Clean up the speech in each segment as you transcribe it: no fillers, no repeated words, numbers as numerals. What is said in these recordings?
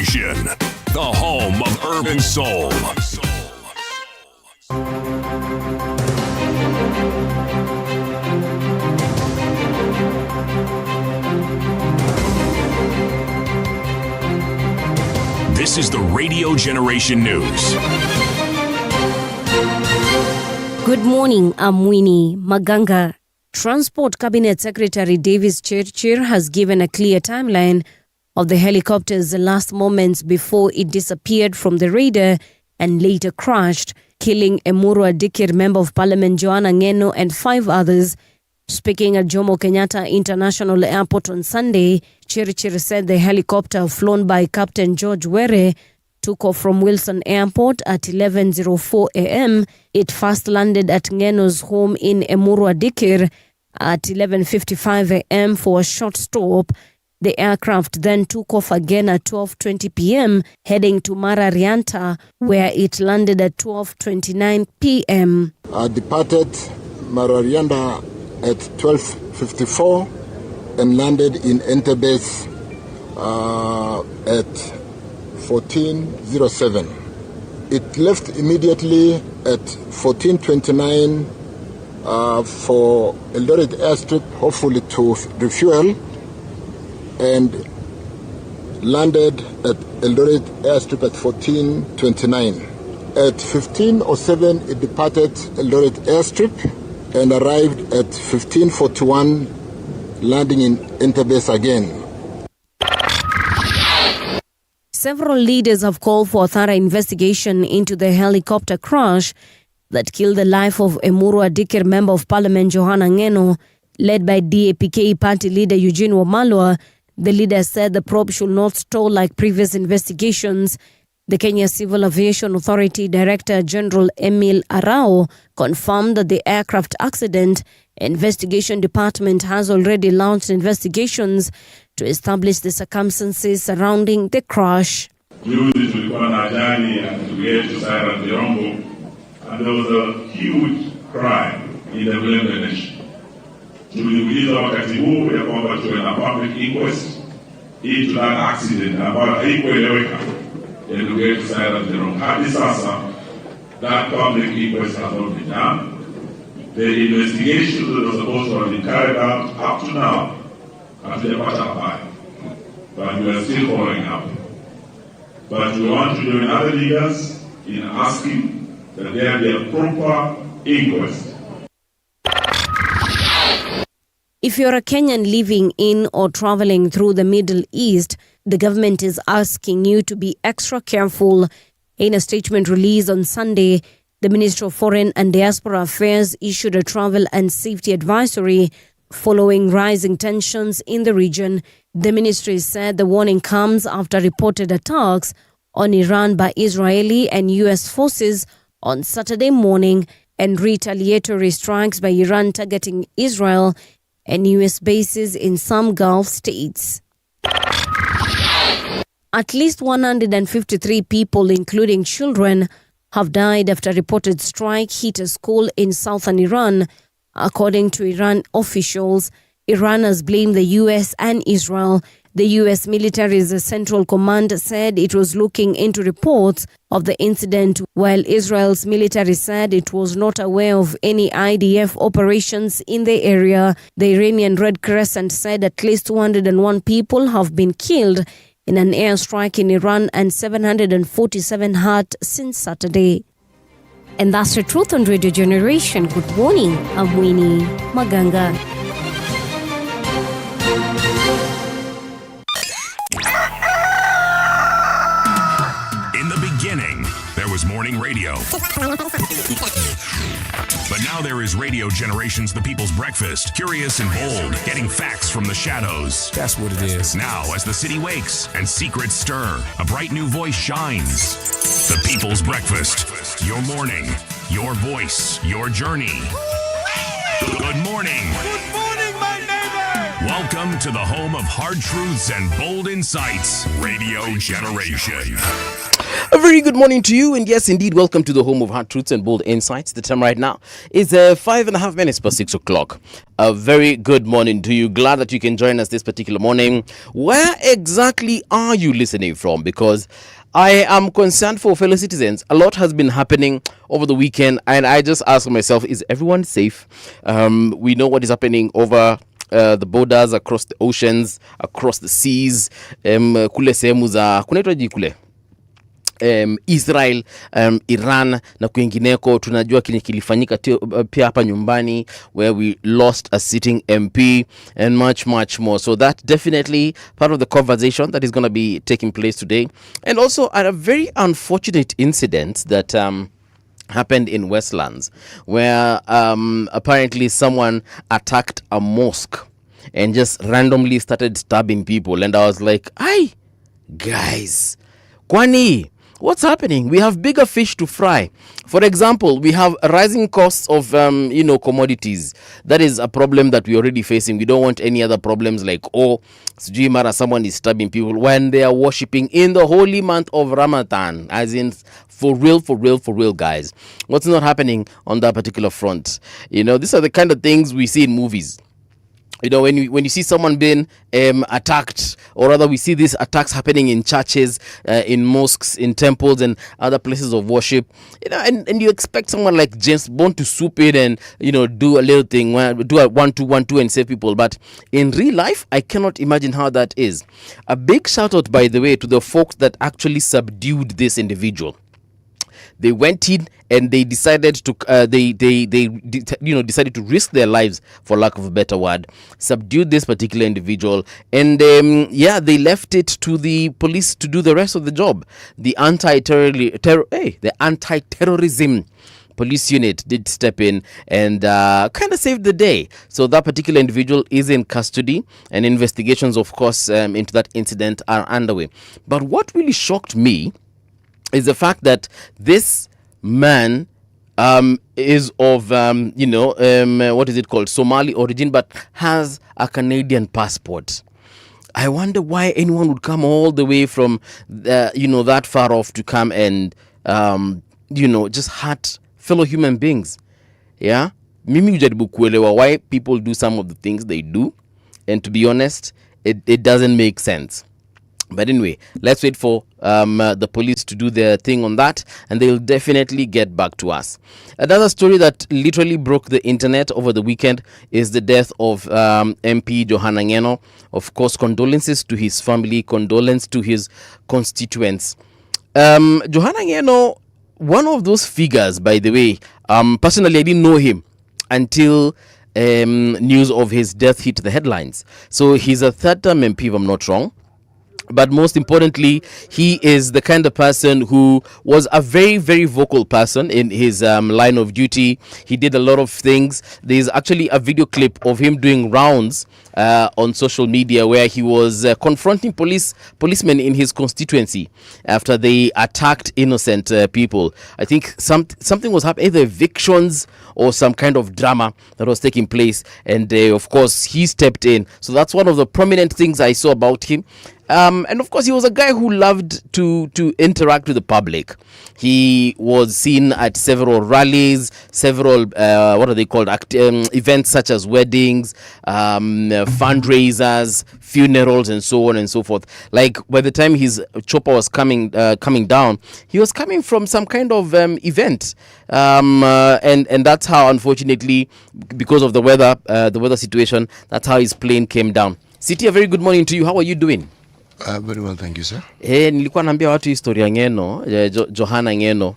Generation, the home of urban soul. This is the Radio Generation News. Good morning, I'm Winnie Maganga. Transport Cabinet Secretary Davis Chirchir has given a clear timeline of the helicopter's last moments before it disappeared from the radar and later crashed, killing Emuru Adikir Member of Parliament Joanna Ngeno and 5 others. Speaking at Jomo Kenyatta International Airport on Sunday, Chirchir said the helicopter flown by Captain George Were took off from Wilson Airport at 11:04 a.m. It first landed at Ngeno's home in Emuru Adikir at 11:55 a.m. for a short stop. The aircraft then took off again at 12:20 p.m. heading to Mararianta, where it landed at 12:29 p.m. Departed Mararianta at 12:54 and landed in Entebbe at 14:07. It left immediately at 14:29 for Eldoret airstrip, hopefully to refuel, and landed at Eldoret airstrip at 14:29. At 15:07, it departed Eldoret airstrip and arrived at 15:41, landing in Entebbe again. Several leaders have called for a thorough investigation into the helicopter crash that killed the life of Emuru Adikir Member of Parliament Joanna Ngeno. Led by DAPK party leader Eugene Wamalwa, the leader said the probe should not stall like previous investigations. The Kenya Civil Aviation Authority Director General Emil Arao confirmed that the aircraft accident investigation department has already launched investigations to establish the circumstances surrounding the crash. Juzi tulikuwa na ajali ya ndugu yetu Sarah Dirombo, and there was a huge crime in the Malindi nation. Tuliuliza wakati huu ya kwamba tuwe na public inquest into that accident ambayo haikueleweka ya ndugu yetu Sarah Dirombo. Hadi sasa, that public inquest has not been done. The investigation that was supposed to have been carried out up to now has been put up, but we are still following up. But we want to join other leaders in asking that there be a proper inquest. If you're a Kenyan living in or traveling through the Middle East, the government is asking you to be extra careful. In a statement released on Sunday, the Ministry of Foreign and Diaspora Affairs issued a travel and safety advisory following rising tensions in the region. The ministry said the warning comes after reported attacks on Iran by Israeli and U.S. forces on Saturday morning and retaliatory strikes by Iran targeting Israel and U.S. bases in some Gulf states. At least 153 people, including children, have died after a reported strike hit a school in southern Iran. According to Iran officials, Iran has blamed the U.S. and Israel. The U.S. military's Central Command said it was looking into reports of the incident, while Israel's military said it was not aware of any IDF operations in the area. The Iranian Red Crescent said at least 201 people have been killed in an airstrike in Iran and 747 hurt since Saturday. And that's the truth on Radio Generation. Good morning, I'm Winnie Maganga. In the beginning, there was morning radio. But now there is Radio Generation's The People's Breakfast. Curious and bold, getting facts from the shadows. That's what it is. Now, as the city wakes and secrets stir, a bright new voice shines. The People's Breakfast. Your morning, your voice, your journey. Good morning. Good morning, my neighbor. Welcome to the home of hard truths and bold insights. Radio Generation. A very good morning to you, and yes, indeed, welcome to the home of hard truths and bold insights. The time right now is 5.5 minutes past 6 o'clock. A very good morning to you. Glad that you can join us this particular morning. Where exactly are you listening from? Because I am concerned for fellow citizens. A lot has been happening over the weekend, and I just ask myself, is everyone safe? We know what is happening over the borders, across the oceans, across the seas. Kule sehemu za kunaitwaje kule Israel, Iran na kwingineko. Tunajua kile kilifanyika pia hapa nyumbani, where we lost a sitting MP and much more. So that definitely part of the conversation that is going to be taking place today. And also a very unfortunate incident that happened in Westlands, where apparently someone attacked a mosque and just randomly started stabbing people. And I was like, "Aye, guys, kwani what's happening? We have bigger fish to fry." For example, we have rising costs of commodities. That is a problem that we're already facing. We don't want any other problems like, sijui mara someone is stabbing people when they are worshipping in the holy month of Ramadan. As in, for real, guys. What's not happening on that particular front? These are the kind of things we see in movies. When you see someone being attacked, or rather we see these attacks happening in churches, in mosques, in temples and other places of worship, and you expect someone like James Bond to swoop in and do a little thing, do a 1-2-1-2 and save people. But in real life, I cannot imagine how that is. A big shout out, by the way, to the folks that actually subdued this individual. They went in and they decided to decided to risk their lives, for lack of a better word, subdued this particular individual, and they left it to the police to do the rest of the job. The anti-terrorism police unit did step in and kind of saved the day. So that particular individual is in custody, and investigations, of course, into that incident are underway. But what really shocked me is the fact that this man is of what is it called, Somali origin, but has a Canadian passport. I wonder why anyone would come all the way from that far off to come and just hurt fellow human beings. Yeah, mimi hujaribu kuelewa why people do some of the things they do, and to be honest, it doesn't make sense. But anyway, let's wait for the police to do their thing on that, and they'll definitely get back to us. Another story that literally broke the internet over the weekend is the death of MP Johana Ngeno. Of course, condolences to his family, condolence to his constituents. Johana Ngeno, one of those figures, by the way, personally I didn't know him until news of his death hit the headlines. So he's a third-term MP, if I'm not wrong. But most importantly, he is the kind of person who was a very, very vocal person in his line of duty. He did a lot of things. There's actually a video clip of him doing rounds on social media where he was confronting policemen in his constituency after they attacked innocent people. I think something was happening, either evictions or some kind of drama that was taking place, and of course he stepped in. So that's one of the prominent things I saw about him. And of course, he was a guy who loved to interact with the public. He was seen at several rallies, several what are they called, events such as weddings, fundraisers, funerals, and so on and so forth. Like by the time his chopper was coming down, he was coming from some kind of event, and that's how, unfortunately, because of the weather situation, that's how his plane came down. City, a very good morning to you. How are you doing? Very well, thank you, sir. Nilikuwa naambia watu historia Ngeno, Johana Ngeno,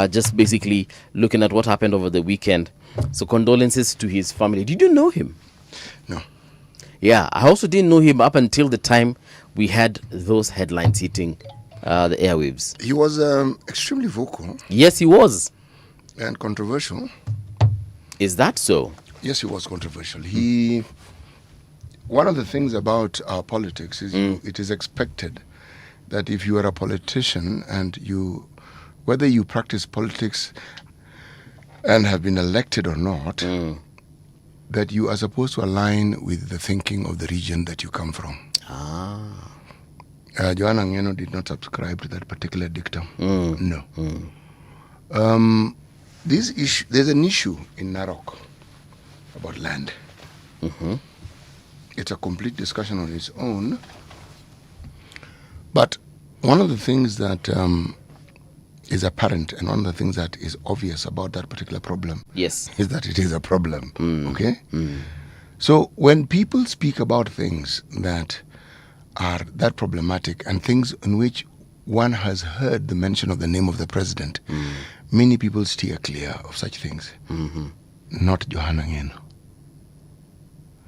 just basically looking at what happened over the weekend. So condolences to his family. Did you know him? No. Yeah, I also didn't know him up until the time we had those headlines hitting the airwaves. He was extremely vocal. Yes, he was. And controversial. Is that so? Yes, he was controversial. One of the things about our politics is it is expected that if you are a politician and whether you practice politics and have been elected or not, that you are supposed to align with the thinking of the region that you come from. Joanna Ngeno did not subscribe to that particular dictum. No. There's an issue in Narok about land. It's a complete discussion on its own. But one of the things that is apparent and one of the things that is obvious about that particular problem is that it is a problem. Okay? So when people speak about things that are that problematic and things in which one has heard the mention of the name of the president, many people steer clear of such things. Not Joanna Ngeno.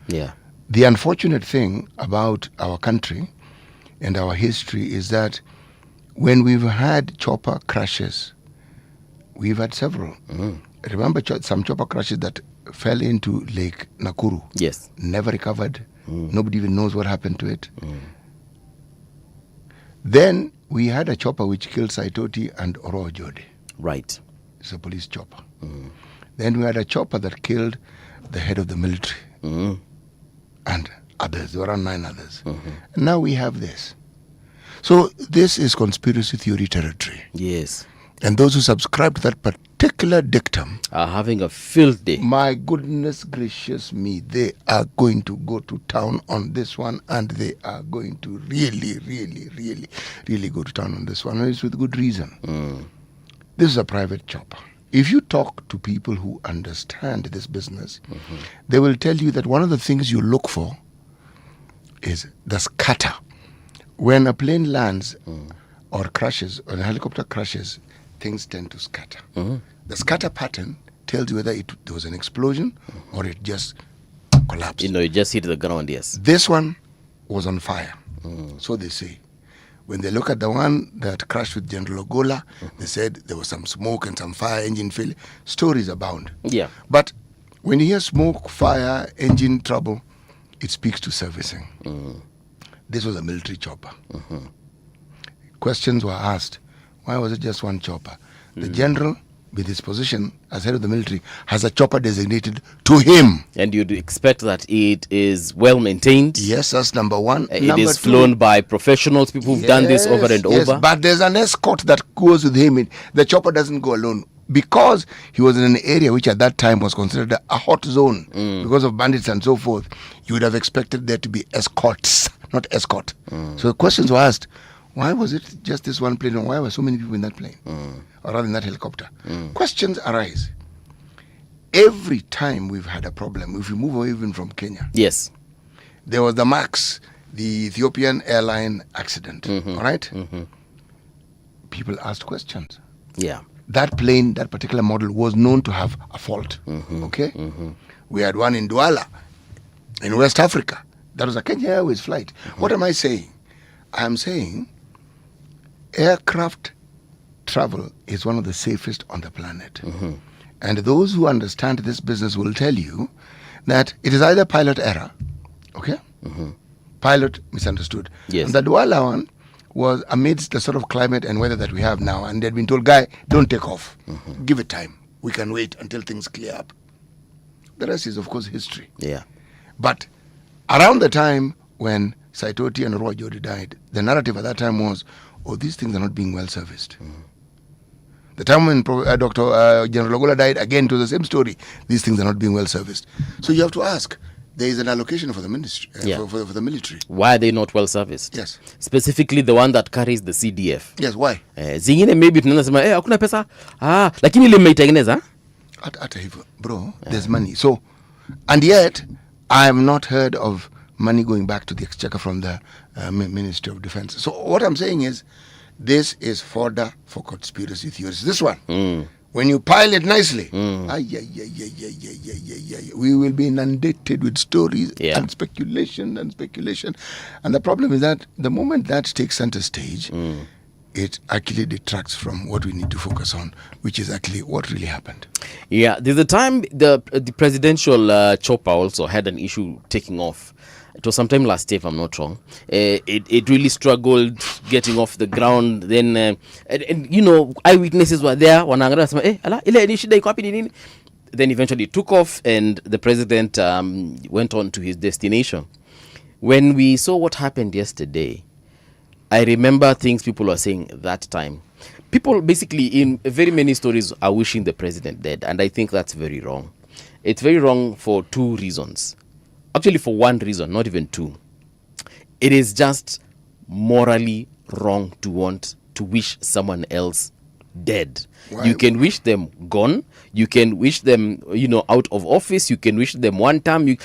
Yeah. The unfortunate thing about our country and our history is that when we've had chopper crashes, we've had several. Remember some chopper crashes that fell into Lake Nakuru? Yes. Never recovered. Nobody even knows what happened to it. Then we had a chopper which killed Saitoti and Oro Jode. Right. It's a police chopper. Then we had a chopper that killed the head of the military and others. There were around 9 others. And now we have this. So this is conspiracy theory territory. Yes. And those who subscribe to that particular dictum are having a field day. My goodness gracious me, they are going to go to town on this one, and they are going to really go to town on this one, and it's with good reason. This is a private chopper. If you talk to people who understand this business, they will tell you that one of the things you look for is the scatter. When a plane lands or crashes, or a helicopter crashes, things tend to scatter. The scatter pattern tells you whether there was an explosion or it just collapsed. It just hit the ground, yes. This one was on fire, so they say. When they look at the one that crashed with General Ogola, they said there was some smoke and some fire, engine failure. Stories abound. Yeah. But when you hear smoke, fire, engine trouble, it speaks to servicing. This was a military chopper. Questions were asked. Why was it just one chopper? The general, with his position as head of the military, has a chopper designated to him. And you'd expect that it is well maintained. Yes, that's number one. It is flown by professionals, people who've done this over and over. But there's an escort that goes with him. The chopper doesn't go alone. Because he was in an area which at that time was considered a hot zone because of bandits and so forth, you would have expected there to be escorts, not escort. So the questions were asked, why was it just this one plane, and why were so many people in that plane, or rather in that helicopter? Questions arise. Every time we've had a problem, if you move away even from Kenya, yes, there was the MAX, the Ethiopian airline accident, all right? People asked questions. Yeah. That plane, that particular model, was known to have a fault. Okay? We had one in Douala, in West Africa. That was a Kenya Airways flight. What am I saying? I'm saying aircraft travel is one of the safest on the planet. And those who understand this business will tell you that it is either pilot error, okay? Pilot misunderstood. Yes. And the Douala one was amidst the sort of climate and weather that we have now, and they'd been told, guy, don't take off. Give it time. We can wait until things clear up. The rest is, of course, history. Yeah. But around the time when Saitoti and Oro Jode died, the narrative at that time was, oh, these things are not being well serviced. The time when Dr. General Ogola died, again, to the same story. These things are not being well serviced. So you have to ask, there is an allocation for the ministry, for the military. Why are they not well serviced? Yes. Specifically the one that carries the CDF. Yes, why? Zingine maybe tunaanza sema hakuna pesa. Lakini ile mmeitengeneza. Hata hivyo, bro, there's money. So, and yet, I have not heard of money going back to the exchequer from the Ministry of Defense. So what I'm saying is, this is fodder for conspiracy theories. This one. When you pile it nicely, we will be inundated with stories and speculation. And the problem is that the moment that takes center stage, it actually detracts from what we need to focus on, which is actually what really happened. Yeah, there's a time the presidential chopper also had an issue taking off. It was sometime last year, if I'm not wrong. It really struggled getting off the ground. Then, and eyewitnesses were there. Then eventually it took off, and the president went on to his destination. When we saw what happened yesterday, I remember things people were saying that time. People basically in very many stories are wishing the president dead, and I think that's very wrong. It's very wrong for two reasons. Actually, for one reason, not even two. It is just morally wrong to want to wish someone else dead. Why? You can wish them gone. You can wish them, out of office. You can wish them one term.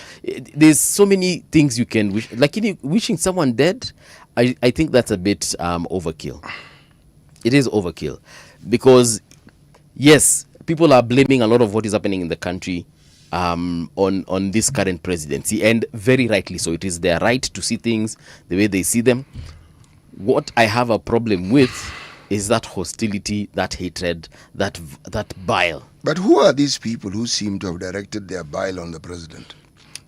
There's so many things you can wish. Like wishing someone dead, I think that's a bit overkill. It is overkill because, yes, people are blaming a lot of what is happening in the country on this current presidency, and very rightly so. It is their right to see things the way they see them. What I have a problem with is that hostility, that hatred, that bile. But who are these people who seem to have directed their bile on the president?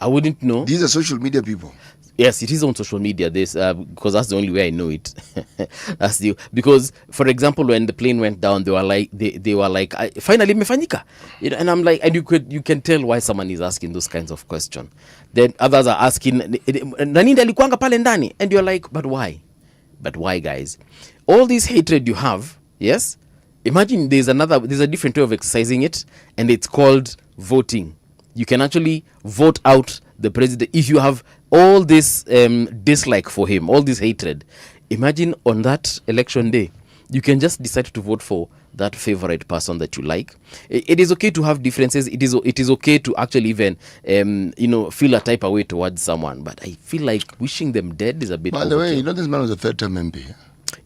I wouldn't know. These are social media people. Yes, it is on social media. This because that's the only way I know it. Because, for example, when the plane went down, they were like, finally mefanyika, and I'm like, and you can tell why someone is asking those kinds of questions. Then others are asking, nani alikuanga pale ndani, and you're like, but why? But why, guys? All this hatred you have, yes. Imagine there's a different way of exercising it, and it's called voting. You can actually vote out the president if you have all this dislike for him, all this hatred. Imagine on that election day, you can just decide to vote for that favorite person that you like. It is okay to have differences. It is okay to actually even feel a type of way towards someone. But I feel like wishing them dead is a bit. By the way, this man was a third-term MP.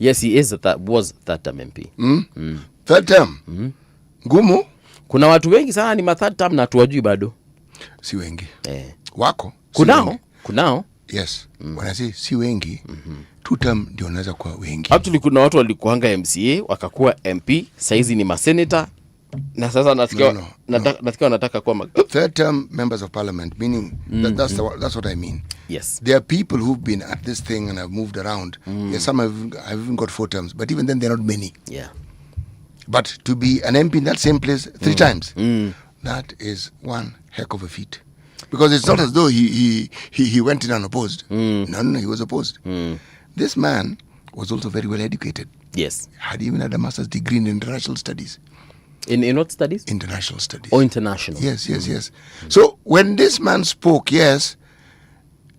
Yes, he is. Was third-term MP. Third term. Ngumu. Kuna watu wengi sana ni third term na tuwajui bado. Si wengi. Wako. Kunao. Yes. When I say si wengi, 2 term ndio unaweza kuwa wengi. Actually kuna watu walikuanga MCA wakakuwa MP, saizi ni maseneta na sasa nasikia wanataka kuwa third term members of parliament, meaning that's what I mean. Yes. There are people who've been at this thing and have moved around. Yes, some have even got 4 terms, but even then they're not many. Yeah. But to be an MP in that same place 3 times, that is one heck of a feat. Because it's not as though he went in unopposed. No, he was opposed. This man was also very well educated. Yes. Had even had a master's degree in international studies. In what studies? International studies. Oh, international. Yes. So when this man spoke, yes,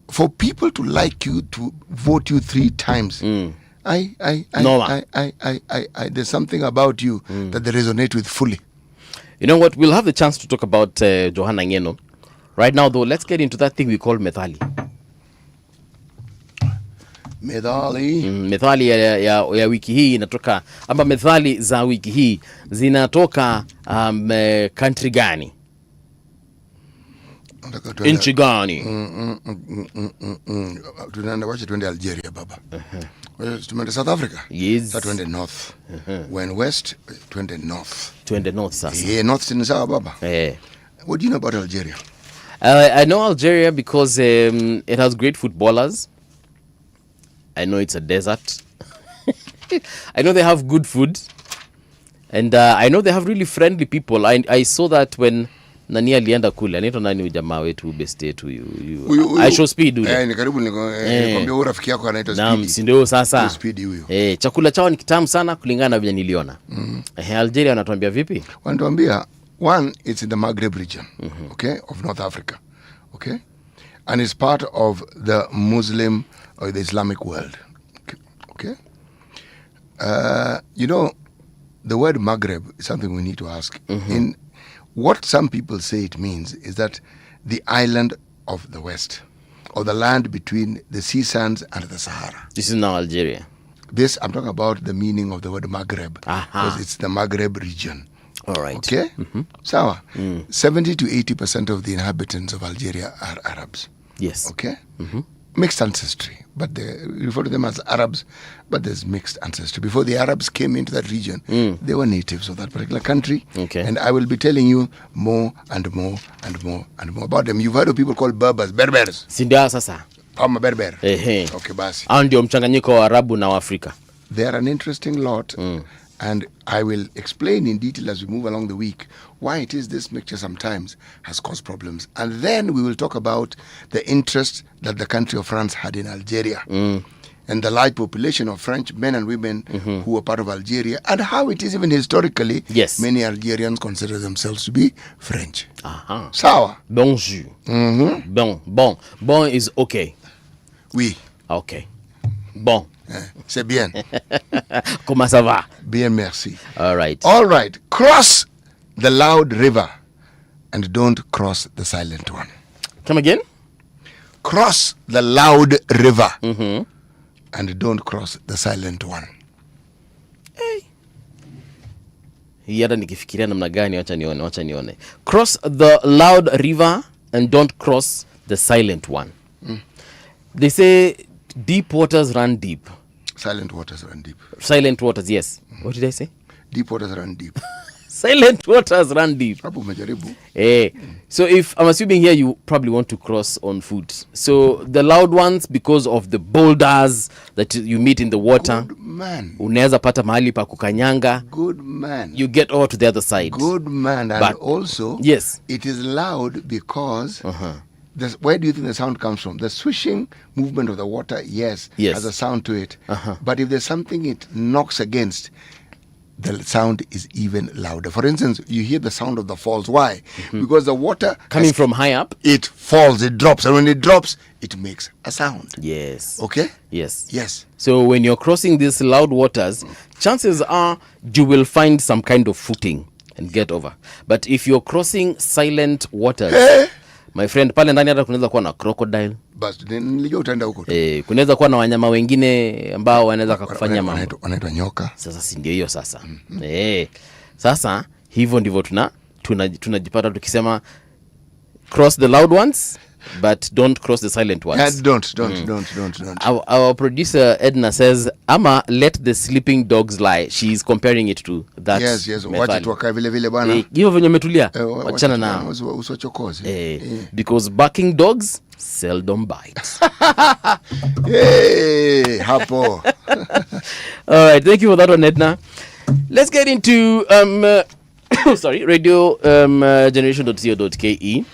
for people to like you, to vote you 3 times, there's something about you that they resonate with fully. You know what? We'll have the chance to talk about Johanna Ngeno. Right now, though, let's get into that thing we call methali. Methali ya wiki hii inatoka, ama methali za wiki hii zinatoka country gani? Nchi gani? Wacha tuende Algeria, baba. Tuende South Africa. Yes. Sasa tuende north. When west, tuende north. Tuende north sasa. Yeah, north ni sawa, baba. What do you know about Algeria? I know Algeria because it has great footballers. I know it's a desert. I know they have good food. And I know they have really friendly people. I saw that when nani alienda kule. Anaitwa nani jamaa wetu best yetu. I show speed ule. Ni karibu nikwambia urafiki yako anaitwa Speed. Naam, si ndio sasa. Speed huyo. Chakula chao ni kitamu sana kulingana na vile niliona. Algeria wanatuambia vipi? Wanatuambia one, it's in the Maghreb region, okay, of North Africa, okay, and it's part of the Muslim or the Islamic world, okay. The word Maghreb is something we need to ask. In what some people say it means is that the island of the West, or the land between the sea sands and the Sahara. This is now Algeria. This, I'm talking about the meaning of the word Maghreb, because it's the Maghreb region. All right. Okay? Sawa. 70 to 80% of the inhabitants of Algeria are Arabs. Yes. Okay? Mixed ancestry. But they refer to them as Arabs, but there's mixed ancestry. Before the Arabs came into that region, they were natives of that particular country. Okay. And I will be telling you more and more and more and more about them. You've heard of people called Berbers, Berbers. Sindia sasa. Ama Berber. Okay, basi. Hao ndio mchanganyiko wa Arabu na Afrika. They are an interesting lot. And I will explain in detail as we move along the week why it is this mixture sometimes has caused problems. And then we will talk about the interest that the country of France had in Algeria. and the large population of French men and women who were part of Algeria, and how it is even historically, Yes. many Algerians consider themselves to be French. Aha. Sawa. Bonjour. Bon is okay. Oui. Okay. Bon. C'est bien. Comment ça va? Bien, merci. All right. All right. Cross the loud river and don't cross the silent one. Come again? Cross the loud river and don't cross the silent one. Hii hata nikifikiria namna gani, wacha nione. Cross the loud river and don't cross the silent one. They say deep waters run deep. Silent waters run deep. Silent waters, yes. What did I say? Deep waters run deep. Silent waters run deep. Hapo umejaribu. So if I'm assuming here you probably want to cross on foot. So the loud ones, because of the boulders that you meet in the water. Good man. Unaweza pata mahali pa kukanyanga. Good man. You get over to the other side. Good man. And But also, yes, it is loud because where do you think the sound comes from? The swishing movement of the water, yes. Has a sound to it. But if there's something it knocks against, the sound is even louder. For instance, you hear the sound of the falls. Why? Because the water coming from high up, it falls, it drops, and when it drops, it makes a sound. Yes. Okay? Yes. So when you're crossing these loud waters, chances are you will find some kind of footing and get over. But if you're crossing silent waters, my friend, pale ndani hata kunaweza kuwa na crocodile. Bas, nilijua utaenda huko. Kunaweza kuwa na wanyama wengine ambao wanaweza kukufanya mambo. Wanaitwa nyoka. Sasa si ndio hiyo sasa. Sasa hivyo ndivyo tunajipata tukisema cross the loud ones but don't cross the silent ones. Don't. Our producer Edna says, "Ama let the sleeping dogs lie." She's comparing it to that. Yes. Wacha tuwakae vile vile bwana. Hivyo venye umetulia. Wachana nao. Usiwachokoze. Because barking dogs seldom bite. Hapo. All right, thank you for that one, Edna. Let's get into radio generation.co.ke.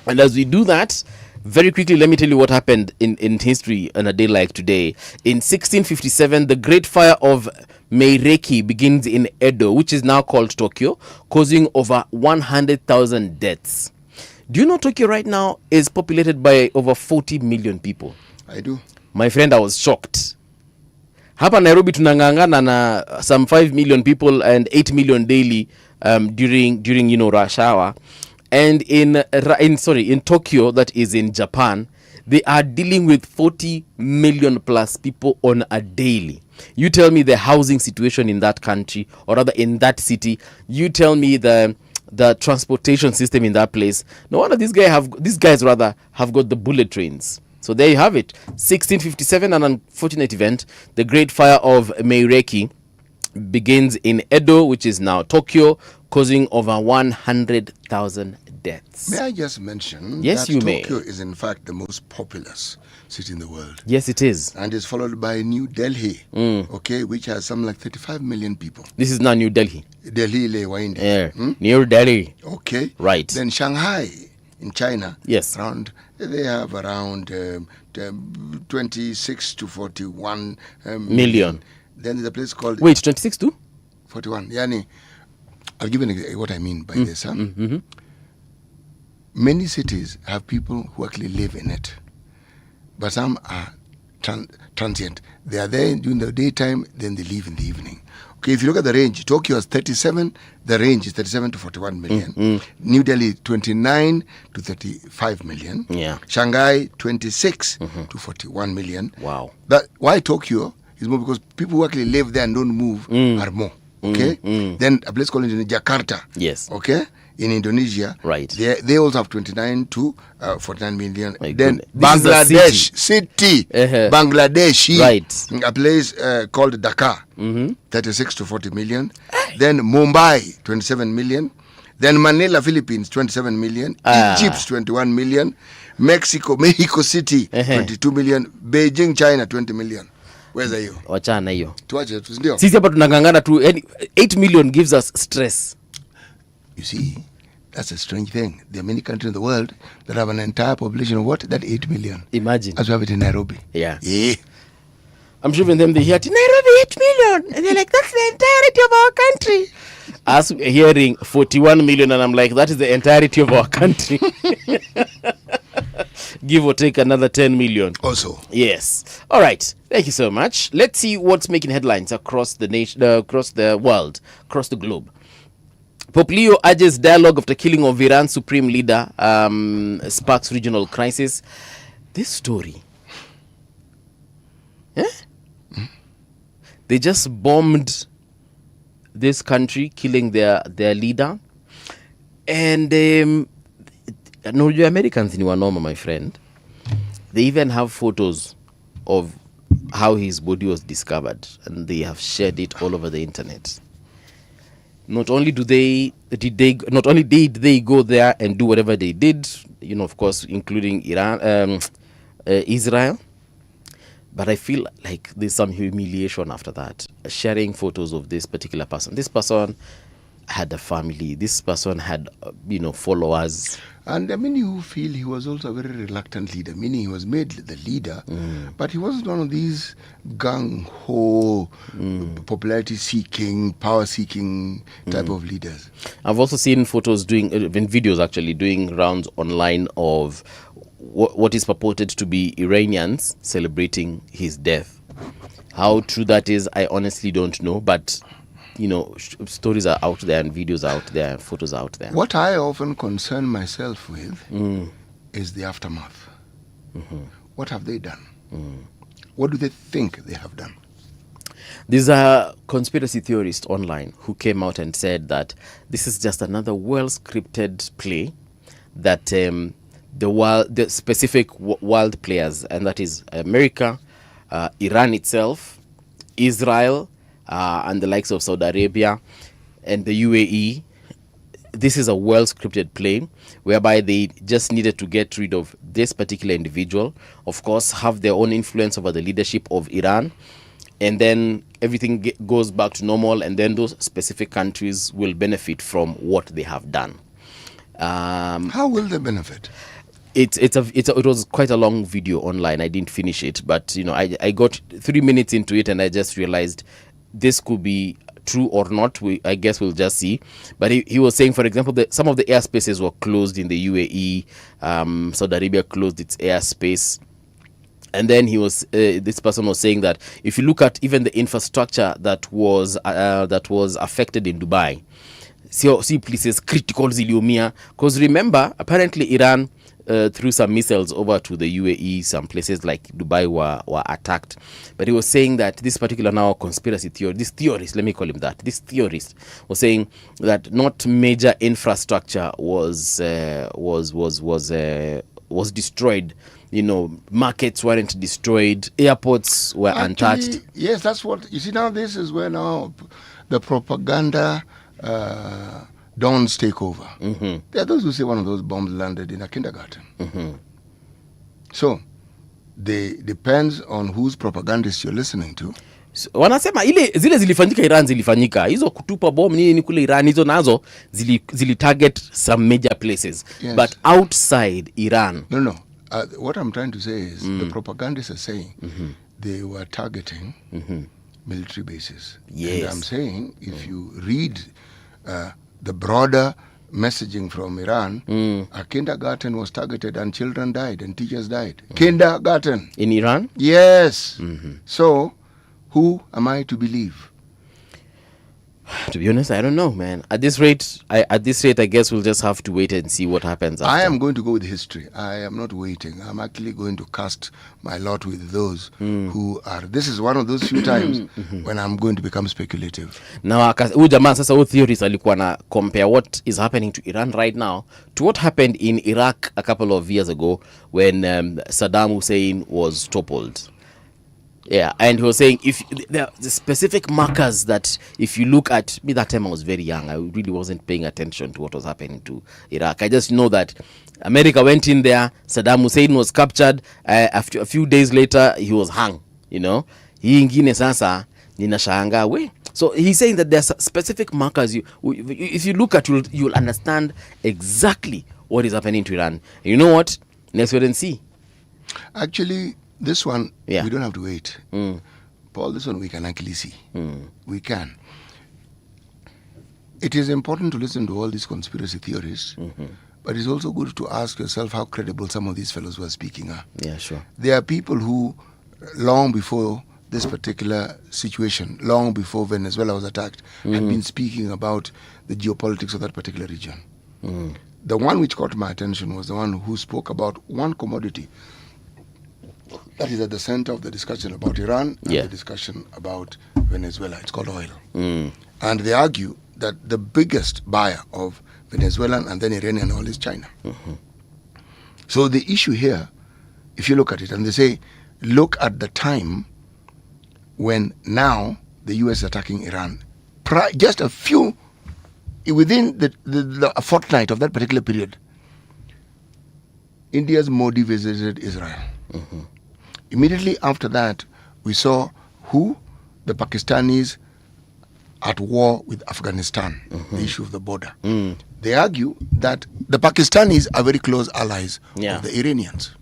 And as we do that, very quickly, let me tell you what happened in history on a day like today. In 1657, the Great Fire of Meireki begins in Edo, which is now called Tokyo, causing over 100,000 deaths. Do you know Tokyo right now is populated by over 40 million people? I do. My friend, I was shocked. Hapa Nairobi tunangangana na some 5 million people and 8 million daily during rush hour. And in Tokyo, that is in Japan, they are dealing with 40 million plus people on a daily. You tell me the housing situation in that country, or rather in that city. You tell me the transportation system in that place. No wonder these guys have got the bullet trains. So there you have it. 1657, an unfortunate event. The Great Fire of Meireki begins in Edo, which is now Tokyo, causing over 100,000 deaths. May I just mention that Tokyo is in fact the most populous city in the world. Yes, it is. And it's followed by New Delhi, which has something like 35 million people. This is now New Delhi. Delhi le waindi. New Delhi. Okay. Right. Then Shanghai in China. Yes. They have around 26 to 41 million. Then there's a place called... Wait, 26 to? 41. Yani, I'll give you what I mean by this. Many cities have people who actually live in it. But some are transient. They are there during the daytime, then they leave in the evening. Okay, if you look at the range, Tokyo has 37, the range is 37 to 41 million. New Delhi, 29 to 35 million. Yeah. Shanghai, 26 to 41 million. Wow. Why Tokyo is more because people who actually live there and don't move are more. Okay? Then a place called Jakarta. Yes. Okay? In Indonesia. Right. They also have 29 to 49 million. My then goodness. Bangladesh city. Bangladesh. Right. A place called Dhaka. 36 to 40 million. Then Mumbai, 27 million. Then Manila, Philippines, 27 million. Egypt, 21 million. Mexico City, 22 million. Beijing, China, 20 million. Where's are you? Wachana hiyo. Tuache tu ndio. Sisi hapa tunangangana tu 8 million gives us stress. You see, that's a strange thing. There are many countries in the world that have an entire population of what? That 8 million. Imagine. As we have it in Nairobi. Yeah. I'm sure when them they hear Nairobi 8 million, and they're like, that's the entirety of our country. Us hearing 41 million, and I'm like, that is the entirety of our country. Give or take another 10 million. Also. Yes. All right. Thank you so much. Let's see what's making headlines across the nation, across the world, across the globe. Pope Leo urges dialogue after killing of Iran's supreme leader sparks regional crisis. This story. They just bombed this country, killing their leader. And no, you Americans in Wanoma, my friend. They even have photos of how his body was discovered, and they have shared it all over the internet. Not only did they go there and do whatever they did, of course, including Israel. But I feel like there's some humiliation after that. Sharing photos of this particular person. This person had a family. This person had, followers. And you feel he was also a very reluctant leader, meaning he was made the leader, but he wasn't one of these gung-ho, popularity-seeking, power-seeking type of leaders. I've also seen photos videos actually doing rounds online of what is purported to be Iranians celebrating his death. How true that is, I honestly don't know, but stories are out there and videos are out there and photos are out there. What I often concern myself with is the aftermath. What have they done? What do they think they have done? These are conspiracy theorists online who came out and said that this is just another well-scripted play that the specific world players, and that is America, Iran itself, Israel, and the likes of Saudi Arabia and the UAE. This is a well-scripted play whereby they just needed to get rid of this particular individual, of course, have their own influence over the leadership of Iran, and then everything goes back to normal, and then those specific countries will benefit from what they have done. How will they benefit? It was quite a long video online. I didn't finish it, but I got 3 minutes into it and I just realized this could be true or not. I guess we'll just see. But he was saying, for example, that some of the airspaces were closed in the UAE. Saudi Arabia closed its airspace. And then this person was saying that if you look at even the infrastructure that was affected in Dubai, see places critical ziliumia. Because remember, apparently Iran threw some missiles over to the UAE. Some places like Dubai were attacked. But he was saying that this particular now conspiracy theory, this theorist, let me call him that, this theorist was saying that not major infrastructure was destroyed. Markets weren't destroyed, airports were untouched. Yes, that's what you see. Now this is where now the propaganda dons take over. There are those who say one of those bombs landed in a kindergarten. So they depends on whose propagandist you're listening to. Wanasema zile zilifanyika Iran zilifanyika. Hizo kutupa bomb nini kule Iran, hizo nazo zilitarget some major places. Yes. But outside Iran. No. What I'm trying to say is the propagandists are saying they were targeting military bases. Yes. And I'm saying if you read the broader messaging from Iran, a kindergarten was targeted and children died and teachers died. Kindergarten. In Iran? Yes. So, who am I to believe? To be honest, I don't know, man. At this rate, I guess we'll just have to wait and see what happens after. I am going to go with history. I am not waiting. I'm actually going to cast my lot with those who are. This is one of those few times when I'm going to become speculative. Now, huyu jamaa sasa, huyu theorist alikuwa na compare what is happening to Iran right now to what happened in Iraq a couple of years ago when Saddam Hussein was toppled. Yeah, and he was saying if there are the specific markers that if you look at me, that time I was very young. I really wasn't paying attention to what was happening to Iraq. I just know that America went in there, Saddam Hussein was captured, after a few days later he was hung, Hii ingine sasa ninashanga we. So he's saying that there's specific markers if you look at you'll understand exactly what is happening to Iran. And you know what? Let's wait and see. Actually, this one, Yeah. we don't have to wait. Paul, this one we can actually see. We can. It is important to listen to all these conspiracy theories, but it's also good to ask yourself how credible some of these fellows who are speaking are. Yeah, sure. There are people who, long before this particular situation, long before Venezuela was attacked, had been speaking about the geopolitics of that particular region. The one which caught my attention was the one who spoke about one commodity that is at the center of the discussion about Iran and the discussion about Venezuela. It's called oil. And they argue that the biggest buyer of Venezuelan and then Iranian oil is China. So the issue here, if you look at it, and they say, look at the time when now the U.S. is attacking Iran. Just a few, within a fortnight of that particular period, India's Modi visited Israel. Immediately after that, we saw the Pakistanis at war with Afghanistan, the issue of the border. They argue that the Pakistanis are very close allies of the Iranians.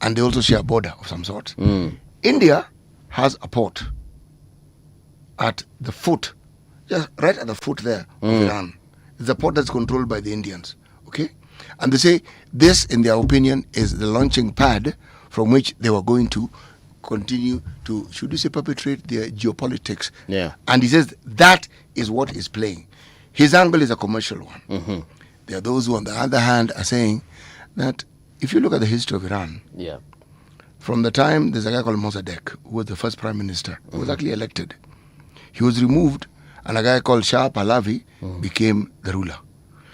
And they also share a border of some sort. India has a port at the foot, just right at the foot there of Iran. It's a port that's controlled by the Indians. Okay? And they say this, in their opinion, is the launching pad from which they were going to continue to, should we say, perpetrate their geopolitics. And he says that is what is playing. His angle is a commercial one. There are those who, on the other hand, are saying that if you look at the history of Iran, from the time there's a guy called Mossadegh, who was the first prime minister, who was actually elected. He was removed, and a guy called Shah Pahlavi became the ruler.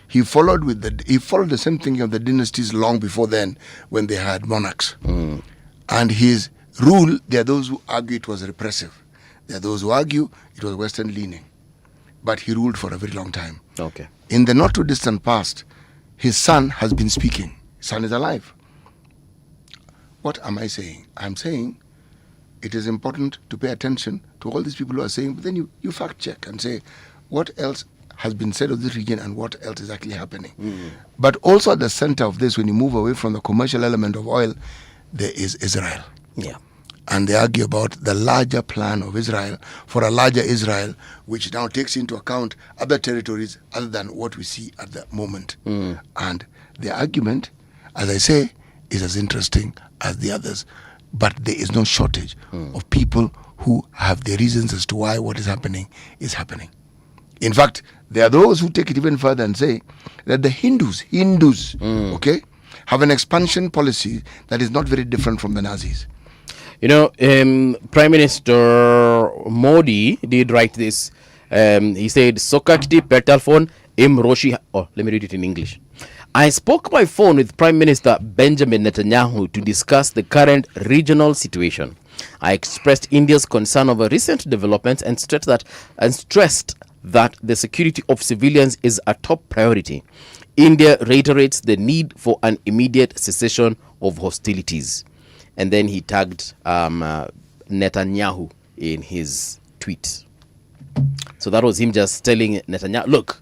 He followed the same thinking of the dynasties long before then, when they had monarchs. And his rule, there are those who argue it was repressive. There are those who argue it was Western leaning. But he ruled for a very long time. In the not too distant past, his son has been speaking. His son is alive. What am I saying? I'm saying it is important to pay attention to all these people who are saying, but then you fact check and say, what else has been said of this region and what else is actually happening? But also at the center of this, when you move away from the commercial element of oil, there is Israel. And they argue about the larger plan of Israel for a larger Israel, which now takes into account other territories other than what we see at the moment. And the argument, as I say, is as interesting as the others. But there is no shortage of people who have their reasons as to why what is happening is happening. In fact, there are those who take it even further and say that the Hindus, okay, have an expansion policy that is not very different from the Nazis. You know, Prime Minister Modi did write this. He said, Sokakti per telephone, im roshi. Oh, let me read it in English. I spoke by phone with Prime Minister Benjamin Netanyahu to discuss the current regional situation. I expressed India's concern over recent developments and stressed that the security of civilians is a top priority. India reiterates the need for an immediate cessation of hostilities. And then he tagged Netanyahu in his tweet. So that was him just telling Netanyahu, look,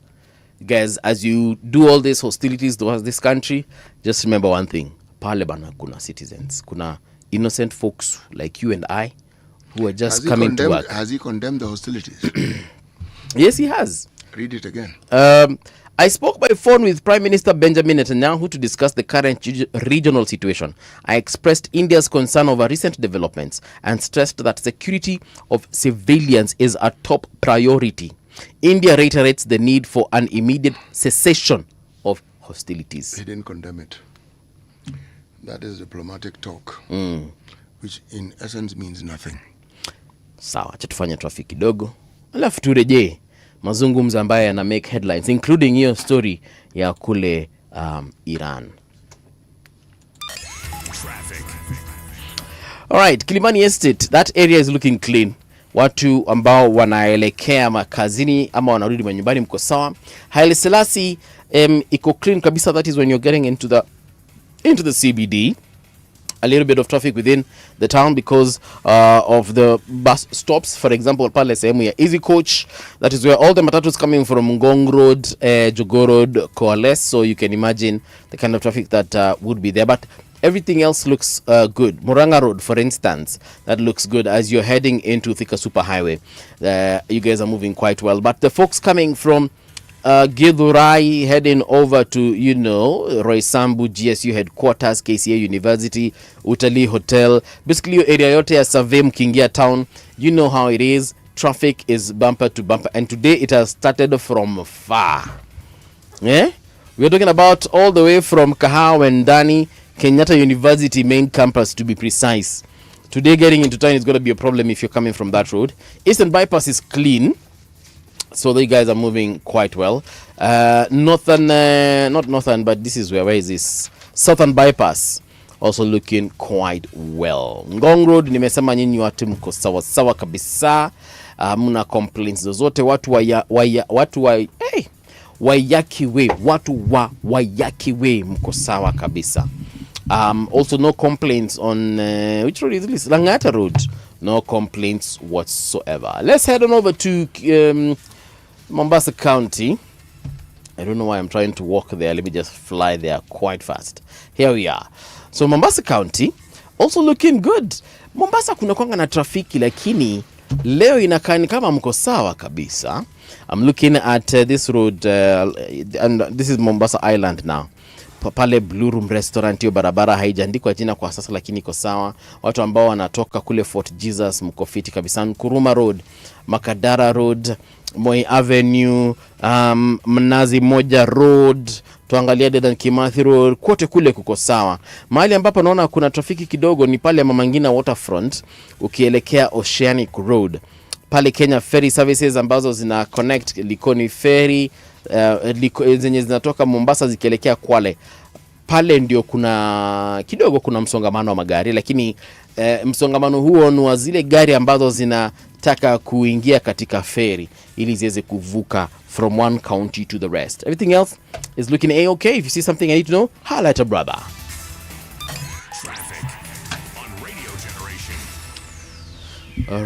guys, as you do all these hostilities towards this country, just remember one thing. Pale bana kuna citizens, kuna innocent folks like you and I who are just coming to work. Has he condemned the hostilities? Yes, he has. Read it again. I spoke by phone with Prime Minister Benjamin Netanyahu to discuss the current regional situation. I expressed India's concern over recent developments and stressed that security of civilians is a top priority. India reiterates the need for an immediate cessation of hostilities. He didn't condemn it. That is diplomatic talk, which in essence means nothing. Sawa, acha tufanye traffic kidogo. Alafu turejee mazungumzo ambayo yana make headlines, including hiyo story ya kule Iran. Traffic. All right, Kilimani Estate, that area is looking clean. Watu ambao wanaelekea makazini ama wanarudi manyumbani mko sawa. Haile Selassie iko clean kabisa. That is when you're getting into the CBD. A little bit of traffic within the town because of the bus stops. For example, pale sehemu ya Easy Coach, that is where all the matatus coming from Ngong Road, Jogoo Road coalesce. So you can imagine the kind of traffic that would be there. But Everything else looks good. Muranga Road, for instance, that looks good as you're heading into Thika Superhighway. You guys are moving quite well. But the folks coming from Githurai heading over to, Roysambu GSU headquarters, KCA University, Utali Hotel, basically your area yote ya Savem Kingia town, you know how it is. Traffic is bumper to bumper, and today it has started from far. Yeah, we're talking about all the way from Kahawa and Dani, Kenyatta University main campus to be precise. Today getting into town is going to be a problem if you're coming from that road. Eastern bypass is clean, so the guys are moving quite well. Not northern, but this is where is this? Southern bypass also looking quite well. Ngong Road, nimesema nyinyi watu mko sawa sawa kabisa. Muna complaints zozote. Watu wa Wayakiwe mko sawa kabisa. Also no complaints on which road is this? Langata Road. No complaints whatsoever. Let's head on over to Mombasa County. I don't know why I'm trying to walk there. Let me just fly there quite fast. Here we are. So Mombasa County also looking good. Mombasa kuna kwanga na trafiki, lakini leo inakaa ni kama mko sawa kabisa. I'm looking at this road and this is Mombasa Island now. Pale Blue Room Restaurant, hiyo barabara haijaandikwa jina kwa sasa, lakini iko sawa. Watu ambao wanatoka kule Fort Jesus mko fiti kabisa. Nkuruma Road, Makadara Road, Moi Avenue, Mnazi Moja Road, tuangalia Dedan Kimathi Road, kote kule kuko sawa. Mahali ambapo naona kuna trafiki kidogo ni pale Mama Ngina Waterfront ukielekea Oceanic Road. Pale Kenya Ferry Services ambazo zina connect Likoni Ferry, zenye zinatoka Mombasa zikielekea Kwale. Pale ndio kuna kidogo kuna msongamano wa magari, lakini msongamano huo ni wa zile gari ambazo zinataka kuingia katika ferry ili ziweze kuvuka from one county to the rest. Everything else is looking A-okay. If you see something I need to know, holla at a brother. Traffic on Radio Generation. All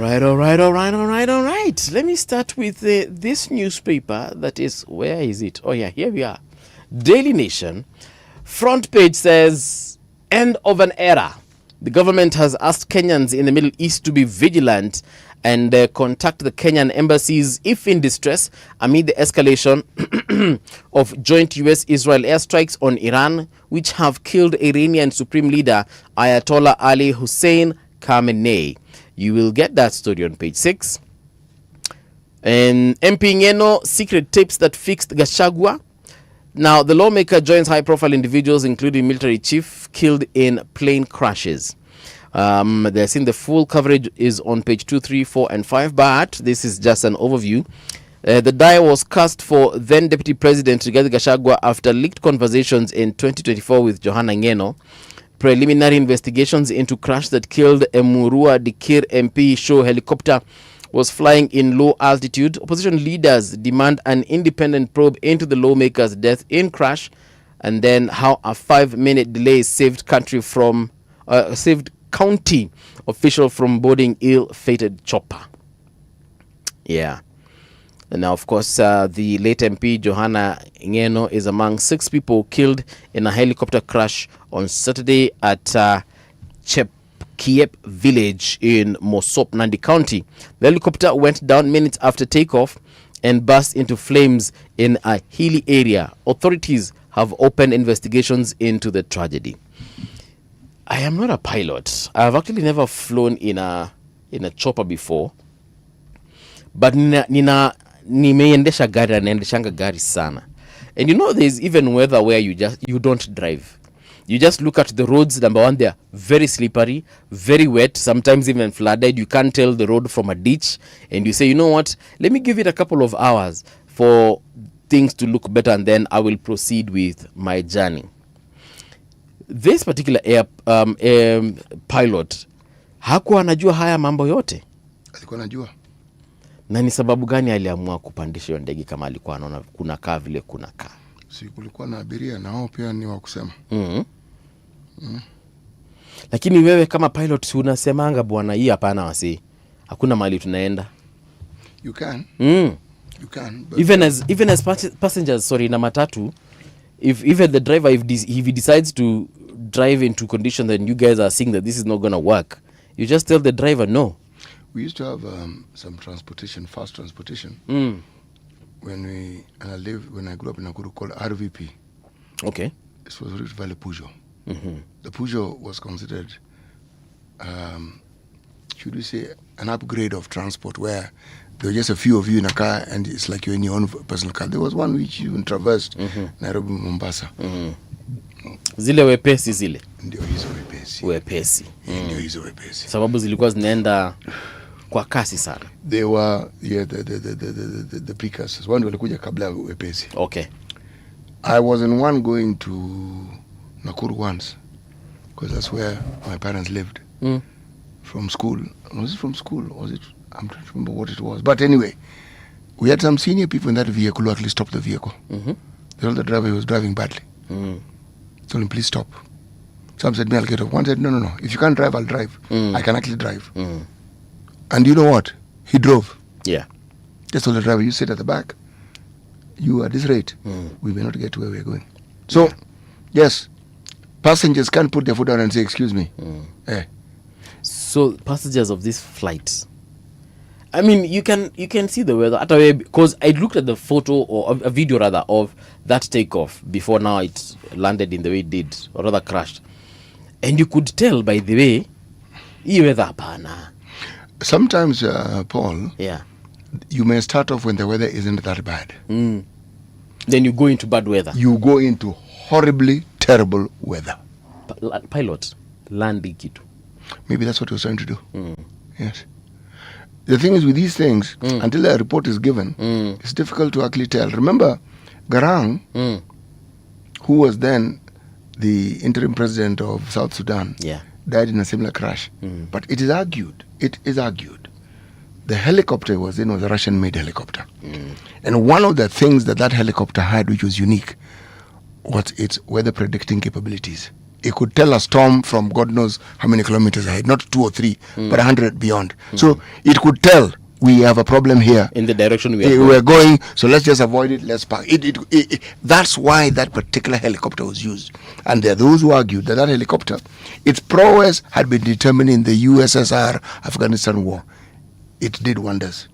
right. Let me start with this newspaper that is, where is it? Oh yeah, here we are. Daily Nation. Front page says, end of an era. The government has asked Kenyans in the Middle East to be vigilant and contact the Kenyan embassies if in distress amid the escalation of joint US-Israel airstrikes on Iran, which have killed Iranian Supreme Leader Ayatollah Ali Hussein Khamenei. You will get that story on page 6. And MP Ngeno, secret tapes that fixed Gachagua. Now, the lawmaker joins high-profile individuals, including military chief, killed in plane crashes. They're saying the full coverage is on page 2, 3, 4, and 5, but this is just an overview. The die was cast for then Deputy President Rigathi Gachagua after leaked conversations in 2024 with Johanna Ngeno. Preliminary investigations into crash that killed Emurua Dikir MP show helicopter was flying in low altitude. Opposition leaders demand an independent probe into the lawmaker's death in crash, and then how a 5-minute delay saved county official from boarding ill-fated chopper. Yeah. And now, of course, the late MP Johanna Ngeno is among 6 people killed in a helicopter crash on Saturday at Kiep village in Mosop, Nandi County. The helicopter went down minutes after takeoff and burst into flames in a hilly area. Authorities have opened investigations into the tragedy. I am not a pilot. I've actually never flown in a chopper before, but nimeendesha gari na naendeshanga gari sana. And you know there's even weather where you don't drive. You just look at the roads. Number one, they're very slippery, very wet, sometimes even flooded. You can't tell the road from a ditch. And you say, you know what, let me give it a couple of hours for things to look better, and then I will proceed with my journey. This particular pilot, hakuwa anajua haya mambo yote. Alikuwa anajua. Na ni sababu gani aliamua kupandisha hiyo ndege kama alikuwa anaona kuna kaa vile kuna kaa? Si kulikuwa na abiria na hao pia ni wa kusema. Lakini wewe kama pilot si unasemanga bwana, hii hapana wasi. Hakuna mahali tunaenda. You can. You can. But even as passengers, sorry, na matatu, if even the driver, if he decides to drive into conditions and you guys are seeing that this is not going to work, you just tell the driver no. We used to have some transportation, fast transportation. When I grew up in Nakuru, called RVP. Okay. This was Rift Valley Peugeot. The Peugeot was considered, should we say, an upgrade of transport, where there were just a few of you in a car and it's like you're in your own personal car. There was one which even traversed Nairobi, Mombasa. Zile wepesi zile. Ndio hizo wepesi. Wepesi. Ndio hizo wepesi. Sababu zilikuwa zinaenda kwa kasi sana. They were the precursors. One walikuja kabla wepesi. Okay. I was in one going to Nakuru once, because that's where my parents lived. From school. Was it from school? Was it? I'm trying to remember what it was. But anyway, we had some senior people in that vehicle who actually stopped the vehicle. They told the driver he was driving badly. Told him, please stop. Some said, me, I'll get off. One said, no. If you can't drive, I'll drive. I can actually drive. And you know what? He drove. Yeah. Just told the driver, you sit at the back. You at this rate, we may not get to where we're going. So, yes, passengers can't put their foot down and say, excuse me. So passengers of this flight, I mean, you can see the weather because I looked at the photo or a video rather of that takeoff before now it landed in the way it did, or rather crashed, and you could tell by the way, hii weather hapana. Sometimes, Paul, yeah, you may start off when the weather isn't that bad. Then you go into bad weather. You go into horribly terrible weather. Pilot, landing kitu. Maybe that's what he was trying to do. Yes. The thing is with these things, until a report is given, it's difficult to actually tell. Remember, Garang, who was then the interim president of South Sudan, died in a similar crash. But it is argued, the helicopter he was in was a Russian-made helicopter. And one of the things that helicopter had, which was unique, was its weather predicting capabilities. It could tell a storm from God knows how many kilometers ahead, not 2 or 3, but 100 beyond. So it could tell we have a problem here. In the direction we're going, so let's just avoid it, let's park. That's why that particular helicopter was used. And there are those who argued that helicopter, its prowess had been determined in the USSR Afghanistan war. It did wonders.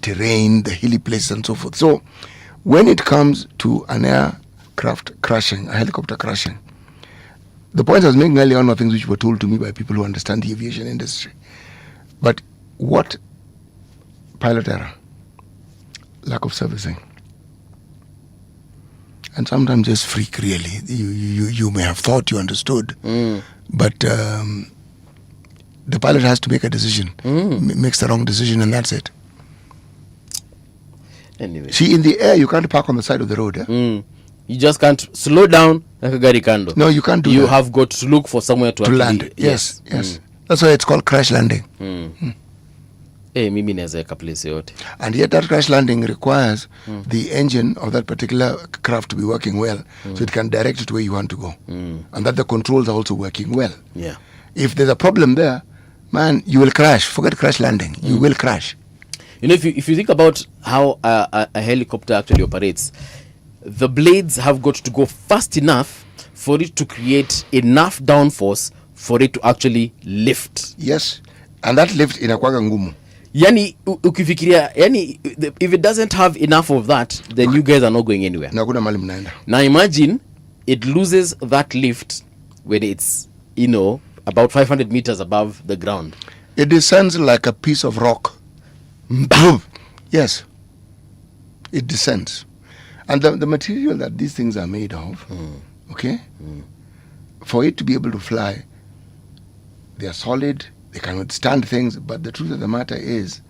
Terrain, the hilly places and so forth. So when it comes to an aircraft crashing, a helicopter crashing, the point I was making earlier on are things which were told to me by people who understand the aviation industry. But what? Pilot error, lack of servicing, and sometimes just freak, really. You may have thought you understood, but the pilot has to make a decision, makes the wrong decision, and that's it. Anyway. See, in the air, you can't park on the side of the road. You just can't slow down like a gari kando. No, you can't do that. You that. have got to look for somewhere to land. Yes. That's why it's called crash landing. Mimi naweza weka place yote. And yet that crash landing requires the engine of that particular craft to be working well, so it can direct it where you want to go. And that the controls are also working well. Yeah. If there's a problem there, man, you will crash. Forget crash landing. You will crash. You know, if you think about how a helicopter actually operates, the blades have got to go fast enough for it to create enough downforce for it to actually lift. Yes. And that lift inakuwaga ngumu. Yani ukifikiria, yani if it doesn't have enough of that, then you guys are not going anywhere. Nakuna mali mnaenda. Now imagine it loses that lift when it's, about 500 meters above the ground. It descends like a piece of rock. Yes. It descends. And the material that these things are made of, for it to be able to fly, they are solid, they can withstand things, but the truth of the matter is,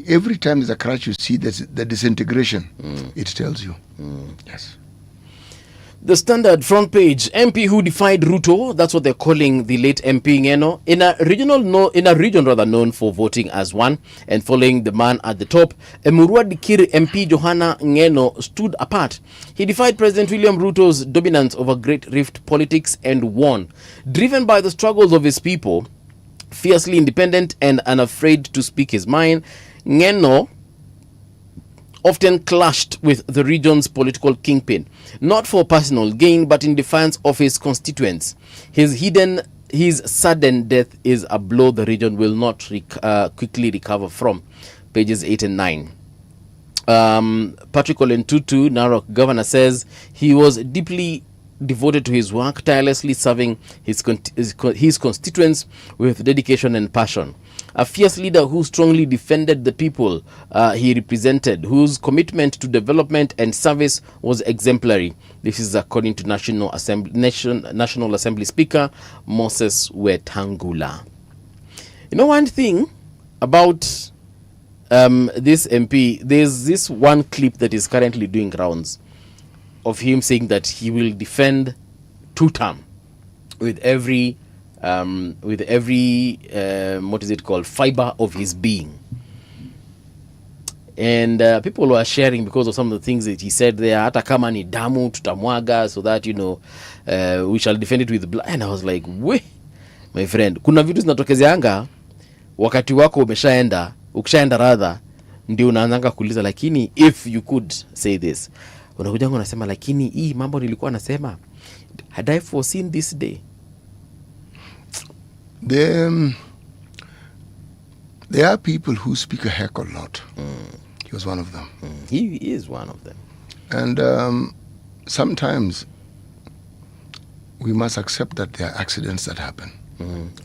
every time there's a crash, you see the disintegration. It tells you. Yes. The Standard front page, MP who defied Ruto, that's what they're calling the late MP Ngeno, in a region rather known for voting as one, and following the man at the top, Emurua Dikir MP Johanna Ngeno stood apart. He defied President William Ruto's dominance over Great Rift politics and won. Driven by the struggles of his people, fiercely independent and unafraid to speak his mind, Ngeno often clashed with the region's political kingpin, not for personal gain, but in defiance of his constituents. His sudden death is a blow the region will not quickly recover from. Pages 8 and 9. Patrick Olentutu, Narok governor, says he was deeply devoted to his work, tirelessly serving his constituents with dedication and passion. A fierce leader who strongly defended the people he represented, whose commitment to development and service was exemplary. This is according to National Assembly Speaker Moses Wetangula. You know one thing about this MP, there's this one clip that is currently doing rounds of him saying that he will defend two-term with every what is it called, fiber of his being. And people were sharing because of some of the things that he said there. Hata kama ni damu tutamwaga, so that we shall defend it with blood. And I was like, we, my friend, kuna vitu zinatokezeanga wakati wako ukishaenda radha, ndio unaanza kuuliza, lakini if you could say this, unakuja unasema, lakini hii mambo nilikuwa nasema, had I foreseen this day? There are people who speak a heck of a lot. He was one of them. He is one of them. And sometimes we must accept that there are accidents that happen.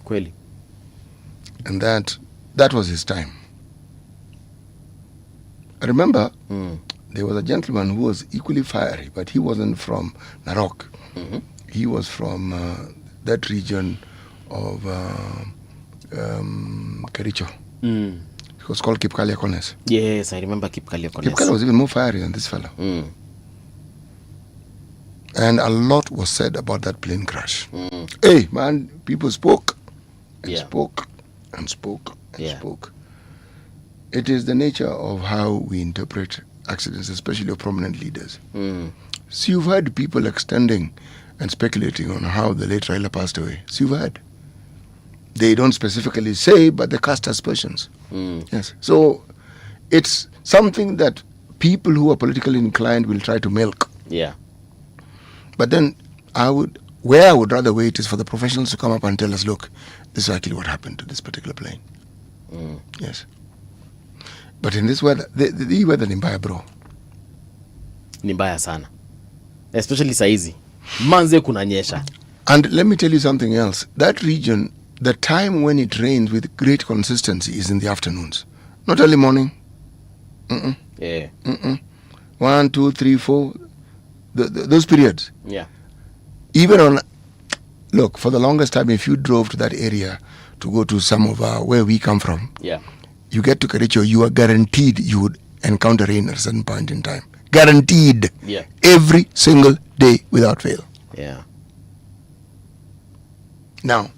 Kweli. And that was his time. I remember there was a gentleman who was equally fiery, but he wasn't from Narok. He was from that region of Kericho. It was called Kipkalia Kones. Yes, I remember Kipkalia Kones. Kipkalia was even more fiery than this fellow. And a lot was said about that plane crash. Hey, man, people spoke and spoke and spoke and spoke. It is the nature of how we interpret accidents, especially of prominent leaders. So you've heard people extending and speculating on how the late Raila passed away. So you've heard. They don't specifically say, but they cast aspersions. Yes. So it's something that people who are politically inclined will try to milk. Yeah. But then where I would rather wait is for the professionals to come up and tell us, look, this is actually what happened to this particular plane. Yes. But in this weather, the weather ni mbaya, bro. Ni mbaya sana. Especially saizi. Manze kunanyesha. And let me tell you something else. That region, the time when it rains with great consistency is in the afternoons. Not early morning. Yeah. 1, 2, 3, 4. Those periods. Yeah. Even look, for the longest time, if you drove to that area to go to some of where we come from, you get to Kericho, you are guaranteed you would encounter rain at a certain point in time. Guaranteed. Yeah. Every single day without fail. Yeah. Now,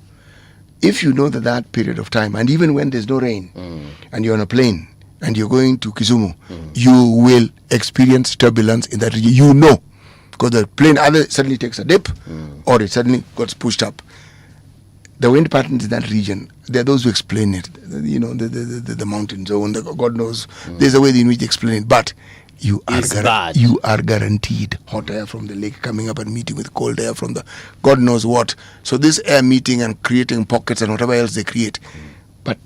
if you know that period of time, and even when there's no rain, and you're on a plane, and you're going to Kisumu, you will experience turbulence in that region. You know. Because the plane either suddenly takes a dip, or it suddenly gets pushed up. The wind patterns in that region, there are those who explain it. The mountain zone, God knows. There's a way in which they explain it. But you are guaranteed hot air from the lake coming up and meeting with cold air from the God knows what. So this air meeting and creating pockets and whatever else they create. But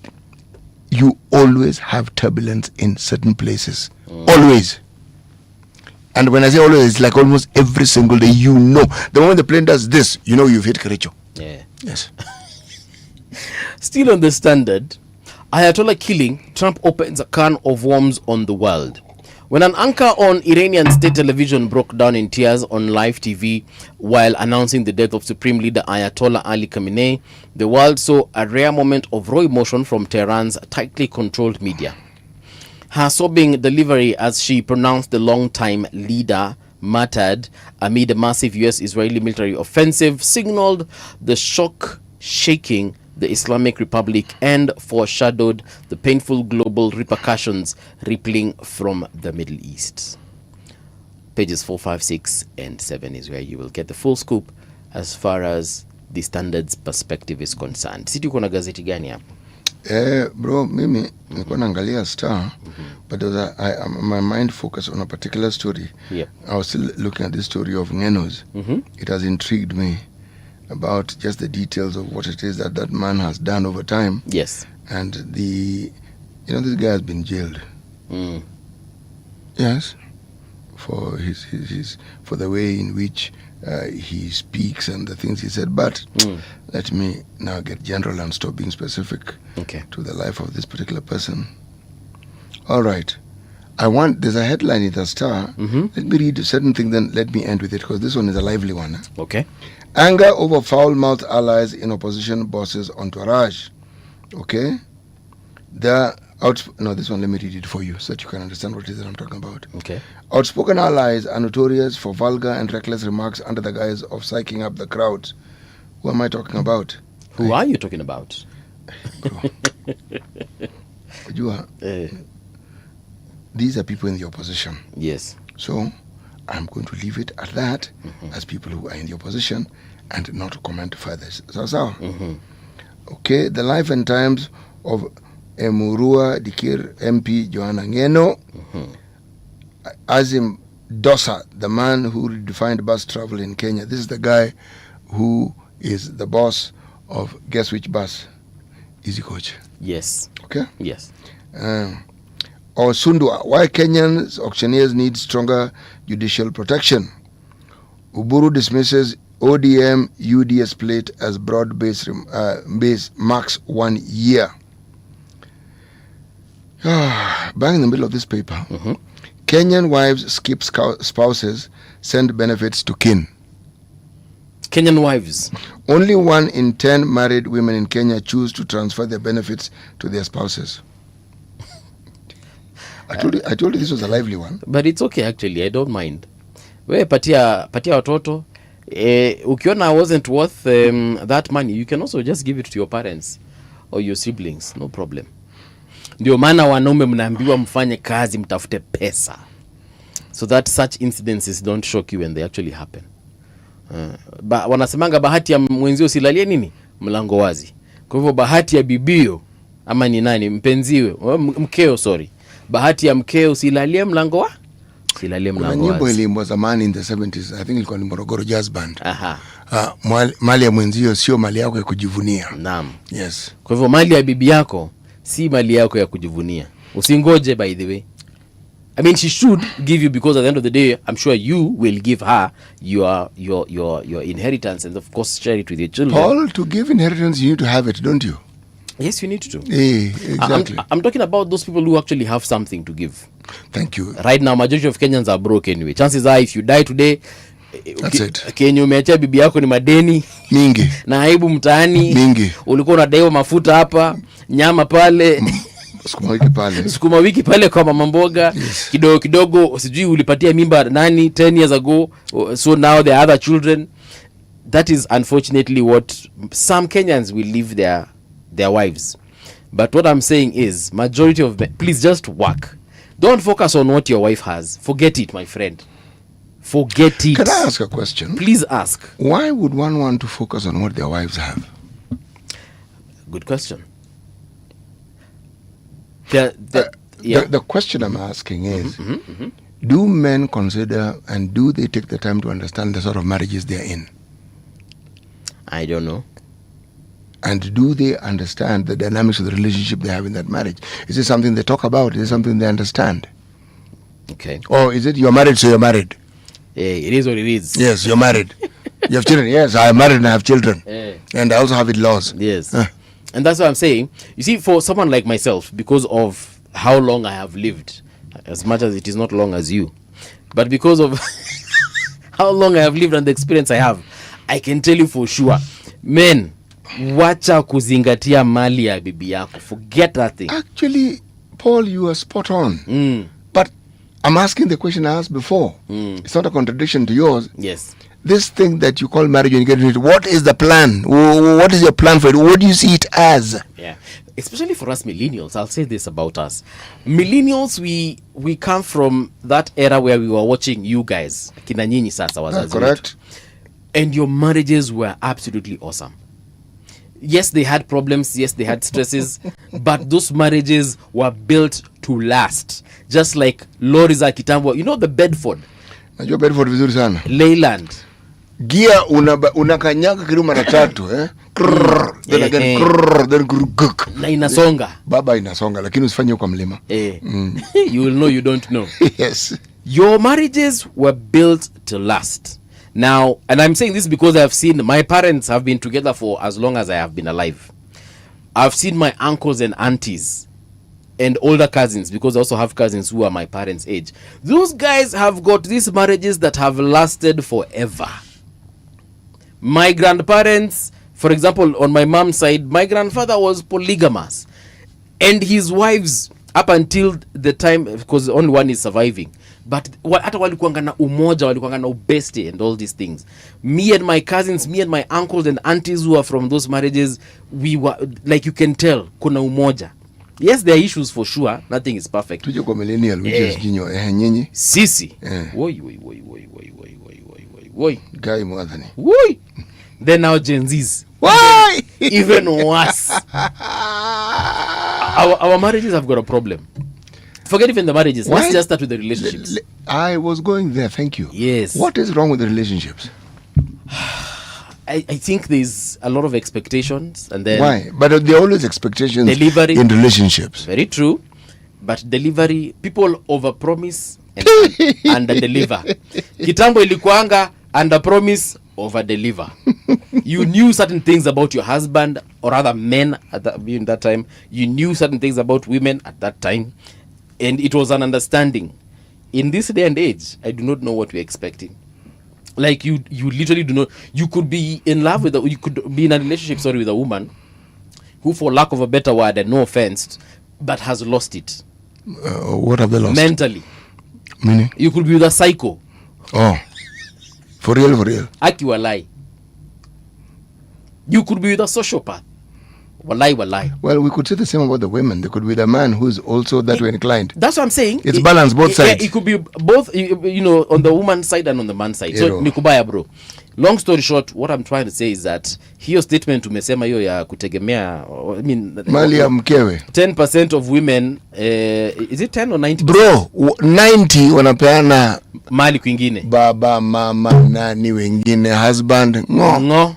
you always have turbulence in certain places. Always. And when I say always, it's like almost every single day. You know. The moment the plane does this, you know you've hit Kericho. Yeah. Yes. Still on the Standard, Ayatollah killing, Trump opens a can of worms on the world. When an anchor on Iranian state television broke down in tears on live TV while announcing the death of Supreme Leader Ayatollah Ali Khamenei, the world saw a rare moment of raw emotion from Tehran's tightly controlled media. Her sobbing delivery as she pronounced the long-time leader martyred amid a massive US-Israeli military offensive signaled the shock shaking the Islamic Republic and foreshadowed the painful global repercussions rippling from the Middle East. Pages 4, 5, 6, and 7 is where you will get the full scoop as far as the Standard's perspective is concerned. Sisi uko na gazeti gani hapo? Bro, mimi nilikuwa naangalia Star, but there was my mind focused on a particular story. Yeah. I was still looking at this story of Ngenos. It has intrigued me about just the details of what it is that man has done over time. Yes. And this guy has been jailed. Yes, for his for the way in which he speaks and the things he said. But let me now get general and stop being specific to the life of this particular person. All right. There's a headline in the Star. Let me read a certain thing, then let me end with it, because this one is a lively one. Okay. Anger over foul-mouthed allies in opposition bosses' entourage. Okay. This one, let me read it for you so that you can understand what it is that I'm talking about. Okay. Outspoken allies are notorious for vulgar and reckless remarks under the guise of psyching up the crowd. Who am I talking about? Who are you talking about? These are people in the opposition. Yes. So I'm going to leave it at that, as people who are in the opposition, and not comment further. So. Okay, the life and times of Emurua Dikir MP Joanna Ngeno, Azim Dosa, the man who redefined bus travel in Kenya. This is the guy who is the boss of guess which bus? Easy Coach. Yes. Okay? Yes. Or Sundua, why Kenyans auctioneers need stronger judicial protection. Uburu dismisses ODM UDS plate as broad base marks 1 year. Bang in the middle of this paper. Kenyan wives skip spouses, send benefits to kin. Kenyan wives. Only 1 in 10 married women in Kenya choose to transfer their benefits to their spouses. I told you this was a lively one. But it's okay actually, I don't mind. We patia watoto. Ukiona wasn't worth that money, you can also just give it to your parents or your siblings, no problem. Ndio maana wanaume mnaambiwa mfanye kazi mtafute pesa, so that such incidences don't shock you when they actually happen. Wanasemanga bahati ya mwenzio silalie nini mlango wazi. Kwa hivyo bahati ya bibio ama ni nani mpenziwe mkeo, bahati ya mkeo silalie mlango wa silalie mlango wazi. Nyimbo iliimbwa zamani in the 70s, I think ilikuwa ni Morogoro Jazz Band. Mali ya mwenzio sio mali yako ya kujivunia. Naam. Yes. Kwa hivyo mali ya bibi yako si mali yako ya kujivunia. Usingoje, by the way. I mean, she should give you, because at the end of the day, I'm sure you will give her your inheritance, and of course share it with your children. Paul, to give inheritance, you need to have it, don't you? Yes, you need to. Exactly. I'm talking about those people who actually have something to give. Thank you. Right now, majority of Kenyans are broke anyway. Chances are, if you die today, that's it. Kenya umeacha bibi yako ni madeni mingi na aibu mtaani mingi. Ulikuwa unadaiwa mafuta hapa, nyama pale, sukuma wiki pale kwa mama mboga. Yes. Kidogo sijui ulipatia mimba nani 10 years ago, so now there are other children. That is unfortunately what some Kenyans will leave their wives. But what I'm saying is, majority of them, please just work. Don't focus on what your wife has. Forget it, my friend. Forget it. Can I ask a question? Please ask. Why would one want to focus on what their wives have? Good question. The question I'm asking is, do men consider and do they take the time to understand the sort of marriages they're in? I don't know. And do they understand the dynamics of the relationship they have in that marriage? Is it something they talk about? Is it something they understand? Okay. Or is it you're married, so you're married? Yeah, it is what it is. Yes, you're married. You have children. Yes, I'm married and I have children. And I also have in-laws. Yes. And that's what I'm saying. You see, for someone like myself, because of how long I have lived, as much as it is not long as you, but because of how long I have lived and the experience I have, I can tell you for sure, men, wacha kuzingatia mali ya bibi yako. Forget that thing. Actually, Paul, you are spot on. But I'm asking the question I asked before. It's not a contradiction to yours. Yes. This thing that you call marriage, when you get into it, what is the plan? What is your plan for it? What do you see it as? Yeah. Especially for us millennials, I'll say this about us. Millennials, we come from that era where we were watching you guys. Kina nyinyi sasa wazazi. Correct. And your marriages were absolutely awesome. Yes, they had problems. Yes, they had stresses. But those marriages were built to last. Just like lorries za kitambo. You know the Bedford? Najua Bedford vizuri sana. Leyland. Gia unakanyaga karibu mara 3 then again then guk. Na inasonga. Baba inasonga lakini usifanye kwa mlima. You will know you don't know. Yes. Your marriages were built to last. Now, and I'm saying this because I've seen my parents have been together for as long as I have been alive. I've seen my uncles and aunties and older cousins, because I also have cousins who are my parents' age. Those guys have got these marriages that have lasted forever. My grandparents, for example, on my mom's side, my grandfather was polygamous. And his wives, up until the time, because only one is surviving, but hata walikuanga na umoja, walikuanga na ubeste and all these things. Me and my cousins, me and my uncles and aunties who are from those marriages, we were, like you can tell, kuna umoja. Yes, there are issues for sure. Nothing is perfect. Tuje kwa millennial, which is jinyo, nyinyi. Sisi. Woi. Guy mwadhani. Woi. Then now Gen Zs. Why? Even worse. Our marriages have got a problem. Forget even the marriages. Why? Let's just start with the relationships. I was going there, thank you. Yes. What is wrong with the relationships? I think there's a lot of expectations, and then Why? But there are always expectations Delivery. in relationships. very true, but delivery, people overpromise and underdeliver. Kitambo ilikuanga underpromise, overdeliver. You knew certain things about your husband, or other men at that time. You knew certain things about women at that time, and it was an understanding. In this day and age, I do not know what we're expecting. Like you literally do not. You could be in love with you could be in a relationship, with a woman who, for lack of a better word, and no offense, but has lost it. What have they lost? Mentally. Meaning? You could be with a psycho. Oh. For real. Aki walai. You could be with a sociopath. Walai. Well, we could say the same about the women. They could be with a man who's also that way inclined. That's what I'm saying. It's balanced both sides. Yeah, it could be both, on the woman's side and on the man's side. So, nikubaya bro. Long story short, what I'm trying to say is that hiyo statement umesema hiyo ya kutegemea, mali ya mkewe. 10% of women, is it 10 or 90%? Bro, 90 wanapeana mali kwingine. Baba, mama, nani wengine, husband, ngo.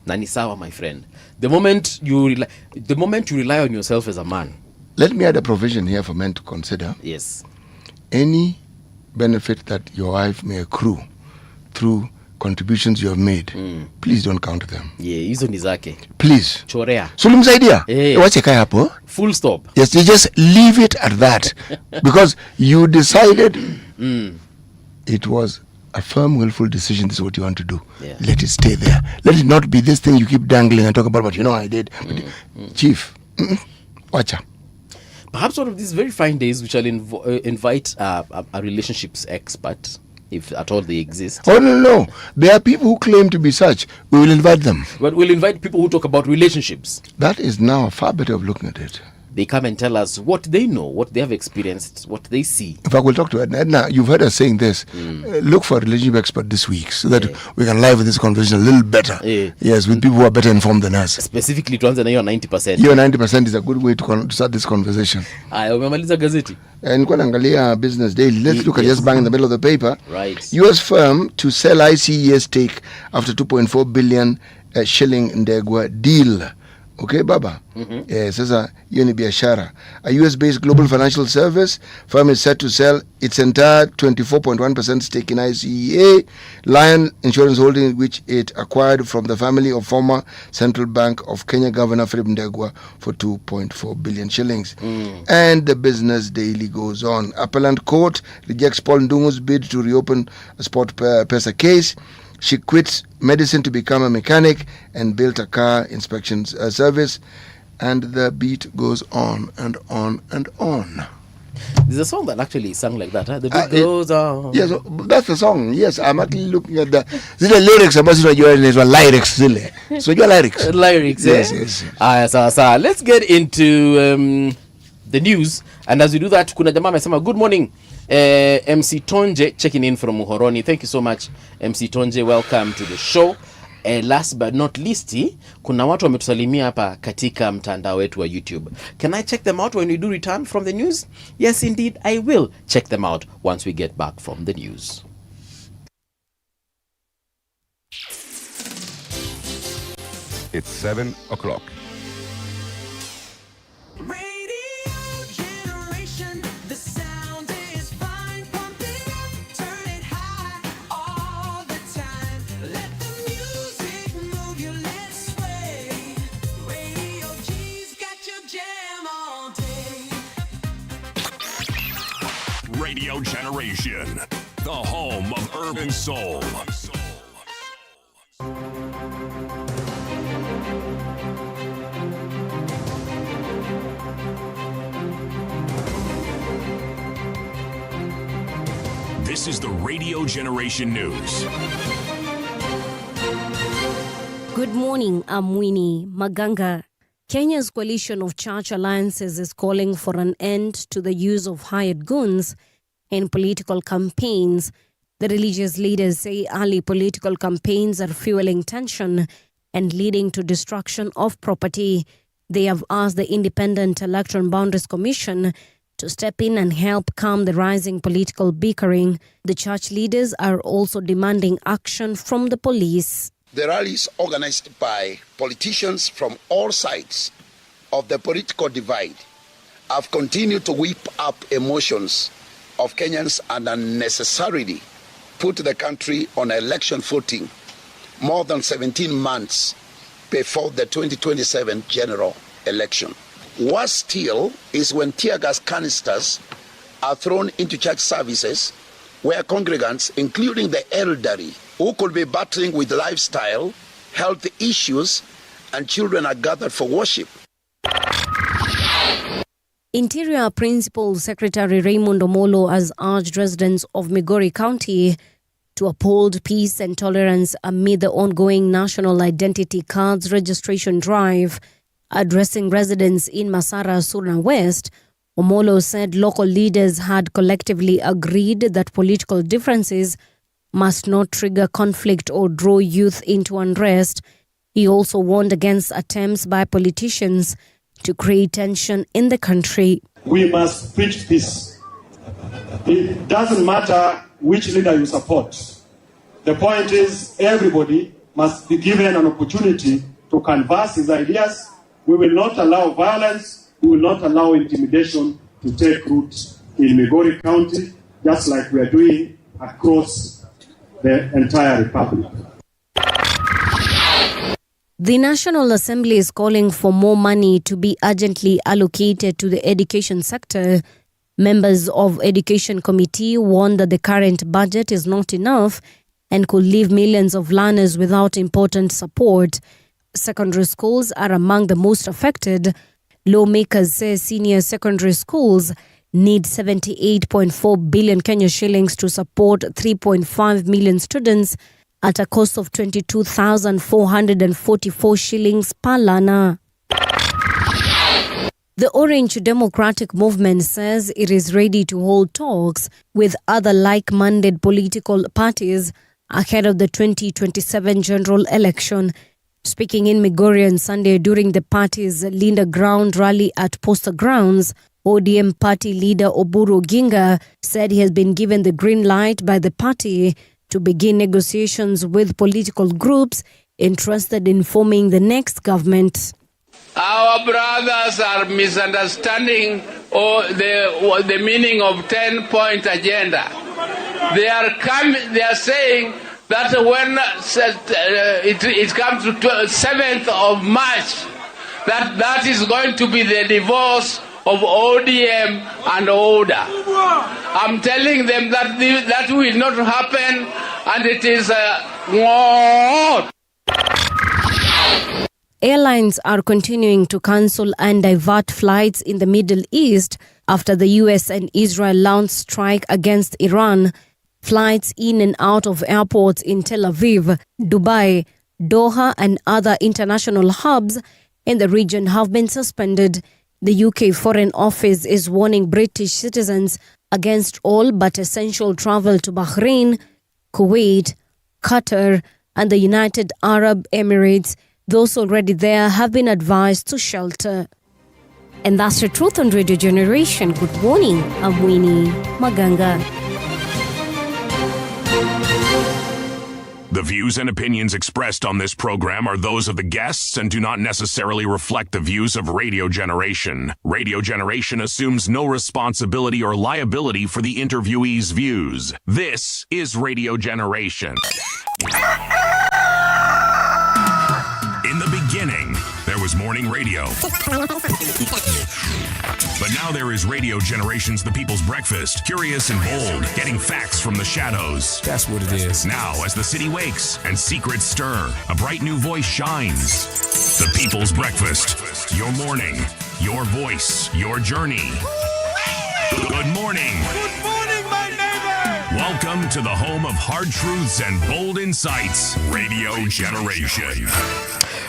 Na ni sawa, my friend. The moment you rely on yourself as a man. Let me add a provision here for men to consider. Yes. Any benefit that your wife may accrue through contributions you have made, please don't count them. Yeah, hizo ni zake. Please. Chorea. Sulimsaidia. Wache kaya hapo. Full stop. Yes, you just leave it at that. Because you decided it was a firm, willful decision. This is what you want to do. Yeah. Let it stay there. Let it not be this thing you keep dangling and talk about, but I did. Chief, watcha. Perhaps one of these very fine days we shall invite a relationships expert, if at all they exist. Oh, no. There are people who claim to be such. We will invite them. But we'll invite people who talk about relationships. That is now a far better of looking at it. They come and tell us what they know, what they have experienced, what they see. In fact, we'll talk to Edna. Edna, you've heard us saying this. Look for a relationship expert this week so that we can live with this conversation a little better. Yes, with people who are better informed than us. Specifically, to answer your 90%. Your 90% is a good way to start this conversation. Umemaliza gazeti? Nilikuwa naangalia Business Daily. Let's look at just bang in the middle of the paper. Right. US firm to sell ICES stake after 2.4 billion shilling Ndegwa deal. Okay, Baba. Sasa hiyo ni biashara. A US-based global financial service firm is set to sell its entire 24.1% stake in ICEA, Lion Insurance Holding, which it acquired from the family of former Central Bank of Kenya Governor Philip Ndegwa for 2.4 billion shillings. And the Business Daily goes on. Appellant Court rejects Paul Ndungu's bid to reopen a Sport Pesa case. She quits medicine to become a mechanic and built a car inspection service. And the beat goes on and on and on. There's a song that actually sung like that. Huh? The beat goes on. Yes, that's the song. Yes, I'm actually looking at the lyrics. I'm also lyrics. So your lyrics. Lyrics, yes. So let's get into the news. And as we do that, kuna jamaa amesema good morning. MC Tonje checking in from Muhoroni. Thank you so much, MC Tonje. Welcome to the show. Last but not least, kuna watu wametusalimia hapa katika mtandao wetu wa YouTube. Can I check them out when we do return from the news? Yes, indeed, I will check them out once we get back from the news. It's 7 o'clock. Radio Generation, the home of urban soul. This is the Radio Generation News. Good morning, I'm Winnie Maganga. Kenya's coalition of church alliances is calling for an end to the use of hired goons in political campaigns. The religious leaders say early political campaigns are fueling tension and leading to destruction of property. They have asked the Independent Electoral Boundaries Commission to step in and help calm the rising political bickering. The church leaders are also demanding action from the police. The rallies organized by politicians from all sides of the political divide have continued to whip up emotions of Kenyans and unnecessarily put the country on election footing more than 17 months before the 2027 general election. Worse still is when tear gas canisters are thrown into church services where congregants, including the elderly, who could be battling with lifestyle, health issues, and children are gathered for worship. Interior Principal Secretary Raymond Omolo has urged residents of Migori County to uphold peace and tolerance amid the ongoing National Identity Cards registration drive. Addressing residents in Masara, Surna West, Omolo said local leaders had collectively agreed that political differences must not trigger conflict or draw youth into unrest. He also warned against attempts by politicians to create tension in the country. We must preach peace. It doesn't matter which leader you support. The point is everybody must be given an opportunity to canvass his ideas. We will not allow violence. We will not allow intimidation to take root in Migori County, just like we are doing across the entire republic. The National Assembly is calling for more money to be urgently allocated to the education sector. Members of Education Committee warned that the current budget is not enough and could leave millions of learners without important support. Secondary schools are among the most affected. Lawmakers say senior secondary schools need 78.4 billion Kenya shillings to support 3.5 million students at a cost of 22,444 shillings per learner. The Orange Democratic Movement says it is ready to hold talks with other like-minded political parties ahead of the 2027 general election. Speaking in Migori on Sunday during the party's Linda Ground rally at Poster Grounds, ODM party leader Oburu Oginga said he has been given the green light by the party to begin negotiations with political groups interested in forming the next government. Our brothers are misunderstanding the meaning of 10-point agenda. They are saying that when it comes to 7th of March, that is going to be the divorce of ODM and ODA. I'm telling them that that will not happen, and it is Airlines are continuing to cancel and divert flights in the Middle East after the US and Israel launched strike against Iran. Flights in and out of airports in Tel Aviv, Dubai, Doha and other international hubs in the region have been suspended. The UK Foreign Office is warning British citizens against all but essential travel to Bahrain, Kuwait, Qatar, and the United Arab Emirates. Those already there have been advised to shelter. And that's the truth on Radio Generation. Good morning, I'm Winnie Maganga. The views and opinions expressed on this program are those of the guests and do not necessarily reflect the views of Radio Generation. Radio Generation assumes no responsibility or liability for the interviewee's views. This is Radio Generation. In the beginning, there was morning radio. But now there is Radio Generation's The People's Breakfast, curious and bold, getting facts from the shadows. That's what it is. Now, as the city wakes and secrets stir, a bright new voice shines. The People's Breakfast, your morning, your voice, your journey. Good morning. Good morning, my neighbor. Welcome to the home of hard truths and bold insights, Radio Generation.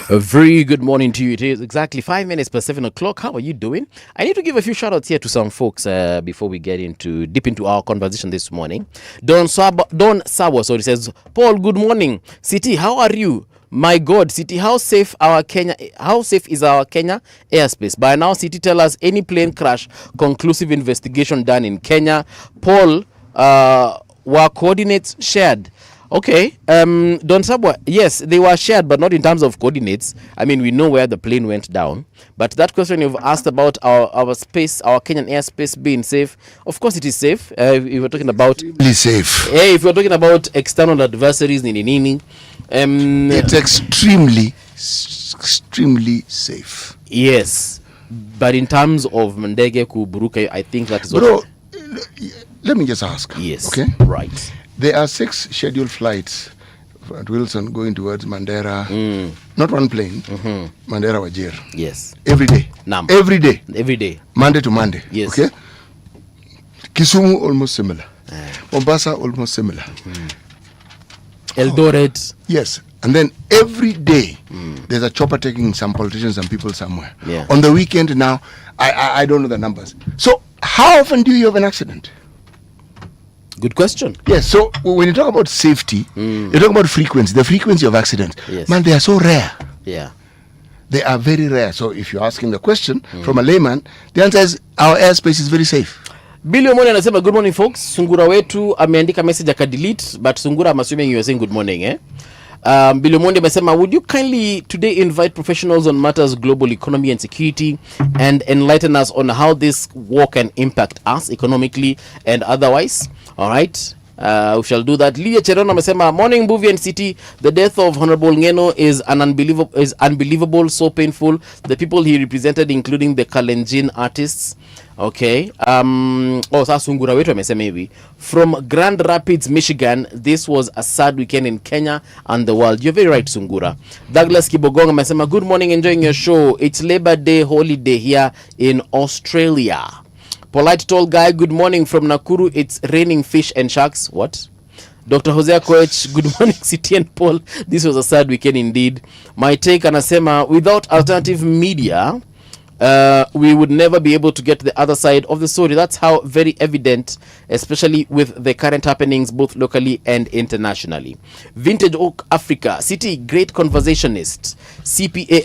A very good morning to you. It is exactly 5 minutes past 7 o'clock. How are you doing? I need to give a few shout outs here to some folks before we get deep into our conversation this morning. Don Sawa says, Paul, good morning. City, how are you? My God, City, how safe is our Kenya airspace? By now, City, tell us any plane crash, conclusive investigation done in Kenya. Paul, were coordinates shared? Okay, Don Sabwa, yes, they were shared, but not in terms of coordinates. I mean, we know where the plane went down. But that question you've asked about our space, our Kenyan airspace being safe, of course it is safe. If we're talking about... Really safe. If we're talking about external adversaries, it's extremely safe. Yes, but in terms of Mandege Kuburuka, I think that is... Bro, let me just ask. Yes, okay? Right. There are 6 scheduled flights at Wilson going towards Mandera. Not one plane. Mandera Wajir. Yes. Every day. Nam. Every day. Every day. Monday to Monday. Yes. Okay. Kisumu almost similar. Mombasa almost similar. Eldoret. Yes. And then every day there's a chopper taking some politicians and people somewhere. Yeah. On the weekend now, I don't know the numbers. So how often do you have an accident? Good question. Yes, so when you talk about safety, you talk about frequency, the frequency of accidents. Yes. Man, they are so rare. Yeah. They are very rare. So if you're asking the question from a layman, the answer is our airspace is very safe. Billy Omoni anasema good morning folks. Sungura wetu ameandika message akadelete, but Sungura I'm assuming you are saying good morning, eh? Billy Omoni amesema, would you kindly today invite professionals on matters global economy and security and enlighten us on how this war can impact us economically and otherwise? All right. We shall do that. Lydia Cherono amesema, morning Mbuvi and City. The death of Honorable Ngeno is unbelievable, so painful. The people he represented, including the Kalenjin artists. Okay. Sungura wetu amesema hivi. From Grand Rapids, Michigan, this was a sad weekend in Kenya and the world. You're very right, Sungura. Douglas Kibogong amesema, good morning, enjoying your show. It's Labor Day holiday here in Australia. Polite tall guy, good morning from Nakuru. It's raining fish and sharks. What? Dr. Hosea Koech, good morning, City and Paul. This was a sad weekend indeed. My take anasema, without alternative media, we would never be able to get the other side of the story. That's how very evident, especially with the current happenings both locally and internationally. Vintage Oak Africa, City, great conversationist. CPA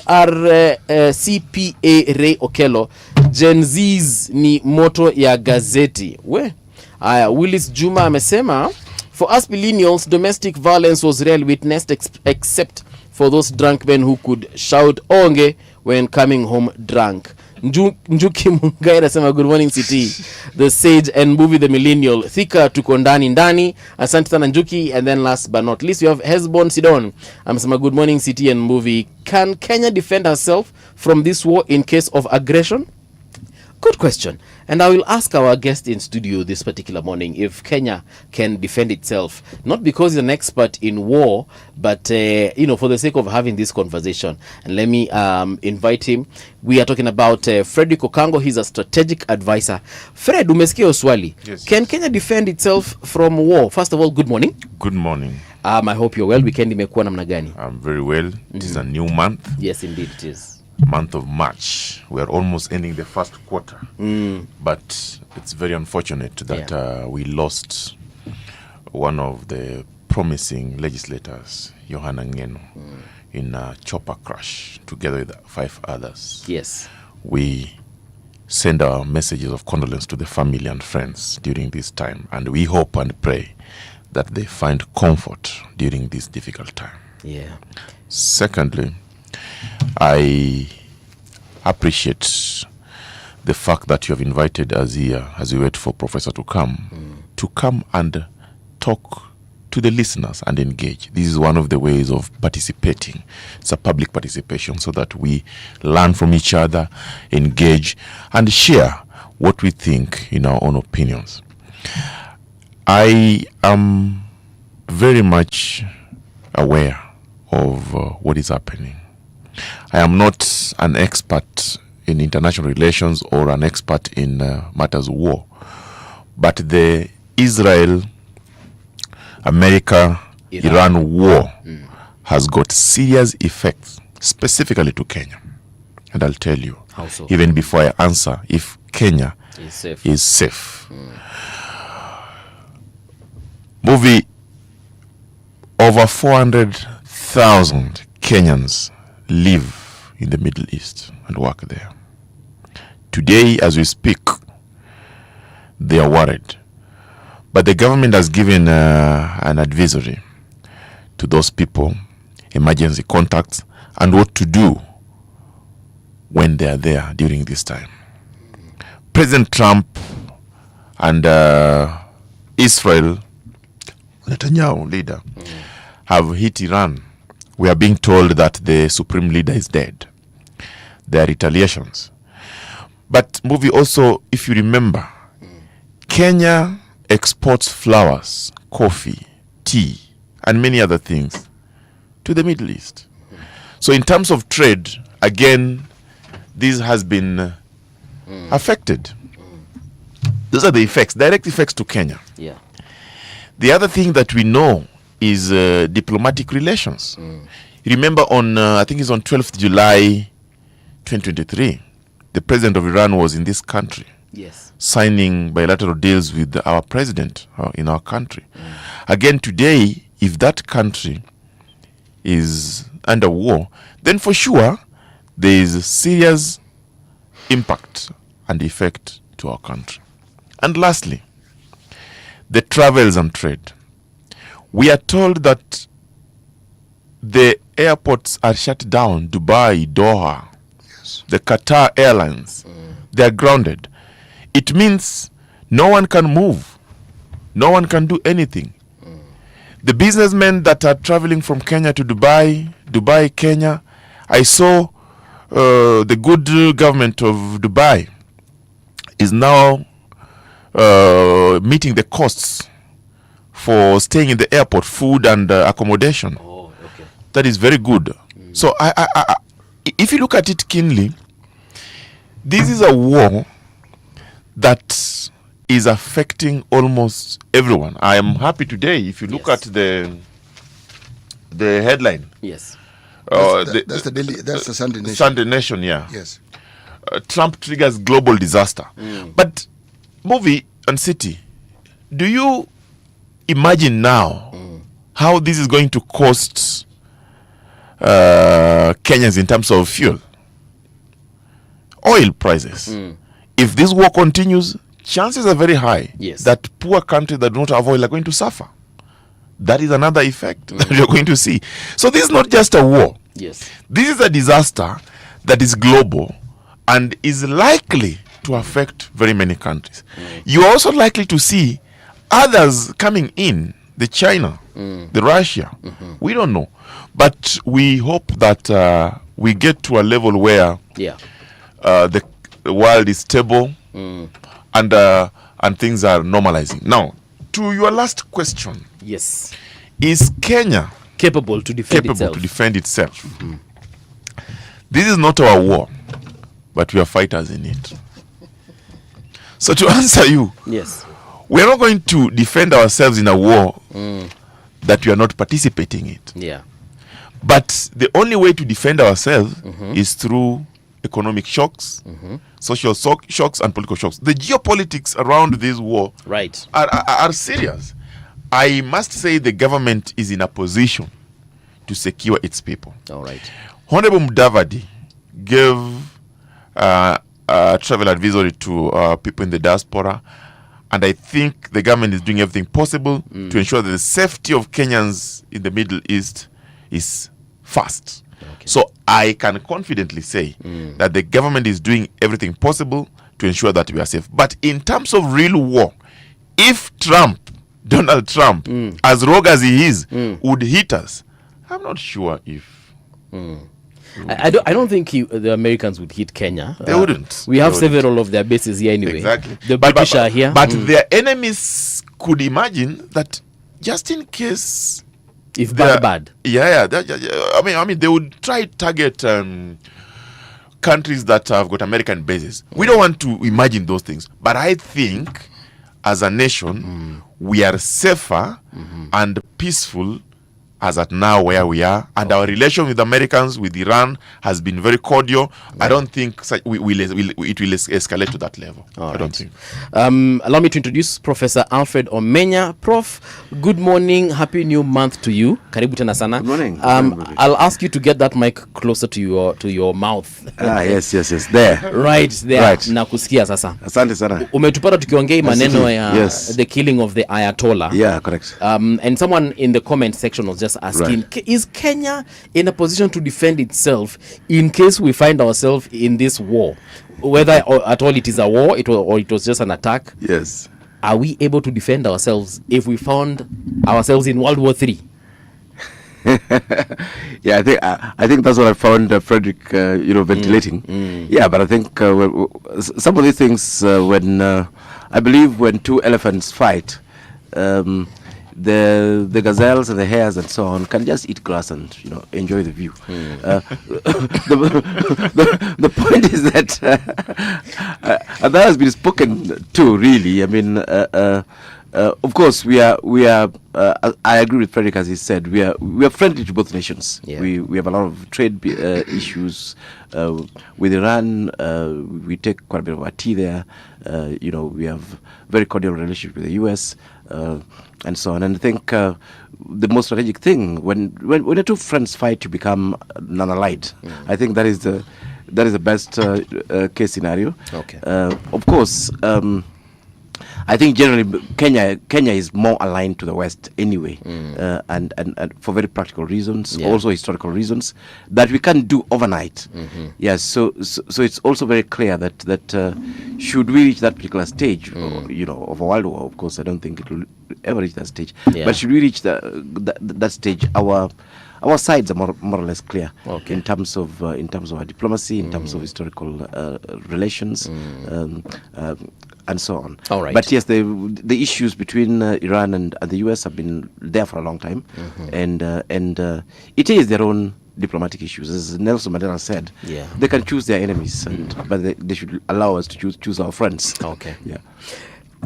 Ray Okello, Gen Z's ni moto ya gazeti. Willis Juma amesema, for us millennials, domestic violence was rarely witnessed except for those drunk men who could shout onge when coming home drunk. Njuki Mungai anasema good morning City, the sage and movie the millennial. Thika tuko ndani. Asante sana Njuki. And then last but not least we have Hesbon Sidon. Amesema good morning City and movie. Can Kenya defend herself from this war in case of aggression? Good question. And I will ask our guest in studio this particular morning if Kenya can defend itself, not because he's an expert in war, but, for the sake of having this conversation. And let me invite him. We are talking about Frederick Okango. He's a strategic advisor. Fred, umesikia oswali. Yes. Can Kenya defend itself from war? First of all, good morning. Good morning. I hope you're well. Weekend imekuwa namna gani? I'm very well. It is a new month. Yes, indeed it is. Month of March. We are almost ending the first quarter. But it's very unfortunate that we lost one of the promising legislators, Yohana Ngeno, in a chopper crash, together with 5 others. Yes. We send our messages of condolence to the family and friends during this time, and we hope and pray that they find comfort during this difficult time. Yeah. Secondly, I appreciate the fact that you have invited us here as we wait for Professor to come and talk to the listeners and engage. This is one of the ways of participating. It's a public participation so that we learn from each other, engage, and share what we think in our own opinions. I am very much aware of what is happening. I am not an expert in international relations or an expert in matters of war, but the Israel-America-Iran war has got serious effects, specifically to Kenya. And I'll tell you, how so? Even before I answer, if Kenya is safe. Movie, over 400,000 Kenyans live in the Middle East and work there. Today, as we speak, they are worried. But the government has given an advisory to those people, emergency contacts, and what to do when they are there during this time. President Trump and Israel, Netanyahu leader, have hit Iran. We are being told that the supreme leader is dead. There are retaliations. But movie also, if you remember, Kenya exports flowers, coffee, tea, and many other things to the Middle East. So in terms of trade, again, this has been affected. Those are the effects, direct effects to Kenya. Yeah. The other thing that we know is diplomatic relations. You remember on, I think it's on 12th July 2023, the president of Iran was in this country. Yes. Signing bilateral deals with our president in our country. Again, today, if that country is under war, then for sure there is a serious impact and effect to our country. And lastly, the travels and trade. We are told that the airports are shut down. Dubai, Doha, the Qatar Airlines, they are grounded. It means no one can move. No one can do anything. The businessmen that are traveling from Kenya to Dubai, Kenya, I saw the good government of Dubai is now meeting the costs for staying in the airport, food and accommodation. Oh, okay. That is very good. So I, if you look at it keenly, this is a war that is affecting almost everyone. I am happy today, if you look at the headline. Yes. That's the Sunday Nation. Sunday Nation, yeah. Yes. Trump triggers global disaster. But movie and city, do you imagine now how this is going to cost Kenyans in terms of fuel? Oil prices. If this war continues, chances are very high that poor countries that don't have oil are going to suffer. That is another effect that you're going to see. So this is not just a war. Yes. This is a disaster that is global and is likely to affect very many countries. You're also likely to see others coming in, the China, the Russia. We don't know. But we hope that we get to a level where the world is stable and things are normalizing. Now, to your last question. Yes. Is Kenya capable to defend itself? This is not our war, but we are fighters in it. So to answer you, yes, we are not going to defend ourselves in a war that we are not participating in. Yeah. But the only way to defend ourselves is through economic shocks, social shocks, and political shocks. The geopolitics around this war are serious. I must say the government is in a position to secure its people. All right. Honorable Mudavadi gave travel advisory to people in the diaspora, and I think the government is doing everything possible to ensure that the safety of Kenyans in the Middle East is first. Okay. So I can confidently say that the government is doing everything possible to ensure that we are safe. But in terms of real war, if Donald Trump, as rogue as he is, would hit us, I'm not sure if... I don't think the Americans would hit Kenya. They wouldn't. We have They wouldn't. several of their bases here anyway. Exactly. The British are here. But their enemies could imagine that just in case... If bad. Yeah. I mean, they would try to target countries that have got American bases. We don't want to imagine those things. But I think, as a nation, we are safer and peaceful as at now where we are, and our relation with Americans, with Iran, has been very cordial. I don't think it will escalate to that level. I don't think. Allow me to introduce Professor Alfred Omenya. Prof, good morning, happy new month to you. Karibu tena sana. Good morning. I'll ask you to get that mic closer to your mouth. Yes. There. Right there. Right. Na kusikia sasa. Asante sana. Umetupata tukiongea maneno ya the killing of the Ayatollah. Yeah, correct. And someone in the comment section was just asking, is Kenya in a position to defend itself in case we find ourselves in this war? Whether at all it is a war or it was just an attack. Yes. Are we able to defend ourselves if we found ourselves in World War III? Yeah, I think that's what I found Frederick, ventilating. Yeah, but I think some of these things, I believe when two elephants fight, the gazelles and the hares and so on can just eat grass and enjoy the view. The point is that and that has been spoken to, really. I mean, of course, we are. I agree with Frederick, as he said. We are friendly to both nations. Yeah. We have a lot of trade issues with Iran. We take quite a bit of our tea there. We have very cordial relationship with the U.S. And so on. And I think the most strategic thing when the two friends fight to become non-allied, I think that is the best case scenario. Okay. Of course. I think generally Kenya is more aligned to the West anyway, and for very practical reasons, also historical reasons that we can't do overnight. Yes, so it's also very clear that should we reach that particular stage, of a world war, of course, I don't think it will ever reach that stage. Yeah. But should we reach that stage, our sides are more or less clear in terms of our diplomacy, in terms of historical relations. And so on. All right. But yes, the issues between Iran and the US have been there for a long time, and it is their own diplomatic issues. As Nelson Mandela said, they can choose their enemies, but they should allow us to choose our friends. Okay. Yeah.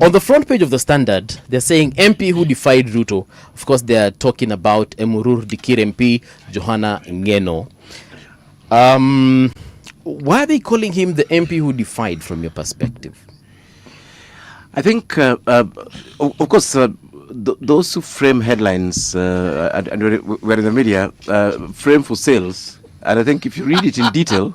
On the front page of the Standard, they're saying MP who defied Ruto. Of course, they're talking about Emurur Dikir MP, Johanna Ngeno. Why are they calling him the MP who defied, from your perspective? I think, of course, those who frame headlines and we're in the media, frame for sales. And I think if you read it in detail,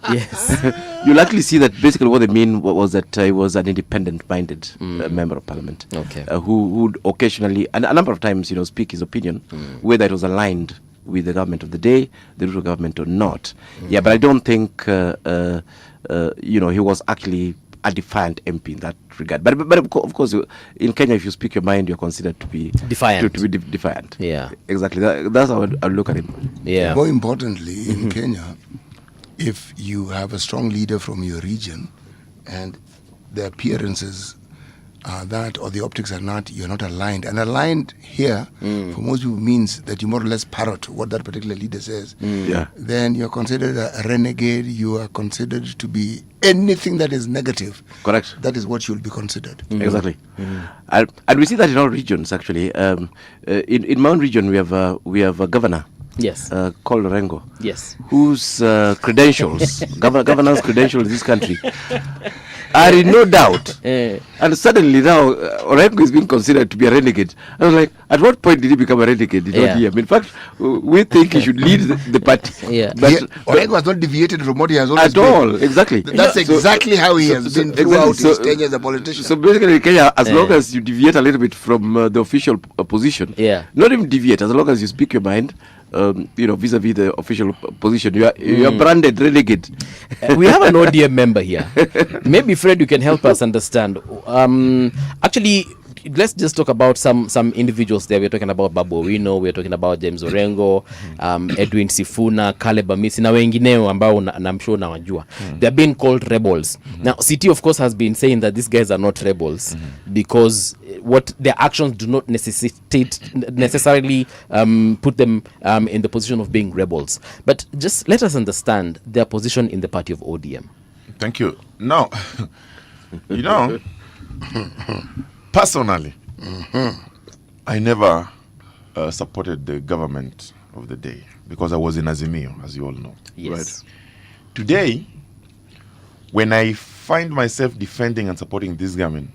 you'll actually see that basically what they mean was that he was an independent-minded member of parliament, who would occasionally, and a number of times, speak his opinion, whether it was aligned with the government of the day, the Ruto government or not. Yeah, but I don't think, he was actually a defiant MP in that regard. But of course, in Kenya, if you speak your mind, you're considered to be defiant. To be defiant. Yeah, exactly. That's how I look at him. Yeah. More importantly, in Kenya, if you have a strong leader from your region, and the appearances are that, or the optics are not, you're not aligned. And aligned here, for most people, means that you more or less parrot what that particular leader says. Then you're considered a renegade. You are considered to be anything that is negative. Correct. That is what you'll be considered. Exactly. And we see that in all regions, actually. In my own region, we have a governor. Yes. Called Yes. Whose credentials, governor's credentials in this country, are in no doubt. And suddenly now, Orengo is being considered to be a renegade. I was like, at what point did he become a renegade in ODM? In fact, we think he should lead the party. But Orengo has not deviated from what he has always at been. all, exactly. That's exactly how he has been throughout his tenure as a politician. So basically, in Kenya, as long as you deviate a little bit from the official position, not even deviate, as long as you speak your mind, vis-a-vis the official position, you are branded renegade. We have an ODM member here. Maybe Fred, you can help us understand. Actually, let's just talk about some individuals there. We're talking about Babu Owino, we're talking about James Orengo, Edwin Sifuna, Caleb Amisi na wengineo ambao na I'm sure nawajua. They're being called rebels. Now, City of course has been saying that these guys are not rebels because what their actions do not necessarily put them in the position of being rebels. But just let us understand their position in the party of ODM. Thank you. Now, personally, I never supported the government of the day because I was in Azimio, as you all know. Yes. Right? Today, when I find myself defending and supporting this government,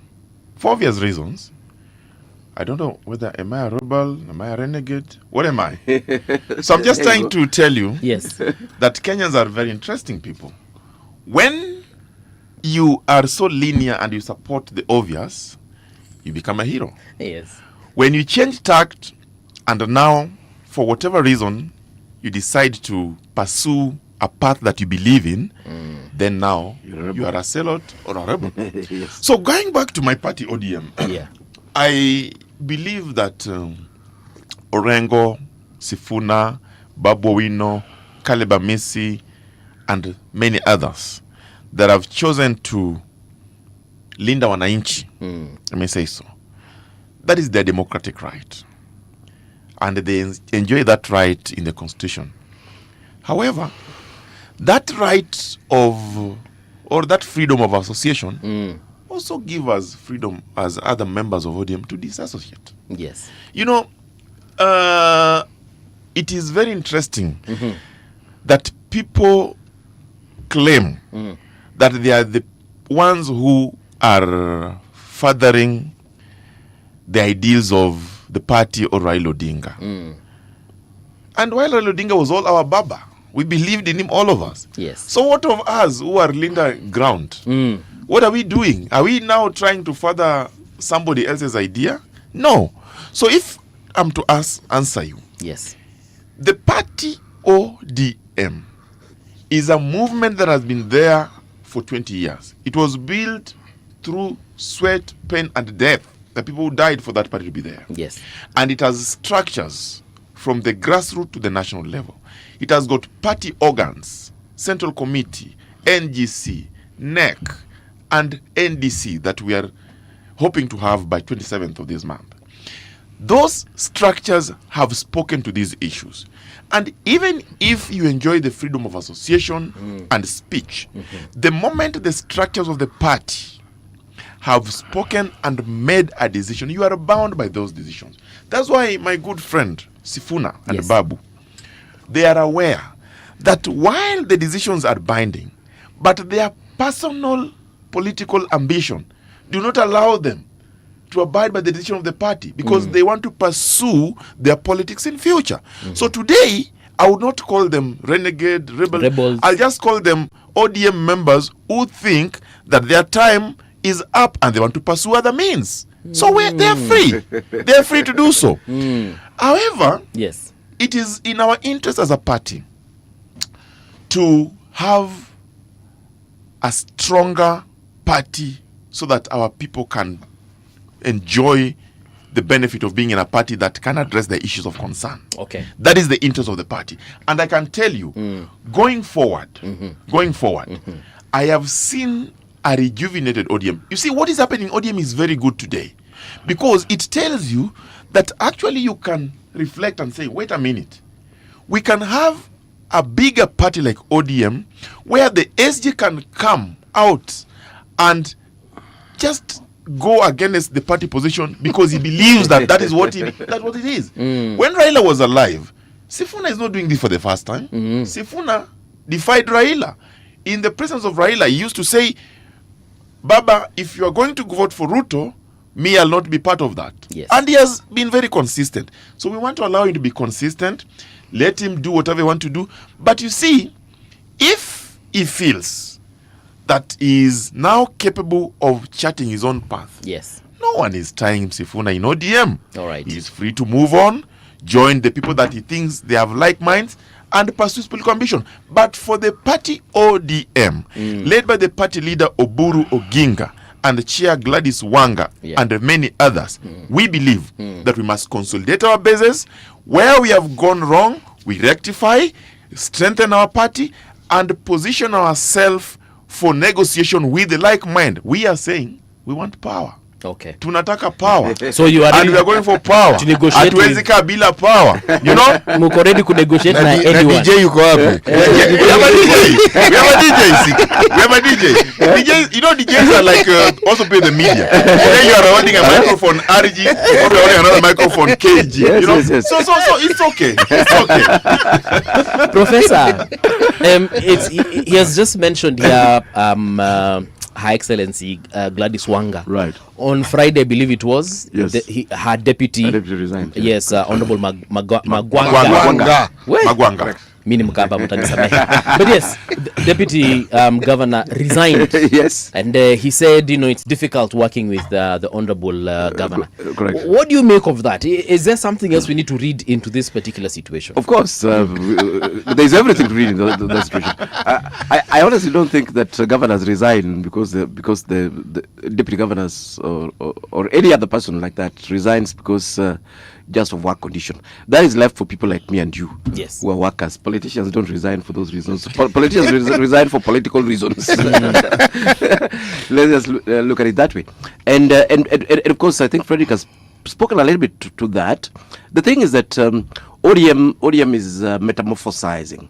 for obvious reasons, I don't know whether am I a rebel, am I a renegade, what am I? So I'm just trying to tell you that Kenyans are very interesting people. When you are so linear and you support the obvious, you become a hero. Yes. When you change tact and now, for whatever reason, you decide to pursue a path that you believe in, then now you are a zealot or a rebel. So going back to my party ODM, I believe that Orengo, Sifuna, Babu Owino, Caleb Amisi, and many others that have chosen to linda wananchi, let me say so. That is their democratic right. And they enjoy that right in the Constitution. However, that right or that freedom of association also give us freedom as other members of ODM to disassociate. Yes. It is very interesting that people claim that they are the ones who are furthering the ideals of the party or Raila Odinga. And while Raila Odinga was all our Baba, we believed in him, all of us. Yes. So what of us who are Linda ground? What are we doing? Are we now trying to further somebody else's idea? No. So if I'm to answer you, yes, the party ODM is a movement that has been there for 20 years. It was built through sweat, pain, and death. The people who died for that party to be there. Yes. And it has structures from the grassroots to the national level. It has got party organs, Central Committee, NGC, NEC, and NDC that we are hoping to have by 27th of this month. Those structures have spoken to these issues. And even if you enjoy the freedom of association and speech, the moment the structures of the party have spoken and made a decision, you are bound by those decisions. That's why my good friend Sifuna and Babu, they are aware that while the decisions are binding, but their personal political ambition do not allow them to abide by the decision of the party because they want to pursue their politics in future. So today, I would not call them renegade, rebels. I'll just call them ODM members who think that their time is up and they want to pursue other means. So they're free. They're free to do so. However, yes, it is in our interest as a party to have a stronger party so that our people can enjoy the benefit of being in a party that can address the issues of concern. Okay. That is the interest of the party. And I can tell you, going forward, I have seen a rejuvenated ODM. You see, what is happening in ODM is very good today because it tells you that actually you can reflect and say, wait a minute, we can have a bigger party like ODM where the SG can come out and just go against the party position because he believes that is what it is. When Raila was alive, Sifuna is not doing this for the first time. Sifuna defied Raila. In the presence of Raila, he used to say, Baba, if you are going to vote for Ruto, me, I'll not be part of that. Yes. And he has been very consistent. So we want to allow him to be consistent. Let him do whatever he wants to do. But you see, if he feels that he is now capable of charting his own path, yes, no one is tying him Sifuna in ODM. All right. He is free to move on, join the people that he thinks they have like minds, and pursue his political ambition. But for the party ODM, led by the party leader Oburu Oginga and the chair Gladys Wanga and many others, we believe that we must consolidate our bases. Where we have gone wrong, we rectify, strengthen our party, and position ourselves for negotiation with the like mind. We are saying we want power. Okay. Tunataka power. So you are and we are going for power. To negotiate. Hatuwezi kaa bila power. You know? Muko ready to negotiate na Na anyone. DJ yuko wapi? We have a DJ. We have a DJ. We have a DJ. DJs, you know, DJs are like also pay the media. Then you are holding a microphone RG, or you are holding another microphone KG. Yes, you know? yes. So it's okay. It's okay. Professor, he has just mentioned here Her Excellency Gladys Wanga. Right. On Friday, I believe it was, Yes. her deputy resigned. Yes, Honorable Magwanga. Magwanga. Magwanga. Mini Mkapa, mutanisamehe. But yes, Deputy Governor resigned. Yes. And he said, it's difficult working with the Honorable Governor. Correct. What do you make of that? Is there something else we need to read into this particular situation? Of course, there's everything to read in the situation. I honestly don't think that governors resign because the deputy governors or any other person like that resigns because just of work condition. That is left for people like me and you, yes, who are workers. Politicians don't resign for those reasons. Politicians resign for political reasons. Let's just look at it that way. And of course, I think Frederick has spoken a little bit to that. The thing is that ODM is metamorphosizing.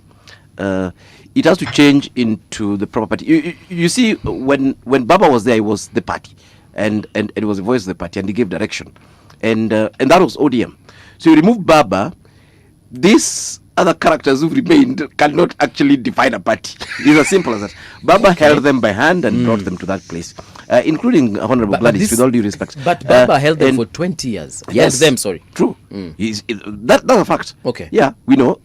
It has to change into the proper party. You see, when Baba was there, he was the party, and it was the voice of the party, and he gave direction, and that was ODM. So you remove Baba, these other characters who remained cannot actually define a party. It's as simple as that. Baba held them by hand and brought them to that place, including Honorable Gladys, with all due respect. But Baba held them for 20 years. Yes, held them, sorry. True. That's a fact. Okay. Yeah, we know.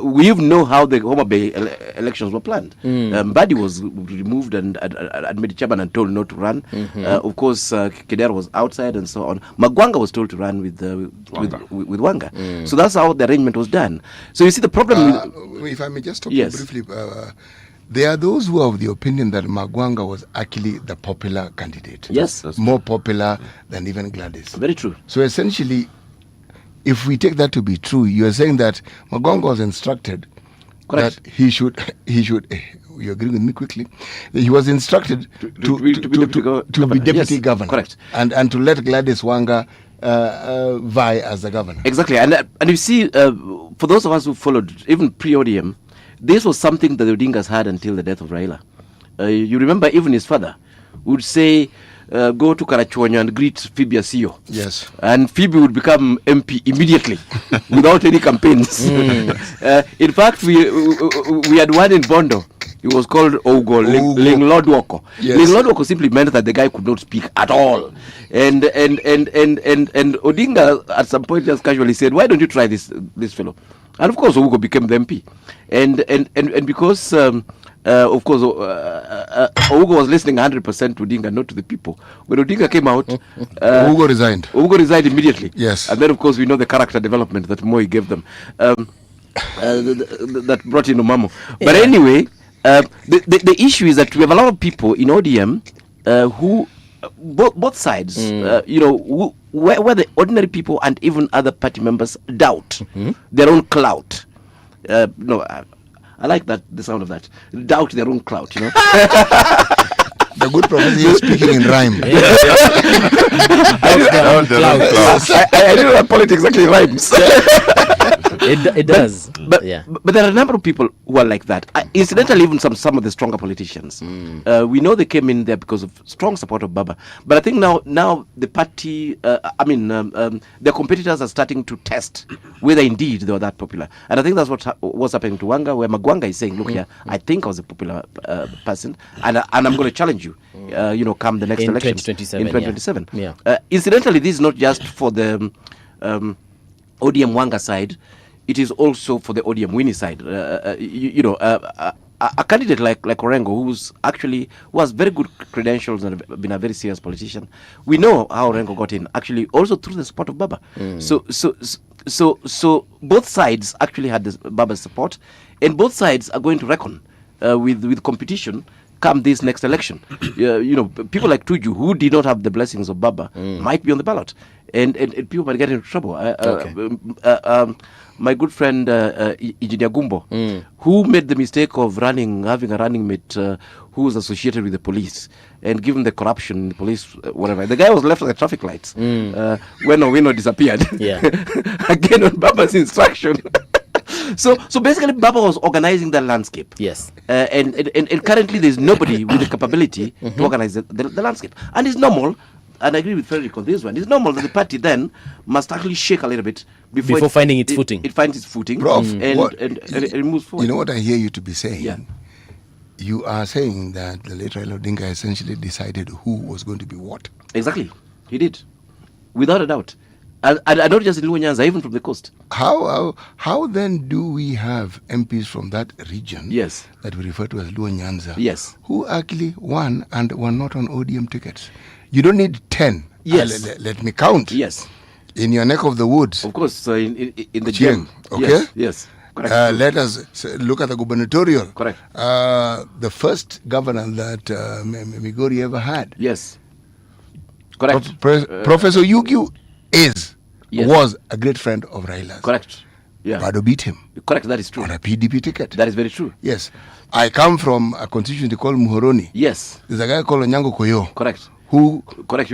We know how the Homa Bay elections were planned. Mbadi was removed and made chairman and told not to run. Of course, Kedera was outside and so on. Magwanga was told to run with Wanga. So that's how the arrangement was done. So you see the problem. If I may just talk Yes. briefly, there are those who are of the opinion that Magwanga was actually the popular candidate. Yes. More popular than even Gladys. Very true. So essentially, if we take that to be true, you are saying that Magwanga was instructed Correct. that he should. You agree with me quickly? He was instructed to be deputy Yes, governor. correct. And to let Gladys Wanga vie as the governor. Exactly. And you see, for those of us who followed, even pre-ODM, this was something that the Odingas had until the death of Raila. You remember even his father would say, go to Karachuonyo and greet Phoebe Asio. Yes. And Phoebe would become MP immediately without any campaigns. In fact, we had one in Bondo. It was called Ogo, Ling Lodwoko. Yes. Ling Lodwoko simply meant that the guy could not speak at all. And Odinga at some point just casually said, why don't you try this fellow? And of course, Ogo became the MP. And because of course, Ougo was listening 100% to Odinga, not to the people. When Odinga came out, Ougo resigned. Ougo resigned immediately. Yes. And then, of course, we know the character development that Moi gave them, that brought in Omamo. But anyway, the issue is that we have a lot of people in ODM who, both sides, where the ordinary people and even other party members doubt their own clout. I like the sound of that. Doubt their own clout, The good professor is speaking in rhyme. I know that politics actually rhymes. It does. But there are a number of people who are like that. Incidentally, even some of the stronger politicians. We know they came in there because of strong support of Baba. But I think now the party, their competitors are starting to test whether indeed they were that popular. And I think that's what's happening to Wanga, where Magwanga is saying, look here, I think I was a popular person, and I'm going to challenge you, come the next election. In 2027. Yeah. Incidentally, this is not just for the ODM Wanga side, it is also for the ODM Winnie side. A candidate like Orengo, who has very good credentials and been a very serious politician. We know how Orengo got in, actually also through the support of Baba. So both sides actually had Baba's support, and both sides are going to reckon with competition come this next election. People like Tuju, who did not have the blessings of Baba, might be on the ballot, and people might get into trouble. My good friend Engineer Gumbo, who made the mistake of having a running mate who was associated with the police, and given the corruption in the police, whatever, the guy was left at the traffic lights when Owino disappeared. Again on Baba's instruction. So basically, Baba was organizing the landscape. Yes. And currently, there's nobody with the capability to organize the landscape. And it's normal, and I agree with Frederick on this one, it's normal that the party then must actually shake a little bit before finding its footing. It finds its footing. Prof, and it moves forward. You know what I hear you to be saying? Yeah. You are saying that the late Raila Odinga essentially decided who was going to be what. Exactly. He did. Without a doubt. And not just in Luo Nyanza, even from the coast. How then do we have MPs from that region that we refer to as Luo Nyanza who actually won and were not on ODM tickets? You don't need 10. Yes. Let me count. Yes. In your neck of the woods. Of course, in the Chieng, gym. okay? Yes. Correct. Let us look at the gubernatorial. Correct. The first governor that Migori ever had. Yes. Correct. Professor Yugiu was a great friend of Raila's. Correct. Yeah. Bado beat him. Correct, that is true. On a PDP ticket. That is very true. Yes. I come from a constituency called Muhoroni. Yes. There's a guy called Onyango Koyo. Correct. Who? Correct.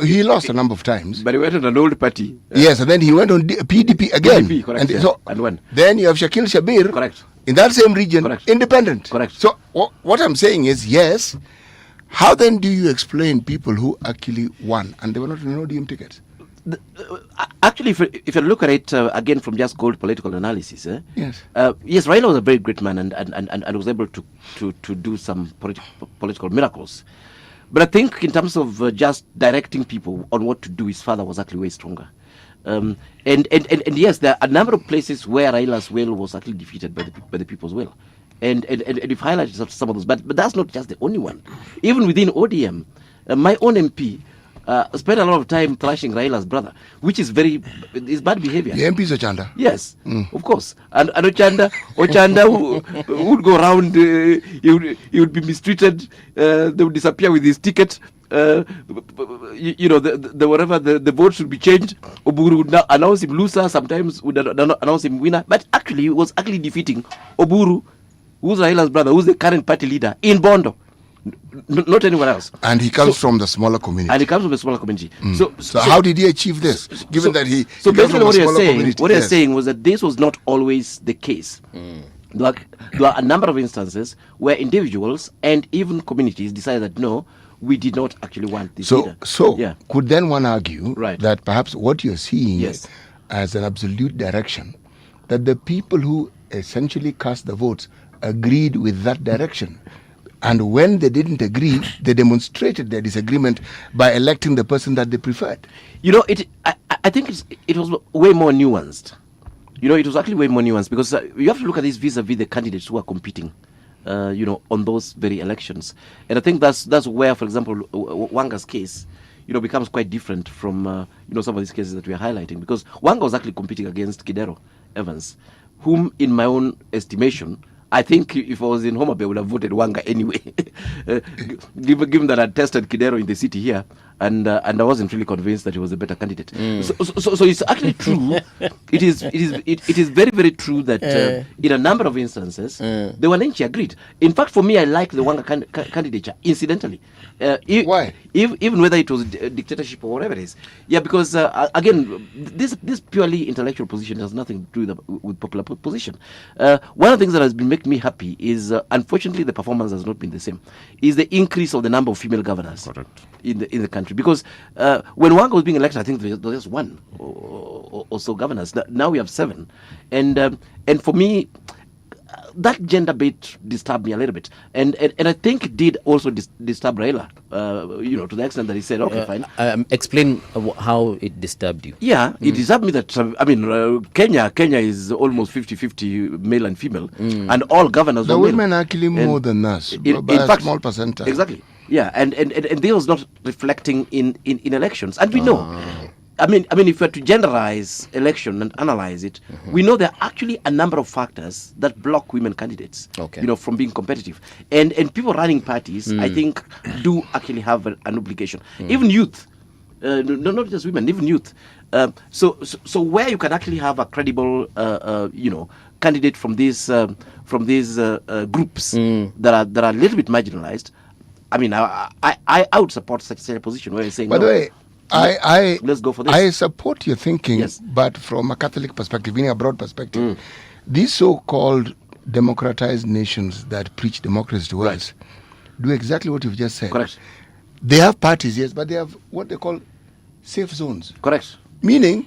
He lost a number of times. But he went on an old party. Yes, and then he went on PDP again. PDP, correct. And when? Then you have Shakil Shabir. Correct. In that same region, correct. Independent. Correct. So what I'm saying is, yes. How then do you explain people who actually won and they were not on ODM tickets? Actually, if you look at it again from just cold political analysis, yes, Raila was a very great man and was able to do some political miracles. But I think in terms of just directing people on what to do, his father was actually way stronger. And yes, there are a number of places where Raila's will was actually defeated by the people's will. And you've highlighted some of those, but that's not just the only one. Even within ODM, my own MP spent a lot of time thrashing Raila's brother, which is bad behavior. The MP is Ochanda. Yes, of course. And Ochanda would go around, he would be mistreated, they would disappear with his ticket. The vote should be changed. Oburu would now announce him loser, sometimes would announce him winner. But actually, he was actually defeating Oburu, who's Raila's brother, who's the current party leader in Bondo. Not anyone else. And he comes from the smaller community. And he comes from the smaller community. So how did he achieve this? Given that he basically what you're saying was that this was not always the case. There are a number of instances where individuals and even communities decided that no, we did not actually want this leader. Could then one argue that perhaps what you're seeing as an absolute direction, that the people who essentially cast the votes agreed with that direction? And when they didn't agree, they demonstrated their disagreement by electing the person that they preferred. I think it was way more nuanced. It was actually way more nuanced because you have to look at this vis-a-vis the candidates who are competing, on those very elections. And I think that's where, for example, Wanga's case, becomes quite different from, some of these cases that we are highlighting. Because Wanga was actually competing against Kidero Evans, whom, in my own estimation, I think if I was in Homa Bay, I would have voted Wanga anyway. Given that I tested Kidero in the city here, and I wasn't really convinced that he was a better candidate. So it's actually true. It is very, very true that in a number of instances, the Wananchi agreed. In fact, for me, I like the Wanga candidature, incidentally. Why? Even whether it was dictatorship or whatever it is. Yeah, because, again, this purely intellectual position has nothing to do with popular position. One of the things that has been making me happy is, unfortunately, the performance has not been the same, is the increase of the number of female governors. Correct. In the country, because when Wanga was being elected, I think there was just one or so governors. Now we have 7, and for me, that gender bit disturbed me a little bit, and I think it did also disturb Raila, to the extent that he said, okay, fine. Explain how it disturbed you. Yeah, it disturbed me that Kenya is almost 50-50 male and female, and all governors. The were women male. are actually more than us, In by fact, a small percentage. Exactly. Yeah, and this was not reflecting in elections, and we know. I mean, if we were to generalize election and analyze it, we know there are actually a number of factors that block women candidates, from being competitive. And people running parties, I think, do actually have an obligation. Even youth, not just women, even youth. So where you can actually have a credible, candidate from these groups that are a little bit marginalized. I mean, I would support such a position where you're saying, by the way, let's go for this. I support your thinking, Yes. but from a Catholic perspective, in a broad perspective, these so-called democratized nations that preach democracy to us do exactly what you've just said. Correct. They have parties, yes, but they have what they call safe zones. Correct. Meaning,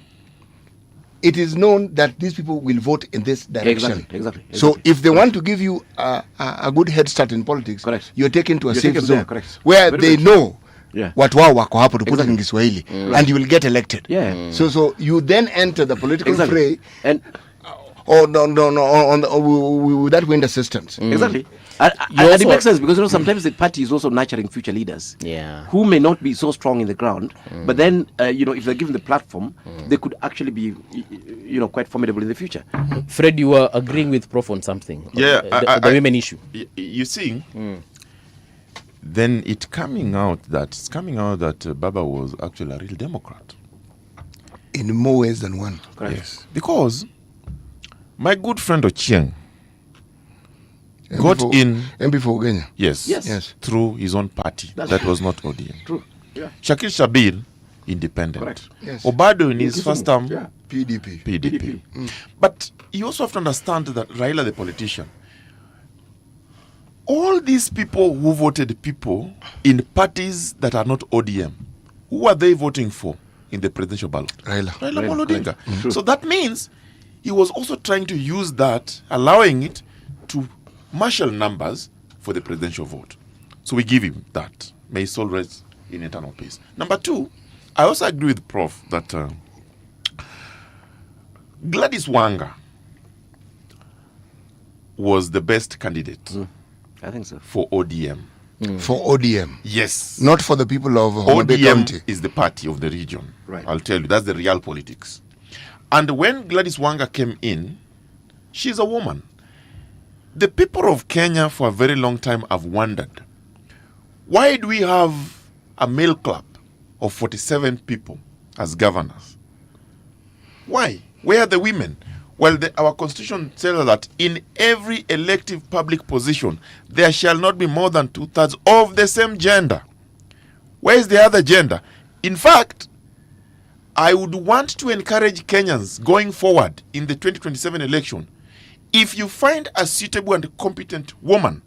it is known that these people will vote in this direction. Exactly. So if they want to give you a good head start in politics, correct, you're taken to a you're safe taken zone there, correct, where very they much. know Yeah. what wao wako hapo to put it in Exactly. Kiswahili, and you will get elected. Yeah. So you then enter the political Exactly. fray, and with that wind assistance. Exactly. And it makes sense because sometimes the party is also nurturing future leaders, who may not be so strong in the ground, but then if they're given the platform, they could actually be quite formidable in the future. Fred, you were agreeing with Prof on something. Yeah, the women issue. You see, then it's coming out that Baba was actually a real Democrat. In more ways than one. Correct. Yes, because my good friend Ochieng got in MP for Ugenya. Yes, through his own party. That was not ODM. True. Yeah. Shakil Shabil, independent. Correct. Yes. Obado in his first term, PDP. But you also have to understand that Raila, the politician, all these people who voted people in parties that are not ODM, who are they voting for in the presidential ballot? Raila Amolo Odinga. So that means he was also trying to use that, allowing it to marshal numbers for the presidential vote. So we give him that. May his soul rest in eternal peace. Number 2, I also agree with Prof that Gladys Wanga was the best candidate. I think so. For ODM. For ODM. Yes. Not for the people of Homabay ODM County. is the party of the region. Right. I'll tell you, that's the real politics. And when Gladys Wanga came in, she's a woman. The people of Kenya for a very long time have wondered, why do we have a male club of 47 people as governors? Why? Where are the women? Well, our constitution tells us that in every elective public position, there shall not be more than 2/3 of the same gender. Where is the other gender? In fact, I would want to encourage Kenyans going forward in the 2027 election, if you find a suitable and competent woman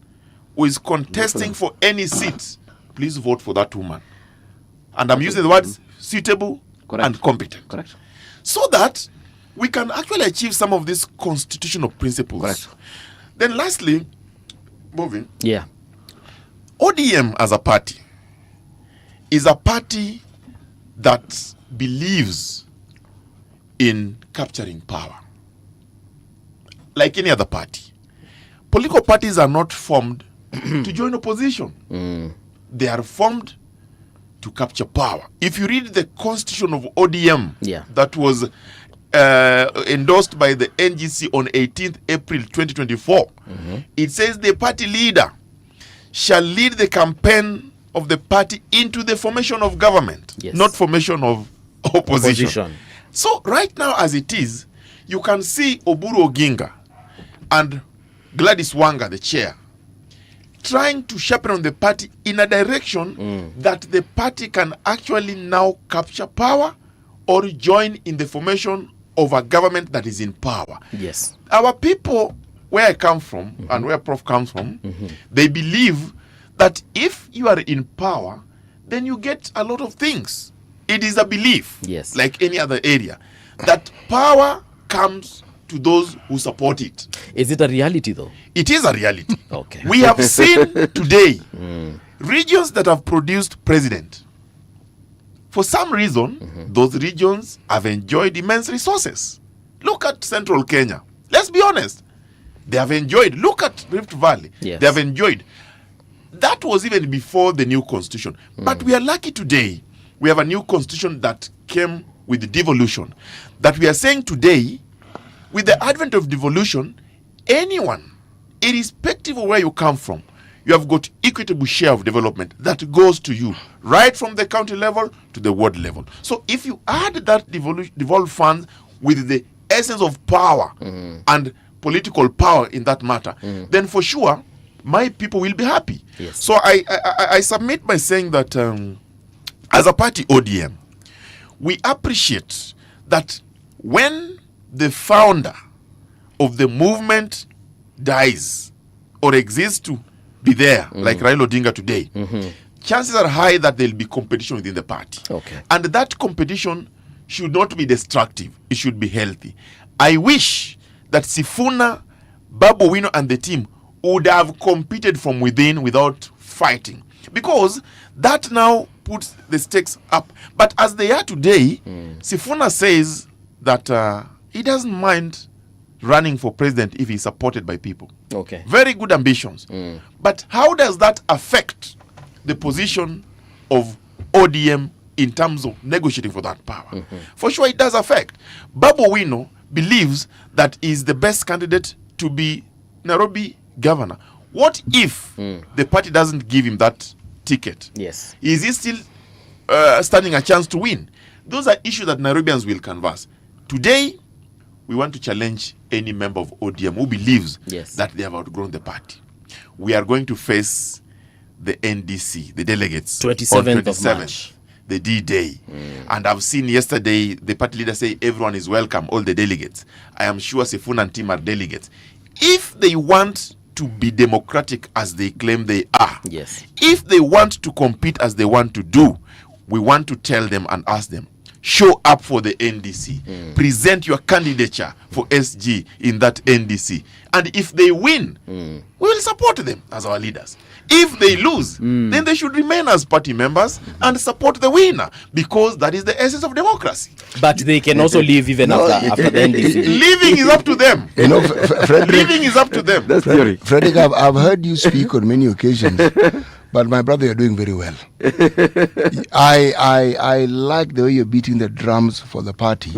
who is contesting for any seat, please vote for that woman. And I'm using the words suitable and competent. Correct. So that we can actually achieve some of these constitutional principles. Correct. Then lastly, moving. Yeah. ODM as a party is a party that believes in capturing power. Like any other party. Political parties are not formed to join opposition. They are formed to capture power. If you read the constitution of ODM that was endorsed by the NGC on 18th April 2024, it says the party leader shall lead the campaign of the party into the formation of government, Yes. not formation of opposition. Opposition. So right now as it is, you can see Oburu Oginga and Gladys Wanga, the chair, trying to chaperone the party in a direction that the party can actually now capture power or join in the formation of a government that is in power. Yes. Our people, where I come from and where Prof comes from, they believe that if you are in power, then you get a lot of things. It is a belief, Yes. like any other area, that power comes to those who support it. Is it a reality though? It is a reality. Okay. We have seen today regions that have produced president. For some reason, those regions have enjoyed immense resources. Look at central Kenya. Let's be honest. They have enjoyed. Look at Rift Valley. Yes. They have enjoyed. That was even before the new constitution. But we are lucky today. We have a new constitution that came with devolution. That we are saying today, with the advent of devolution, anyone, irrespective of where you come from, you have got equitable share of development that goes to you, right from the county level to the ward level. So if you add that devolved funds with the essence of power and political power in that matter, then for sure, my people will be happy. Yes. So I submit by saying that as a party ODM, we appreciate that when the founder of the movement dies or exists to be there, like Raila Odinga today, chances are high that there will be competition within the party. Okay. And that competition should not be destructive. It should be healthy. I wish that Sifuna, Babu Wino and the team would have competed from within without fighting. Because that now puts the stakes up. But as they are today, Sifuna says that he doesn't mind running for president if he's supported by people. Okay. Very good ambitions. But how does that affect the position of ODM in terms of negotiating for that power? For sure, it does affect. Babu Wino believes that he's the best candidate to be Nairobi governor. What if the party doesn't give him that ticket? Yes. Is he still standing a chance to win? Those are issues that Nairobians will canvass. Today, we want to challenge any member of ODM who believes Yes. that they have outgrown the party. We are going to face the NDC, the delegates, 27th of March. the D-Day. And I've seen yesterday the party leader say everyone is welcome, all the delegates. I am sure Sifuna and team are delegates. If they want to be democratic as they claim they are, Yes. if they want to compete as they want to do, we want to tell them and ask them, show up for the NDC. Present your candidature for SG in that NDC. And if they win, we will support them as our leaders. If they lose, then they should remain as party members and support the winner, because that is the essence of democracy. But they can also leave even after the NDC. Living is up to them. You know, Frederick, Living is up to them. That's theory. Frederick, I've heard you speak on many occasions, but my brother, you're doing very well. I like the way you're beating the drums for the party,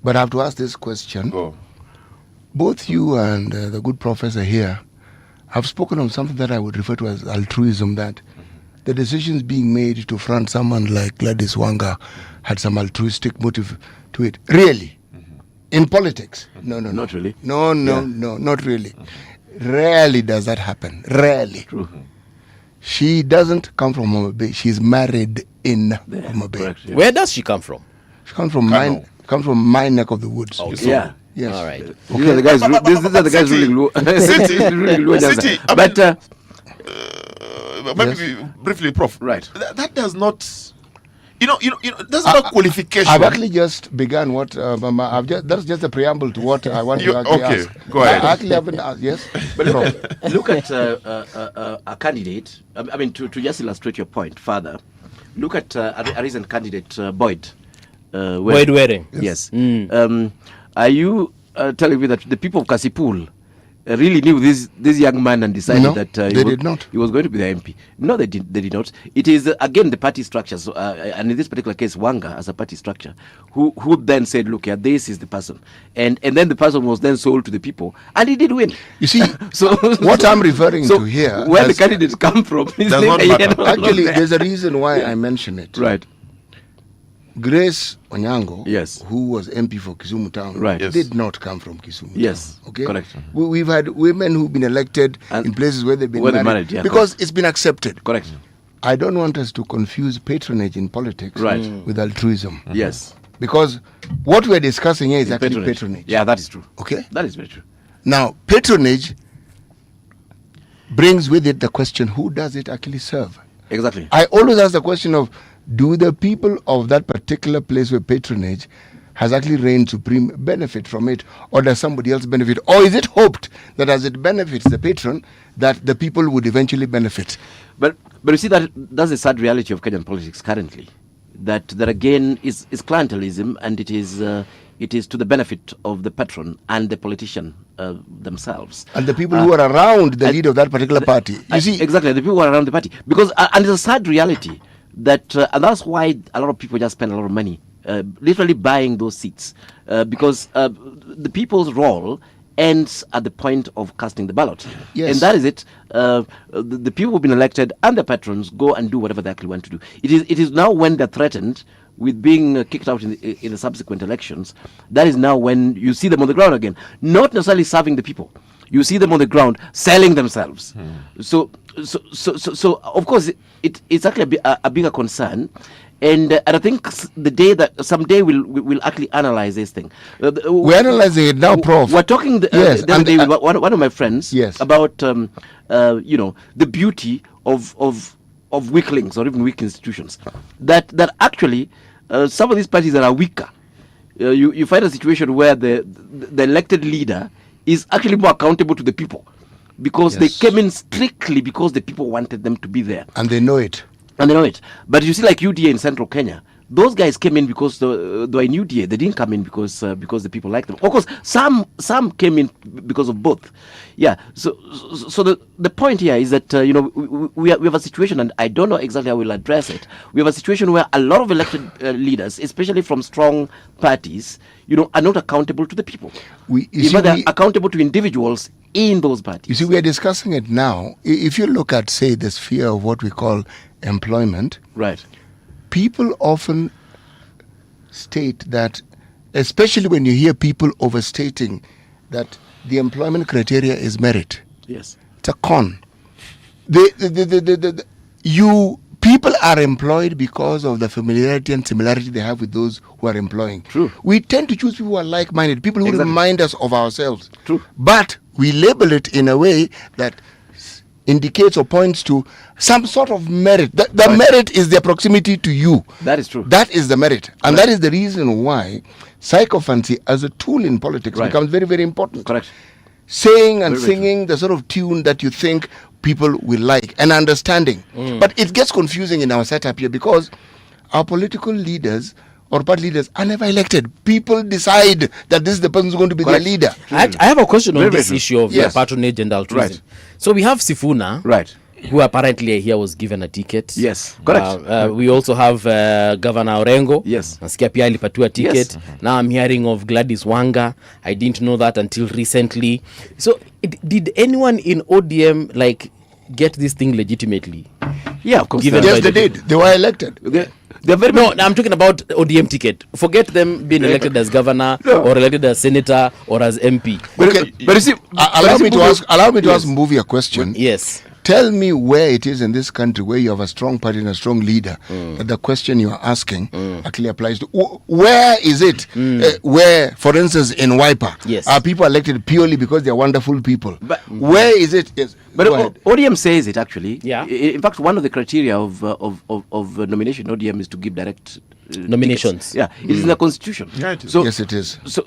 but I have to ask this question. Both you and the good professor here have spoken on something that I would refer to as altruism, that the decisions being made to front someone like Gladys Wanga had some altruistic motive to it. Really? In politics? No. Not really. No, not really. Rarely does that happen. Rarely. True. She doesn't come from Homa Bay. She's married in Homa Bay. Correct, yeah. Where does she come from? She comes from my neck of the woods. Okay. Yeah. Yes. All right. These are the guys. These are the guys ruling low. Ruling low. City, I But maybe briefly, Prof. Right. That does not, that's not qualification. I've actually just begun what that's just a preamble to what I want to actually ask. Go ahead. I actually haven't asked. Yes, But look at a candidate. I mean, to just illustrate your point further, look at a recent candidate, Boyd. Boyd Waring. Yes. Are you telling me that the people of Kasipul really knew this young man and decided No, that they did not. He was going to be the MP. No, they did not. It is again the party structure. So, and in this particular case, Wanga as a party structure, who then said, "Look, yeah, this is the person," and then the person was then sold to the people, and he did win. You see, what I'm referring to here, where the candidates come from, does not matter. Actually, there's a reason why I mention it. Right. Grace Onyango, yes, who was MP for Kisumu Town, right, yes, did not come from Kisumu. Yes, Town, okay, correct. We've had women who've been elected in places where they've been married, yeah, because it's been accepted. Correct. I don't want us to confuse patronage in politics with altruism. Yes. Because what we're discussing here is actually patronage. Yeah, that is true. Okay? That is very true. Now, patronage brings with it the question, who does it actually serve? Exactly. I always ask the question of, do the people of that particular place where patronage has actually reigned supreme benefit from it, or does somebody else benefit? Or is it hoped that as it benefits the patron, that the people would eventually benefit? But you see, that's the sad reality of Kenyan politics currently. That again is clientelism, and it is to the benefit of the patron and the politician themselves. And the people who are around the leader of that particular party. You see, exactly, the people who are around the party. Because and it's a sad reality that, and that's why a lot of people just spend a lot of money literally buying those seats, because the people's role ends at the point of casting the ballot. Yes. And that is it. The people who've been elected and the patrons go and do whatever they actually want to do. It is now when they're threatened with being kicked out in the subsequent elections, that is now when you see them on the ground again. Not necessarily serving the people. You see them on the ground selling themselves. So of course it's actually a bigger concern. And I think someday we'll actually analyze this thing. We're analyzing it now, Prof. We're talking the other day with one of my friends about the beauty of weaklings or even weak institutions. That actually some of these parties that are weaker, you find a situation where the elected leader is actually more accountable to the people, because they came in strictly because the people wanted them to be there, and they know it. But you see, like UDA in Central Kenya, those guys came in because they were in UDA. They didn't come in because the people liked them. Of course, some came in because of both. Yeah. So the point here is that we have a situation, and I don't know exactly how we'll address it. We have a situation where a lot of elected leaders, especially from strong parties, are not accountable to the people. They're accountable to individuals in those parties. You see, we are discussing it now. If you look at, say, the sphere of what we call employment, right? People often state that, especially when you hear people overstating that the employment criteria is merit. Yes, it's a con. People are employed because of the familiarity and similarity they have with those who are employing. True. We tend to choose people who are like-minded, people who remind us of ourselves. True. But we label it in a way that indicates or points to some sort of merit. The merit is their proximity to you. That is true. That is the merit. And that is the reason why sycophancy as a tool in politics becomes very, very important. Correct. Saying and singing the sort of tune that you think people will like, and understanding. But it gets confusing in our setup here, because our political leaders or party leaders are never elected. People decide that this is the person who's going to be their leader. I have a question on this issue of patronage and altruism. Right. So we have Sifuna, who apparently here was given a ticket. Yes, correct. We also have Governor Orengo. Yes. Nasikia pia alipatiwa ticket. Yes. Now I'm hearing of Gladys Wanga. I didn't know that until recently. So did anyone in ODM get this thing legitimately? Yeah, of course. Yes, they did. They were elected. No, I'm talking about ODM ticket. Forget them being elected as governor or elected as senator or as MP. Okay, but you see, allow me to ask Mbuvi a question. Yes. Tell me where it is in this country where you have a strong party and a strong leader that the question you are asking actually applies to. Where is it where, for instance, in Wiper, are people elected purely because they are wonderful people? But where is it? Yes. But ODM says it actually. Yeah. In fact, one of the criteria of nomination ODM is to give direct nominations. Tickets. Yeah, it is in the constitution. Yeah, it is. So, yes, it is. So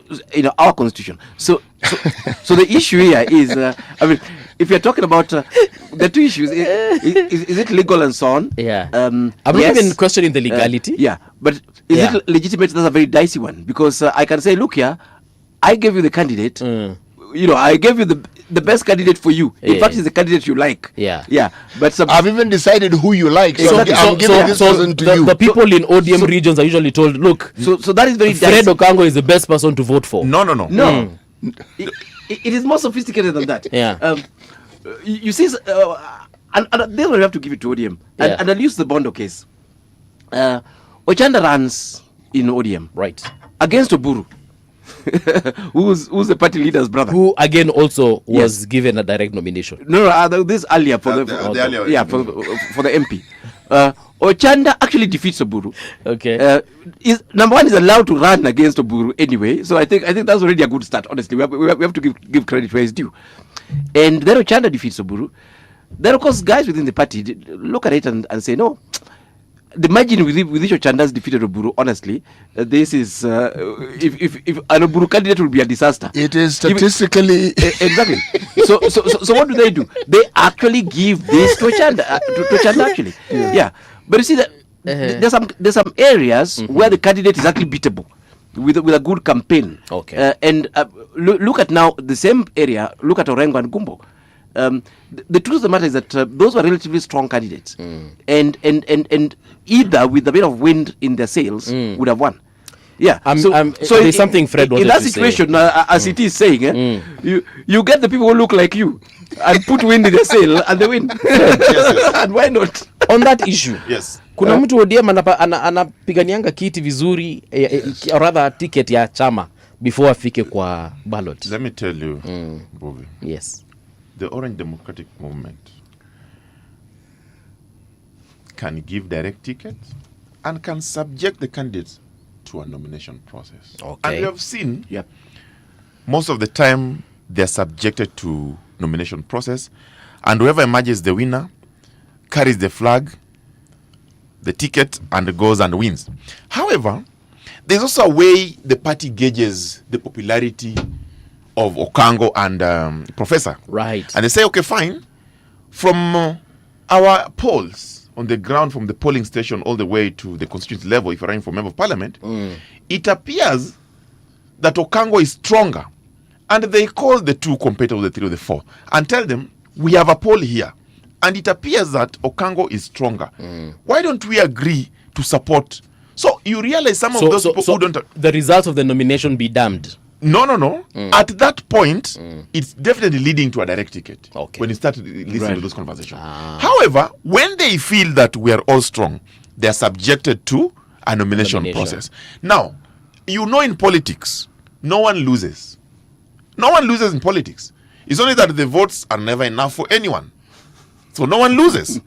our constitution. So the issue here is, if you're talking about the two issues, is it legal and so on? Yeah. I'm not even questioning the legality. Yeah, but is it legitimate? That's a very dicey one, because I can say, look here, I gave you the candidate. I gave you the best candidate for you. In fact, he's the candidate you like. Yeah. But I've even decided who you like. So Exactly. I'm giving this person to you. The people in ODM regions are usually told, look, so that is very Fred dicey. Okango is the best person to vote for. No. It is more sophisticated than that. Yeah. You see, and then we have to give it to ODM. And I'll use the Bondo case. Ochanda runs in ODM. Right. Against Oburu. who's the party leader's brother? Who again also was given a direct nomination. No, this earlier for the MP. Ochanda actually defeats Oburu. Okay. Is number one is allowed to run against Oburu anyway. So I think that's already a good start. Honestly, we have to give credit where it's due. And then Ochanda defeats Oburu. Then of course guys within the party look at it and say no. The margin with which Ochanda's defeated Oburu, honestly, this is if an Oburu candidate will be a disaster. It is statistically exactly. So what do? They actually give this to Ochanda, actually. Yeah. But you see that there's some areas where the candidate is actually beatable with a good campaign. Okay. And look at now the same area. Look at Orengo and Gumbo. The truth of the matter is that those were relatively strong candidates, and either with a bit of wind in their sails would have won. Yeah. So there's something Fred wanted in that to situation, as it is saying, you get the people who look like you and put wind in their sail and they win. Yes. And why not? On that issue, yes. Kuna mtu ODM anapiganianga kiti vizuri, or rather ticket ya chama before afike kwa ballot. Let me tell you, Bobby. Yes. The Orange Democratic Movement can give direct tickets and can subject the candidates to a nomination process. Okay. And we have seen, most of the time they're subjected to nomination process, and whoever emerges the winner carries the flag, the ticket, and goes and wins. However, there's also a way the party gauges the popularity of Okango and Professor. Right. And they say, okay, fine. From our polls on the ground, from the polling station all the way to the constituency level, if you're running for member of parliament, it appears that Okango is stronger. And they call the two competitors, the three or the four, and tell them, we have a poll here. And it appears that Okango is stronger. Why don't we agree to support? So you realize some of those people who don't... The results of the nomination be damned. No. At that point, it's definitely leading to a direct ticket. Okay. When you start listening to those conversations. However, when they feel that we are all strong, they are subjected to a nomination process. Now, in politics, no one loses. No one loses in politics. It's only that the votes are never enough for anyone. So no one loses.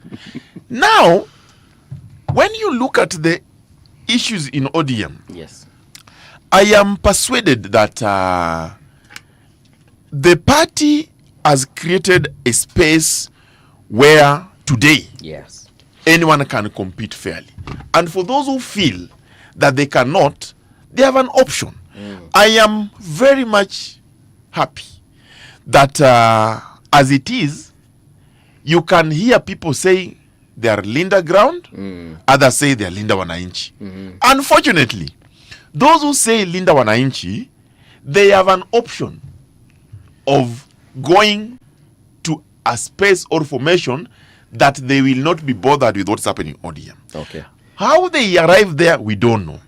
Now, when you look at the issues in ODM, yes, I am persuaded that the party has created a space where today anyone can compete fairly. And for those who feel that they cannot, they have an option. I am very much happy that as it is, you can hear people say they are Linda ground, others say they are Linda Wananchi. Unfortunately, those who say Linda Wananchi, they have an option of going to a space or formation that they will not be bothered with what's happening in ODM. Okay. How they arrive there, we don't know.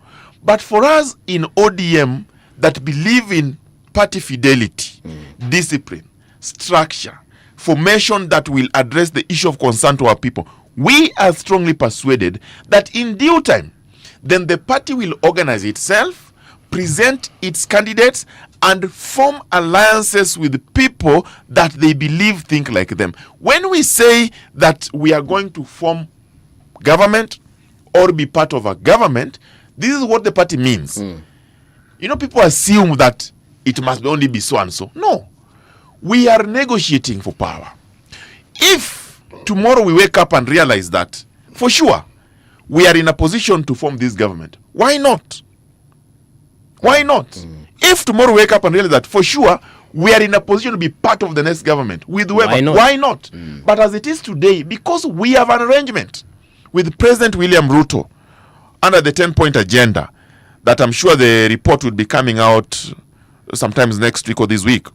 But for us in ODM that believe in party fidelity, discipline, structure, formation that will address the issue of concern to our people, we are strongly persuaded that in due time, then the party will organize itself, present its candidates, and form alliances with people that they believe think like them. When we say that we are going to form government or be part of a government, this is what the party means. People assume that it must only be so and so. No. We are negotiating for power. If tomorrow we wake up and realize that, for sure, we are in a position to form this government, why not? Why not? If tomorrow we wake up and realize that, for sure, we are in a position to be part of the next government with whoever, why not? But as it is today, because we have an arrangement with President William Ruto under the 10-point agenda that I'm sure the report will be coming out sometimes next week or this week,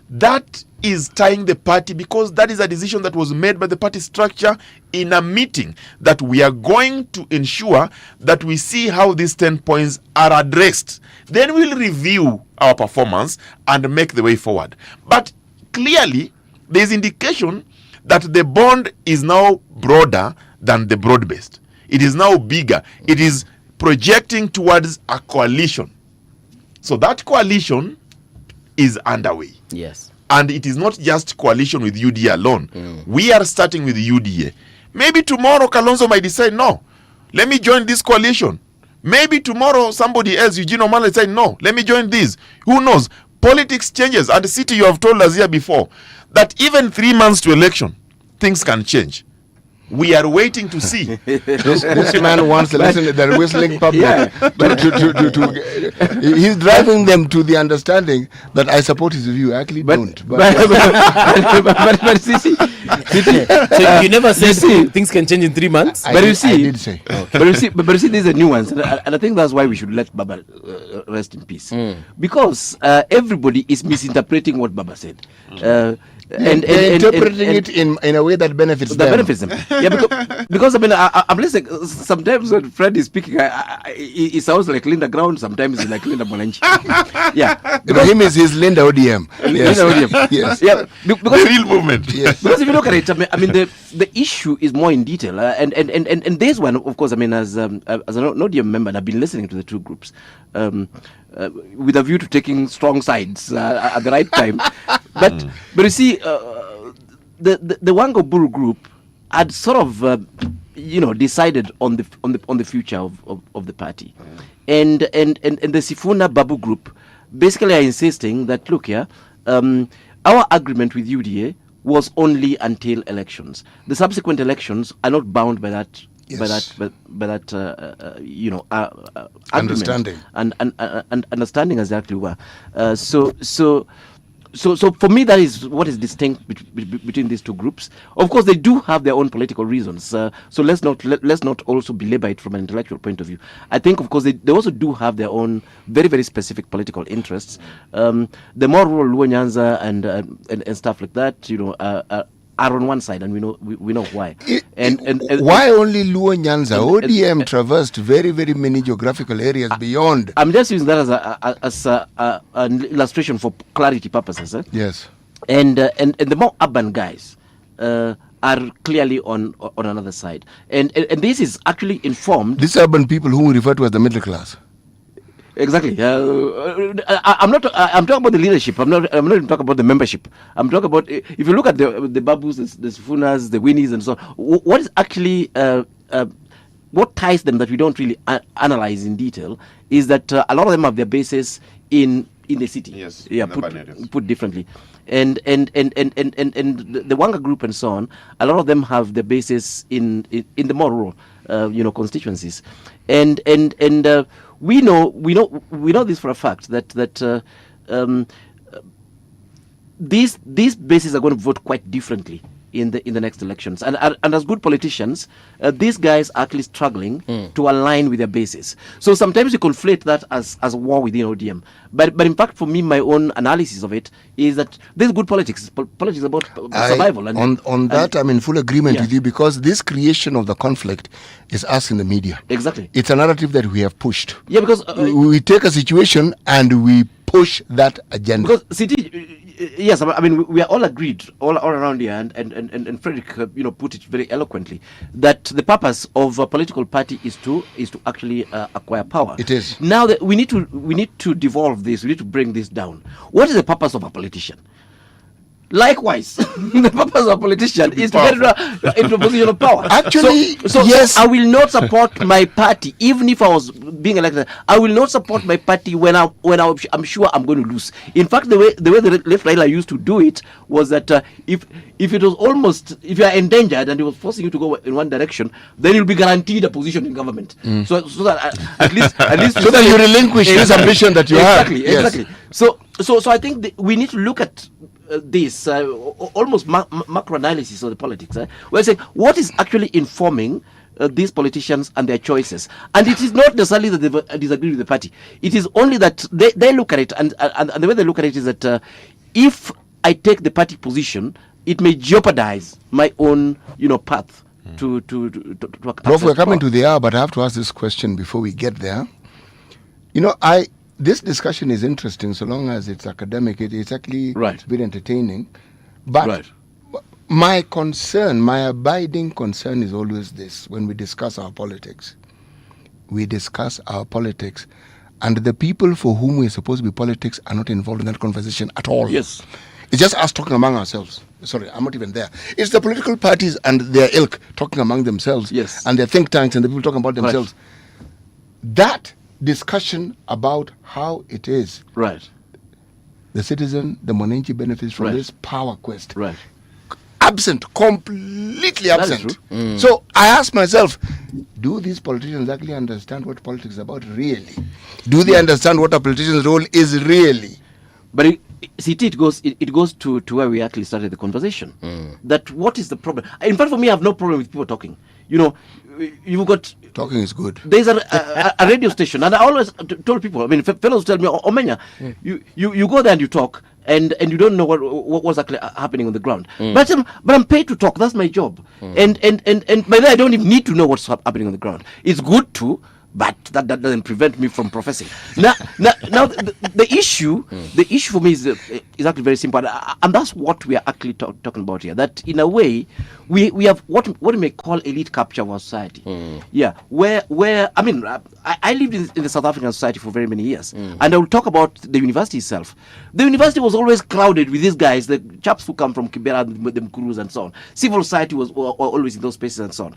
that is tying the party, because that is a decision that was made by the party structure in a meeting, that we are going to ensure that we see how these 10 points are addressed. Then we'll review our performance and make the way forward. But clearly, there is indication that the bond is now broader than the broad-based. It is now bigger. It is projecting towards a coalition. So that coalition is underway. Yes. And it is not just coalition with UDA alone. We are starting with UDA. Maybe tomorrow Kalonzo might decide, no, let me join this coalition. Maybe tomorrow somebody else, Eugene Omala, say, no, let me join this. Who knows? Politics changes. And the city, you have told us here before that even 3 months to election, things can change. We are waiting to see. This man wants to listen to the whistling public. Yeah. He's driving them to the understanding that I support his view. I actually don't. But see, so you never said things can change in 3 months? I did say. Okay. But you see, these are nuance, and I think that's why we should let Baba rest in peace, because everybody is misinterpreting what Baba said. And interpreting it in a way that benefits them. Yeah, because I mean, I'm listening. Sometimes when Fred is speaking, it sounds like Linda Ground. Sometimes it's like Linda Molanchi. Yeah, because him is his Linda ODM. Yes. Linda ODM. Yes. Yeah, because the real movement. Yes. Because if you look at it, I mean, the issue is more in detail, and this one, of course, I mean, as an ODM member, and I've been listening to the two groups. With a view to taking strong sides at the right time, but you see, the Wangoburu group had sort of decided on the future of the party, and the Sifuna Babu group basically are insisting that, look here, our agreement with UDA was only until elections. The subsequent elections are not bound by that. Yes. By that understanding and understanding as they actually were. So for me, that is what is distinct between these two groups. Of course, they do have their own political reasons. So let's not also belabor it from an intellectual point of view. I think, of course, they also do have their own very, very specific political interests. The more rural Luo Nyanza and stuff like that, are on one side, and we know why. And why only Luo Nyanza? ODM traversed very, very many geographical areas beyond. I'm just using that as an illustration for clarity purposes. Yes. And the more urban guys are clearly on another side, and this is actually informed. These urban people who we refer to as the middle class. Exactly. I'm talking about the leadership. I'm not even talking about the membership. I'm talking about, if you look at the Babus, the Sifunas, the Winnies, and so on. What is actually what ties them that we don't really analyze in detail is that a lot of them have their bases in the city. Yes. Yeah. Put differently, and the Wanga group and so on. A lot of them have their bases in the more rural, constituencies, and we know this for a fact that these bases are going to vote quite differently in the next elections, and as good politicians, these guys are actually struggling to align with their bases. So sometimes you conflate that as a war within ODM, but in fact, for me, my own analysis of it is that this is good politics. Politics about survival. On that, I'm in full agreement with you, because this creation of the conflict is us in the media. Exactly, it's a narrative that we have pushed. Yeah, because we take a situation and we push that agenda. Because yes, I mean, we are all agreed all around here, and Frederick, put it very eloquently, that the purpose of a political party is to actually acquire power. It is. Now that we need to devolve this, we need to bring this down. What is the purpose of a politician? Likewise, the purpose of a politician is to get into a position of power. Actually, yes. I will not support my party, even if I was being elected. I will not support my party when I'm sure I'm going to lose. In fact, the way the left Raila used to do it was that if it was almost, if you are endangered and it was forcing you to go in one direction, then you'll be guaranteed a position in government. So that at least so that you relinquish this ambition that you have. Exactly. So I think we need to look at this almost macro analysis of the politics. We're saying what is actually informing these politicians and their choices, and it is not necessarily that they disagree with the party. It is only that they look at it, and the way they look at it is that if I take the party position, it may jeopardize my own, path to Prof, we're coming to the hour, but I have to ask this question before we get there. This discussion is interesting so long as it's academic. It's actually very entertaining. But my abiding concern is always this: when we discuss our politics, and the people for whom we're supposed to be politics are not involved in that conversation at all. Yes. It's just us talking among ourselves. Sorry, I'm not even there. It's the political parties and their ilk talking among themselves. Yes. And their think tanks and the people talking about themselves. That discussion about how it is the citizen, the Mwananchi benefits from this power quest. Absent, completely absent. So I ask myself, do these politicians actually understand what politics is about really? Do they understand what a politician's role is really? But it goes to where we actually started the conversation. That what is the problem? In fact, for me, I have no problem with people talking. You've got... Talking is good. There's a radio station, and I always told people, fellows tell me, Omenya, you go there and you talk, and you don't know what's actually happening on the ground. But I'm paid to talk. That's my job. And by then I don't even need to know what's happening on the ground. It's good to, but that doesn't prevent me from professing. Now the issue for me is actually very simple, and that's what we are actually talking about here. That in a way, we have what we may call elite capture of our society. Where I lived in the South African society for very many years, and I will talk about the university itself. The university was always crowded with these guys, the chaps who come from Kibera, the Mkurus and so on. Civil society was always in those spaces and so on,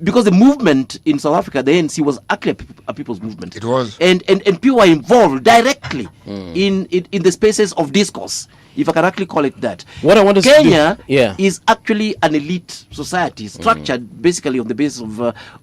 because the movement in South Africa, the ANC, was actually a people's movement. It was, and people were involved directly in the spaces of discourse, if I can actually call it that. What I want to Kenya is actually an elite society structured basically on the basis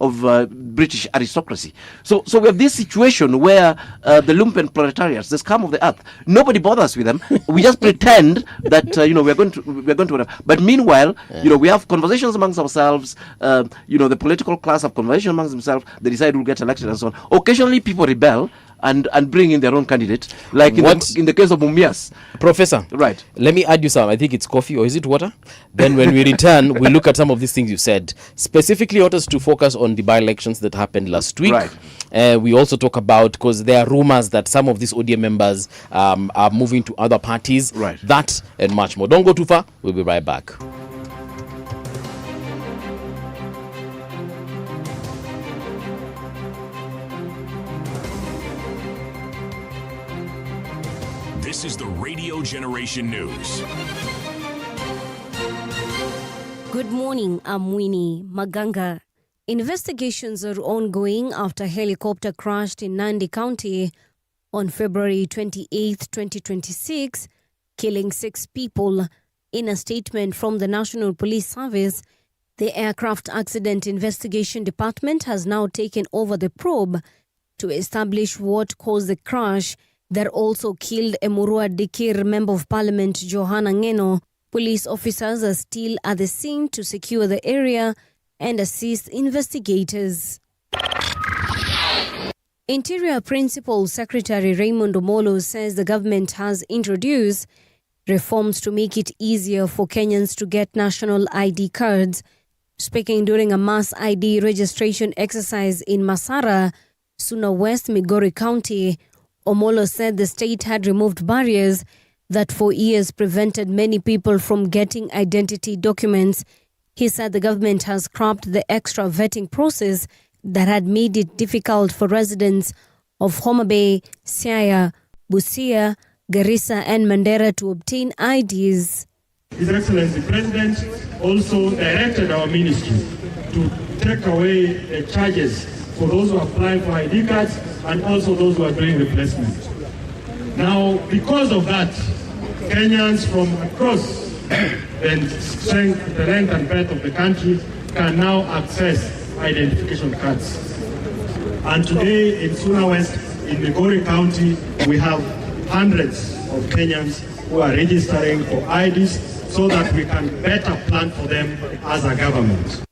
of British aristocracy. So we have this situation where the lumpen proletariats, the scum of the earth, nobody bothers with them. We just pretend that we're going to. But meanwhile, we have conversations amongst ourselves. The political class have conversations amongst themselves. They decide who'll get elected and so on. Occasionally, people rebel and bring in their own candidate, like in the case of Mumias. Professor, right? Let me add you some. I think it's coffee, or is it water? Then when we return, we look at some of these things you said. Specifically, I want us to focus on the by-elections that happened last week. We also talk about, because there are rumors that some of these ODM members are moving to other parties. That and much more. Don't go too far. We'll be right back. This is the Radio Generation News. Good morning, I'm Winnie Maganga. Investigations are ongoing after a helicopter crashed in Nandi County on February 28, 2026, killing 6 people. In a statement from the National Police Service, the Aircraft Accident Investigation Department has now taken over the probe to establish what caused the crash that also killed Emurua Dikir Member of Parliament Johanna Ngeno. Police officers are still at the scene to secure the area and assist investigators. Interior Principal Secretary Raymond Omolo says the government has introduced reforms to make it easier for Kenyans to get national ID cards. Speaking during a mass ID registration exercise in Masara, Suna West, Migori County, Omolo said the state had removed barriers that for years prevented many people from getting identity documents. He said the government has scrapped the extra vetting process that had made it difficult for residents of Homa Bay, Siaya, Busia, Garissa and Mandera to obtain IDs. His Excellency President also directed our ministry to take away the charges for those who apply for ID cards and also those who are doing replacement. Now, because of that, Kenyans from across the length and breadth of the country can now access identification cards. And today in Suna West, in Migori County, we have hundreds of Kenyans who are registering for IDs so that we can better plan for them as a government.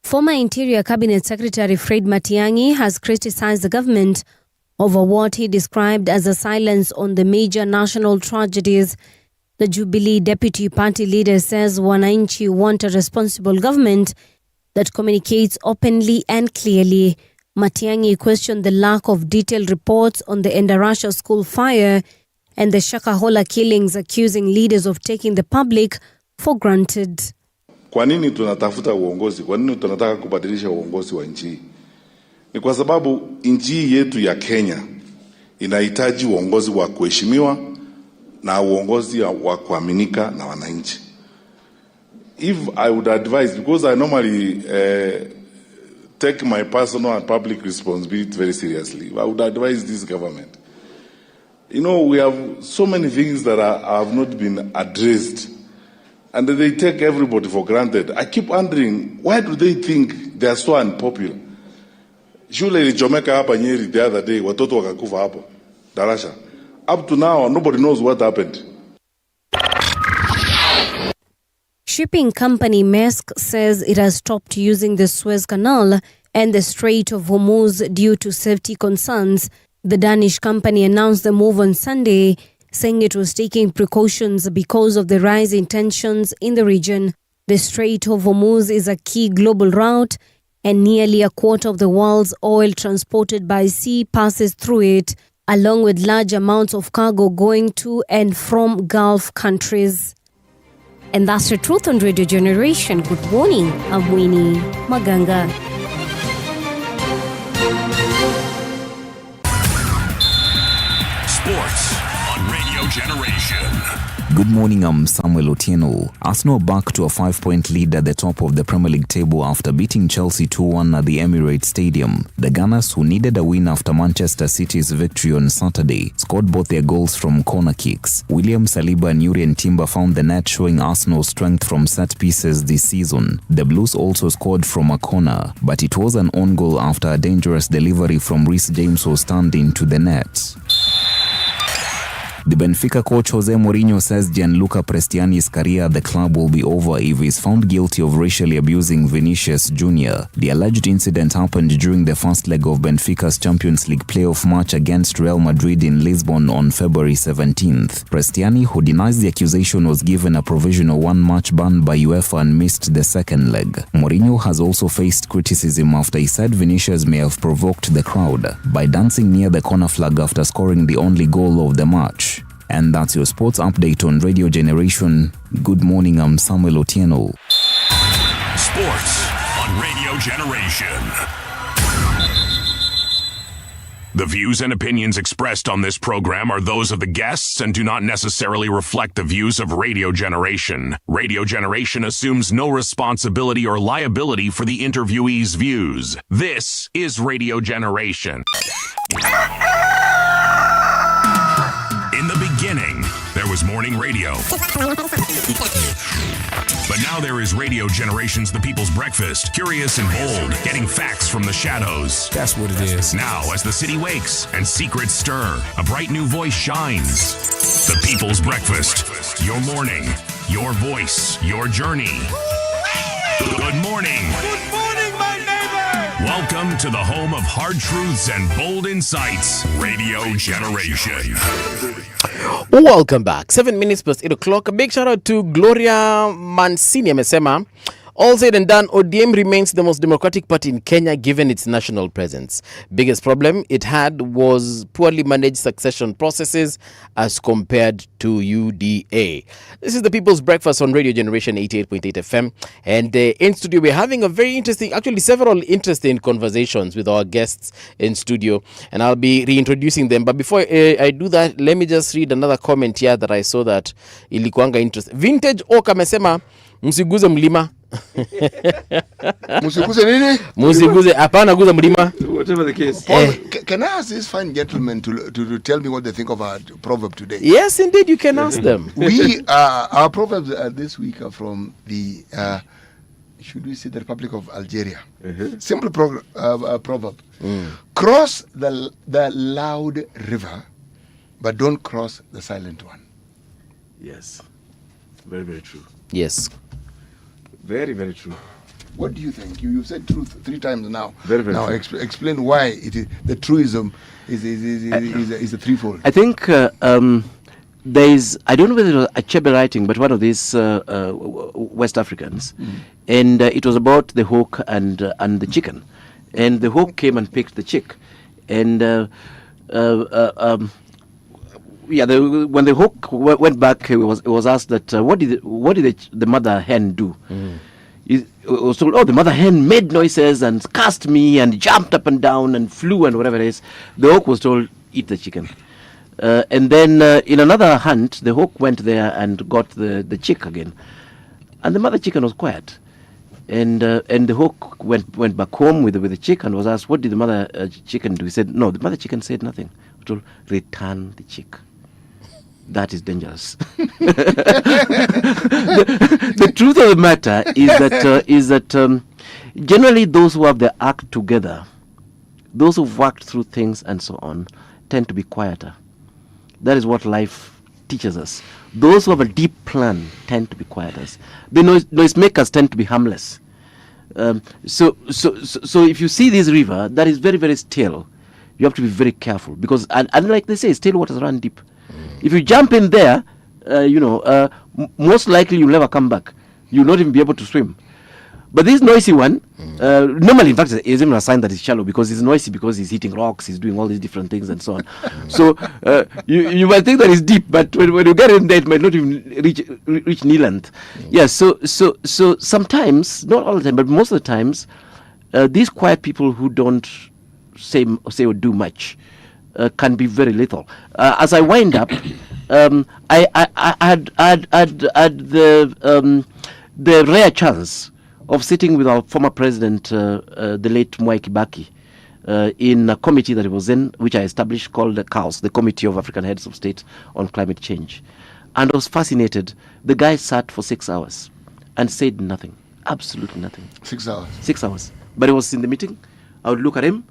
Former Interior Cabinet Secretary Fred Matiang'i has criticized the government over what he described as a silence on the major national tragedies. The Jubilee Deputy Party leader says Wananchi want a responsible government that communicates openly and clearly. Matiang'i questioned the lack of detailed reports on the Endarasha school fire and the Shakahola killings, accusing leaders of taking the public for granted. Kwa nini tunatafuta uongozi? Kwa nini tunataka kubadilisha uongozi wa nchi? Ni kwa sababu nchi yetu ya Kenya inahitaji uongozi wa kuheshimiwa na uongozi wa kuaminika na wananchi. If I would advise, because I normally take my personal and public responsibility very seriously, I would advise this government. You know, we have so many things that have not been addressed, and they take everybody for granted. I keep wondering, why do they think they are so unpopular? Shule ilichomeka hapa Nyeri the other day, watoto wakakufa hapo Darasha. Up to now, nobody knows what happened. Shipping company Maersk says it has stopped using the Suez Canal and the Strait of Hormuz due to safety concerns. The Danish company announced the move on Sunday, saying it was taking precautions because of the rise in tensions in the region. The Strait of Hormuz is a key global route, and nearly a quarter of the world's oil transported by sea passes through it, along with large amounts of cargo going to and from Gulf countries. And that's the truth on Radio Generation. Good morning, I'm Winnie Maganga. Sports on Radio Generation. Good morning, I'm Samuel Otieno. Arsenal back to a 5-point lead at the top of the Premier League table after beating Chelsea 2-1 at the Emirates Stadium. The Gunners, who needed a win after Manchester City's victory on Saturday, scored both their goals from corner kicks. William Saliba and Yurien Timber found the net, showing Arsenal's strength from set pieces this season. The Blues also scored from a corner, but it was an own goal after a dangerous delivery from Reece James was turned into the net. The Benfica coach Jose Mourinho says Gianluca Prestiani's career at the club will be over if he is found guilty of racially abusing Vinicius Jr. The alleged incident happened during the first leg of Benfica's Champions League playoff match against Real Madrid in Lisbon on February 17th. Prestiani, who denies the accusation, was given a provisional one-match ban by UEFA and missed the second leg. Mourinho has also faced criticism after he said Vinicius may have provoked the crowd by dancing near the corner flag after scoring the only goal of the match. And that's your sports update on Radio Generation. Good morning, I'm Samuel Otieno. Sports on Radio Generation. The views and opinions expressed on this program are those of the guests and do not necessarily reflect the views of Radio Generation. Radio Generation assumes no responsibility or liability for the interviewee's views. This is Radio Generation. In the beginning, there was morning radio. But now there is Radio Generation's The People's Breakfast, curious and bold, getting facts from the shadows. That's what it is. Now, as the city wakes and secrets stir, a bright new voice shines. The People's Breakfast, your morning, your voice, your journey. Good morning. Good morning, my neighbor. Welcome to the home of hard truths and bold insights, Radio Generation. Welcome back. 7 minutes past 8 o'clock. A big shout out to Gloria Mancini amesema, all said and done, ODM remains the most democratic party in Kenya given its national presence. Biggest problem it had was poorly managed succession processes as compared to UDA. This is the People's Breakfast on Radio Generation 88.8 FM. And in studio, we're having a very interesting, actually several interesting conversations with our guests in studio. And I'll be reintroducing them. But before I do that, let me just read another comment here that I saw that ilikuanga interesting. Vintage Oak amesema, msiguze mlima. Musiguze nini? Musiguze, hapana guza mlima. Whatever the case. Paul, can I ask this fine gentleman to tell me what they think of our proverb today? Yes, indeed, you can ask them. Our proverbs this week are from the, should we say, the Republic of Algeria. Simple proverb. Cross the loud river, but don't cross the silent one. Yes. Very, very true. Yes. Very, very true. What do you think? You've said truth 3 times now. Very, very now true. Explain why it is the truism is a threefold. I think there is, I don't know whether it was Achebe writing, but one of these West Africans, and it was about the hawk and the chicken, and the hawk came and picked the chick, and when the hawk went back, it was asked that what did the mother hen do? It was told, oh, the mother hen made noises and cursed me and jumped up and down and flew and whatever it is. The hawk was told, eat the chicken. And then in another hunt, the hawk went there and got the chick again. And the mother chicken was quiet. And the hawk went back home with the chick and was asked, what did the mother chicken do? He said, no, the mother chicken said nothing. He told, return the chick. That is dangerous. The truth of the matter is that generally those who have their act together, those who've worked through things and so on, tend to be quieter. That is what life teaches us. Those who have a deep plan tend to be quieter. The noisemakers tend to be harmless. So if you see this river that is very, very still, you have to be very careful because, and like they say, still waters run deep. If you jump in there, most likely you'll never come back. You'll not even be able to swim. But this noisy one, normally, in fact, is even a sign that it's shallow because it's noisy because he's hitting rocks, he's doing all these different things and so on. So you might think that it's deep, but when you get in there, it might not even reach knee length. Yeah. So sometimes, not all the time, but most of the times, these quiet people who don't say or do much can be very lethal. As I wind up, I had the rare chance of sitting with our former president, the late Mwai Kibaki, in a committee that he was in, which I established called the CAUS, the Committee of African Heads of State on Climate Change. And I was fascinated. The guy sat for 6 hours and said nothing, absolutely nothing. 6 hours? 6 hours. But he was in the meeting. I would look at him,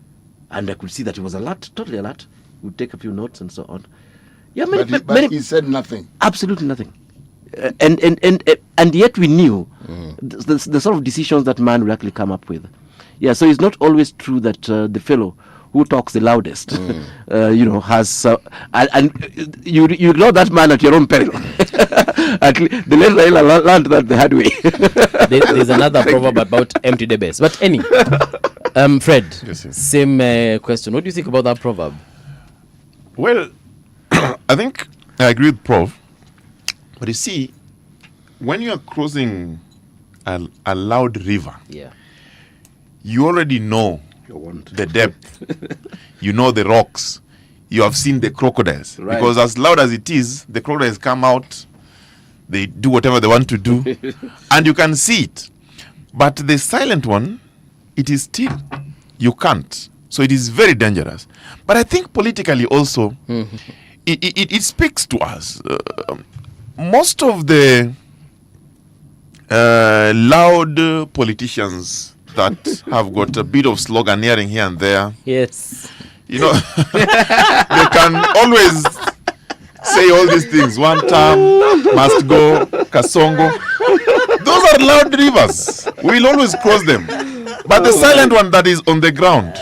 and I could see that he was alert, totally alert. He would take a few notes and so on. Yeah, but he said nothing. Absolutely nothing. And yet we knew the sort of decisions that man will actually come up with. Yeah, so it's not always true that the fellow who talks the loudest, has and you ignore that man at your own peril. The late Raila learned that the hard way. There's another proverb about empty debates. But Fred, yes. Same question. What do you think about that proverb? Well, I think I agree with Prof. But you see, when you are crossing a loud river, you already know the depth. You know the rocks. You have seen the crocodiles. Right. Because as loud as it is, the crocodiles come out. They do whatever they want to do. And you can see it. But the silent one, it is still. You can't. So it is very dangerous. But I think politically also, it speaks to us. Most of the loud politicians that have got a bit of sloganeering here and there, yes, they can always say all these things. One term, must go, Kasongo. Those are loud rivers. We'll always cross them. But the silent one that is on the ground,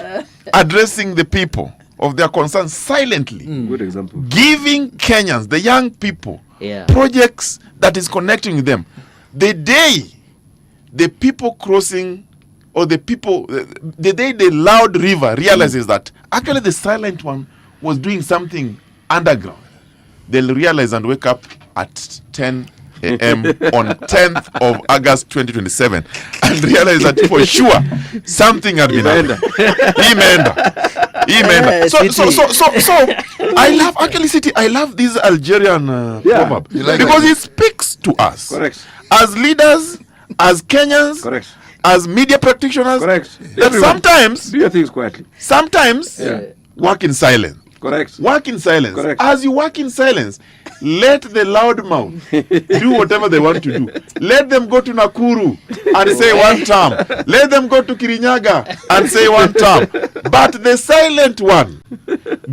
addressing the people of their concerns silently. Good example. Giving Kenyans, the young people, projects that is connecting them. The day the people crossing, or the day the loud river realizes that actually the silent one was doing something underground, they'll realize and wake up at 10 a.m. on 10th of August 2027 and realize that for sure something had been happening. So I love this Algerian proverb because it speaks to us. Correct. As leaders, as Kenyans, correct, as media practitioners, correct, that sometimes do your things quietly. Sometimes work in silence. Correct. Work in silence. Correct. As you work in silence, let the loud mouth do whatever they want to do. Let them go to Nakuru and say one term. Let them go to Kirinyaga and say one term. But the silent one,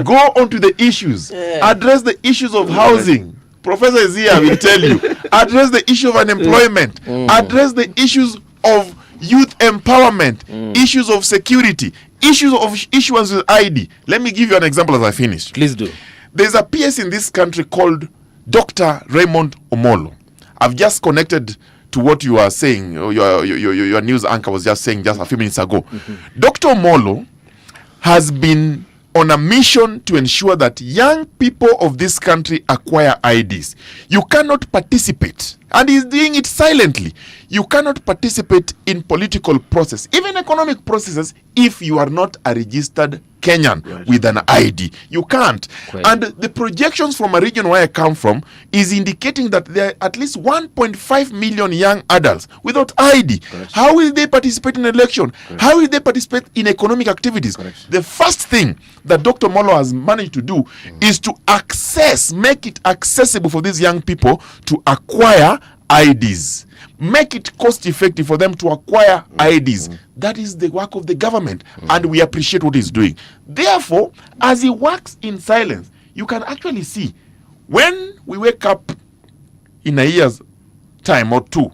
go onto the issues. Address the issues of housing. Professor is here, will tell you. Address the issue of unemployment. Address the issues of youth empowerment, issues of security, issues of issuance with ID. Let me give you an example as I finish. Please do. There's a PS in this country called Dr. Raymond Omolo. I've just connected to what you are saying. Your news anchor was just saying just a few minutes ago. Dr. Omolo has been on a mission to ensure that young people of this country acquire IDs. You cannot participate, and he's doing it silently. You cannot participate in political process, even economic processes, if you are not a registered Kenyan with an ID. You can't. And the projections from a region where I come from is indicating that there are at least 1.5 million young adults without ID. How will they participate in election? How will they participate in economic activities? The first thing that Dr. Molo has managed to do is to make it accessible for these young people to acquire IDs. Make it cost effective for them to acquire IDs. That is the work of the government, and we appreciate what he's doing. Therefore, as he works in silence, you can actually see when we wake up in a year's time or two,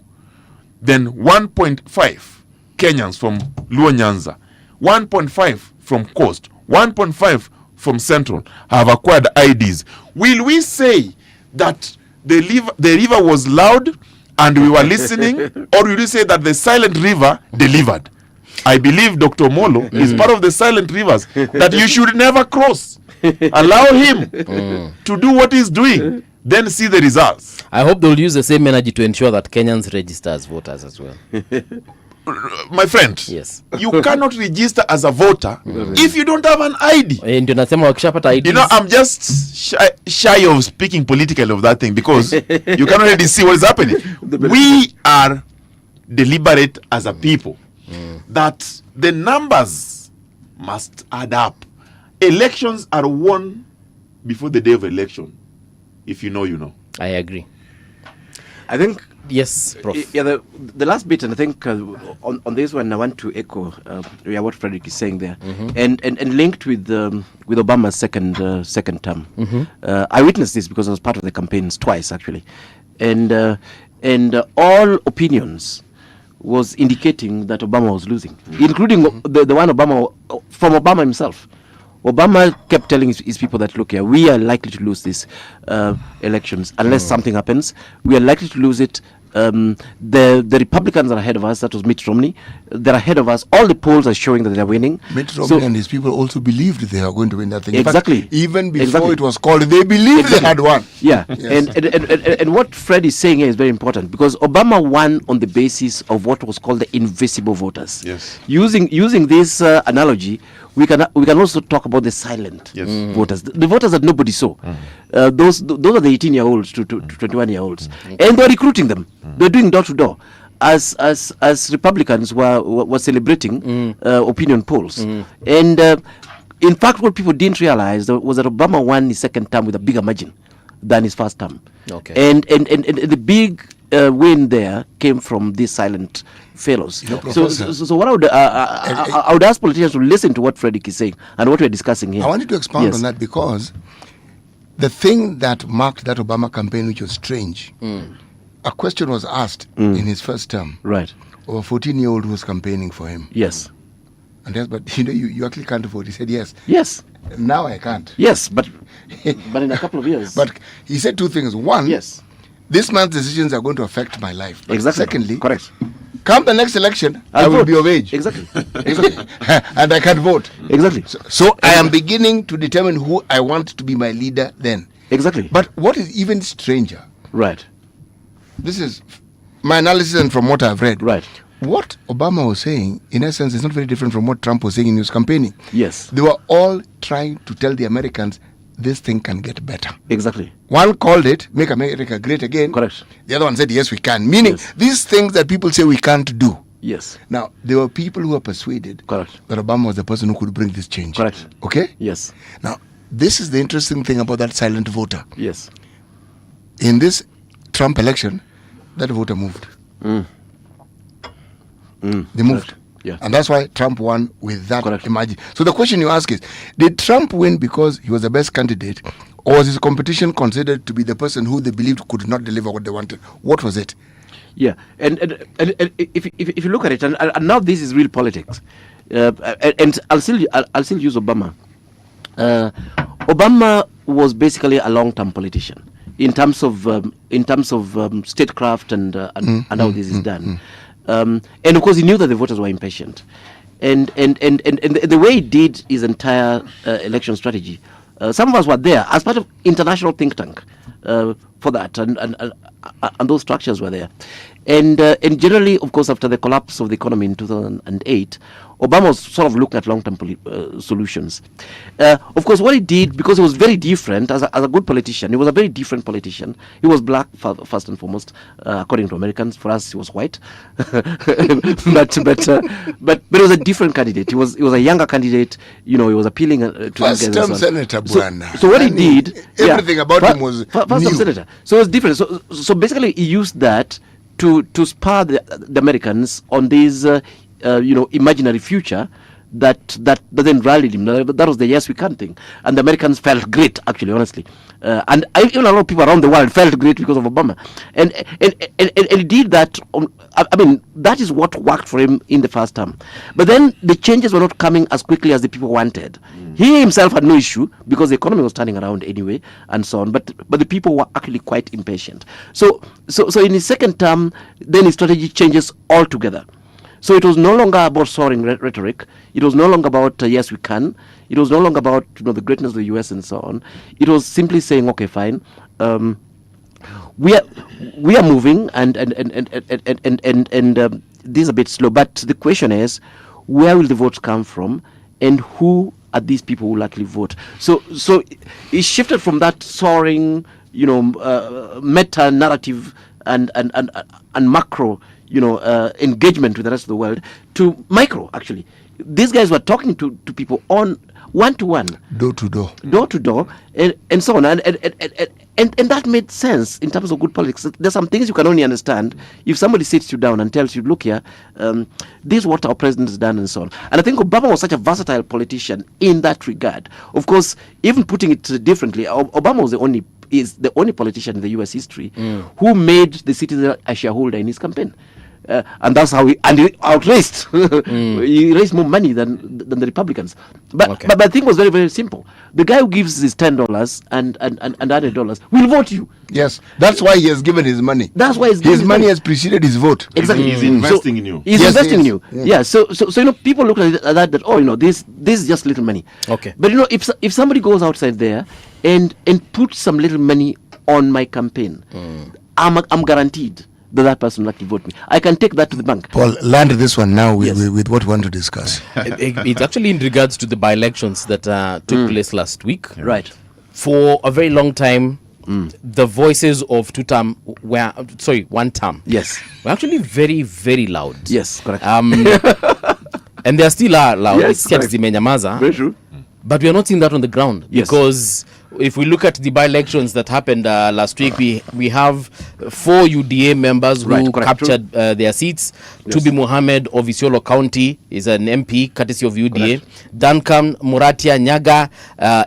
then 1.5 Kenyans from Luo Nyanza, 1.5 from Coast, 1.5 from Central have acquired IDs. Will we say that the river was loud and we were listening, or will you say that the silent river delivered? I believe Dr. Molo is part of the silent rivers that you should never cross. Allow him to do what he's doing, then see the results. I hope they'll use the same energy to ensure that Kenyans register as voters as well. My friend, yes, you cannot register as a voter if you don't have an ID. You know, I'm just shy of speaking politically of that thing because you cannot really see what is happening. We are deliberate as a people that the numbers must add up. Elections are won before the day of election. If you know, you know. I agree. I think yes, Prof. Yeah, the last bit, and I think on this one, I want to echo what Frederick is saying there, and linked with Obama's second term. I witnessed this because I was part of the campaigns twice actually, and all opinions was indicating that Obama was losing, including the one from Obama himself. Obama kept telling his people that, look here, we are likely to lose these elections unless something happens. We are likely to lose it. The Republicans are ahead of us. That was Mitt Romney. They're ahead of us. All the polls are showing that they're winning. Mitt Romney and his people also believed they were going to win that thing. Exactly. In fact, even before it was called, they believed they had won. Yeah. Yes. And what Fred is saying here is very important because Obama won on the basis of what was called the invisible voters. Yes. Using this analogy, we can also talk about the silent voters, the voters that nobody saw. Those are the 18-year-olds to 21-year-olds, and they're recruiting them. They're doing door to door, as Republicans were celebrating opinion polls. And in fact, what people didn't realize was that Obama won his second term with a bigger margin than his first term. Okay. And the big win there came from these silent fellows. You know, so what I would ask politicians to listen to what Frederick is saying and what we're discussing here. I wanted to expound on that because the thing that marked that Obama campaign, which was strange, a question was asked in his first term. Right. Of a 14-year-old who was campaigning for him. Yes. And yes, but you actually can't vote. He said yes. Yes. Now I can't. Yes, but in a couple of years. But he said two things. One, yes, this man's decisions are going to affect my life. But exactly. Secondly, correct. Come the next election, I will be of age. Exactly. And I can't vote. Exactly. So I am beginning to determine who I want to be my leader then. Exactly. But what is even stranger? Right. This is my analysis and from what I've read. Right. What Obama was saying, in essence, is not very different from what Trump was saying in his campaigning. Yes. They were all trying to tell the Americans this thing can get better. Exactly. One called it, make America great again. Correct. The other one said, yes, we can. Meaning, these things that people say we can't do. Yes. Now, there were people who were persuaded Correct. that Obama was the person who could bring this change. Correct. Okay? Yes. Now, this is the interesting thing about that silent voter. Yes. In this Trump election, that voter moved. They moved. Correct. Yeah. And that's why Trump won with that margin. So the question you ask is, did Trump win because he was the best candidate, or was his competition considered to be the person who they believed could not deliver what they wanted? What was it? Yeah, and if you look at it, and now this is real politics, and I'll still use Obama. Obama was basically a long-term politician in terms of statecraft and how this is done, and of course he knew that the voters were impatient, and the way he did his entire election strategy. Some of us were there as part of international think tank for that, and those structures were there, and generally, of course, after the collapse of the economy in 2008, Obama was sort of looking at long-term solutions. Of course, what he did, because he was very different as a good politician, he was a very different politician. He was black first and foremost, according to Americans. For us, he was white, but he was a different candidate. He was a younger candidate. He was appealing to first-time senator. So what he did, everything about him was first-time senator. So it was different. So basically, he used that to spur the Americans on this. Imaginary future that then rallied him. That was the yes we can thing, and the Americans felt great, actually, honestly, and even a lot of people around the world felt great because of Obama, and he did that. I mean, that is what worked for him in the first term, but then the changes were not coming as quickly as the people wanted. He himself had no issue because the economy was turning around anyway, and so on. But the people were actually quite impatient. So in his second term, then his strategy changes altogether. So it was no longer about soaring rhetoric. It was no longer about yes we can. It was no longer about the greatness of the U.S. and so on. It was simply saying, okay, fine, we are moving, and this is a bit slow. But the question is, where will the votes come from, and who are these people who will actually vote? So it shifted from that soaring, meta narrative and macro. Engagement with the rest of the world to micro, actually. These guys were talking to people on one-to-one. Door-to-door, and so on. And that made sense in terms of good politics. There's some things you can only understand if somebody sits you down and tells you, look here, this is what our president has done, and so on. And I think Obama was such a versatile politician in that regard. Of course, even putting it differently, Obama was the only politician in the U.S. history who made the citizen a shareholder in his campaign. And that's how he outraised. He raised more money than the Republicans. But the thing was very, very simple. The guy who gives his $10 and $100 will vote you. Yes, that's why he has given his money. That's why his money has preceded his vote. Exactly, he's investing in you. He's investing in you. Yeah. So people look at that this is just little money. Okay. But if somebody goes outside there and puts some little money on my campaign, I'm guaranteed that person will actually vote me. I can take that to the bank. Paul, land this one now with what we want to discuss. It's actually in regards to the by-elections that took place last week. Right. For a very long time, the voices of one term. Yes. Were actually very, very loud. Yes, correct. And they still are loud. Yes, it's very true. But we are not seeing that on the ground. Yes. Because if we look at the by-elections that happened last week, we have 4 UDA members who captured their seats. Yes. Tubi Mohammed of Isiolo County is an MP, courtesy of UDA. Duncan Muratia Nyaga,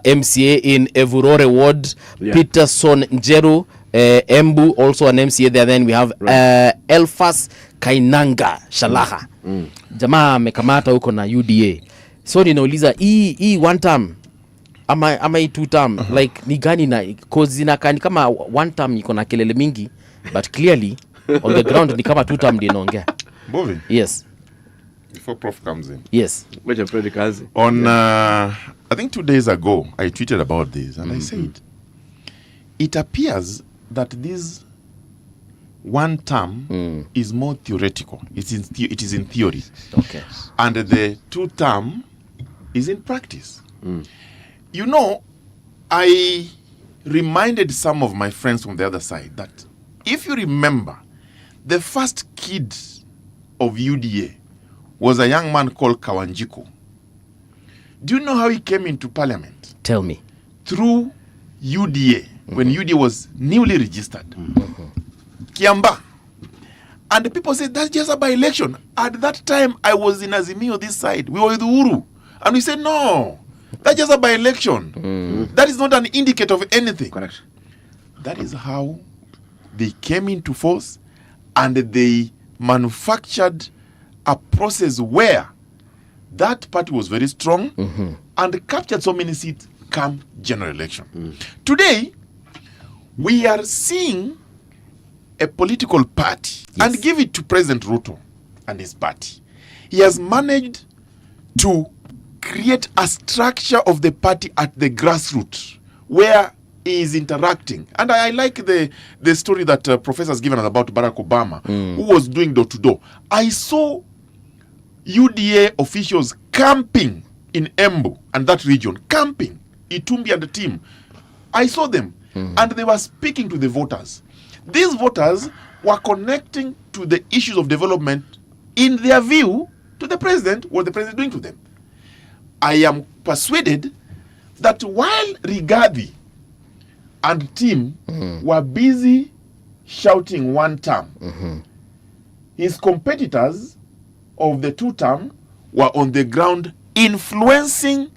MCA in Evurore Ward. Yeah. Peterson Njeru, Embu, also an MCA there. Then we have Elfas Kainanga Shalaha. Jamaa amekamata huko na UDA. So ninauliza hii one term ama hii two term like ni gani, na cause zinakani kama one term iko na kelele mingi, but clearly on the ground ni kama two term ndio inaongea. Bovi. Yes. Before Prof comes in. Yes. On I think 2 days ago I tweeted about this and I said it appears that this one term is more theoretical. It is in theory. Okay. And the two term is in practice. I reminded some of my friends from the other side that if you remember, the first kid of UDA was a young man called Kawanjiko. Do you know how he came into parliament? Tell me. Through UDA, when UDA was newly registered. Kiamba. And the people said, that's just a by-election. At that time, I was in Azimio this side. We were with Uhuru. And we said, no, that's just a by-election. That is not an indicator of anything. Correct. That is how they came into force and they manufactured a process where that party was very strong and captured so many seats come general election. Today, we are seeing a political party, and give it to President Ruto and his party. He has managed to create a structure of the party at the grassroots where he is interacting. And I like the story that Professor has given us about Barack Obama, who was doing door-to-door. I saw UDA officials camping in Embu and that region, camping, Itumbi and the team. I saw them, and they were speaking to the voters. These voters were connecting to the issues of development in their view to the president, what the president is doing to them. I am persuaded that while Rigathi and team were busy shouting one term, his competitors of the two term were on the ground influencing,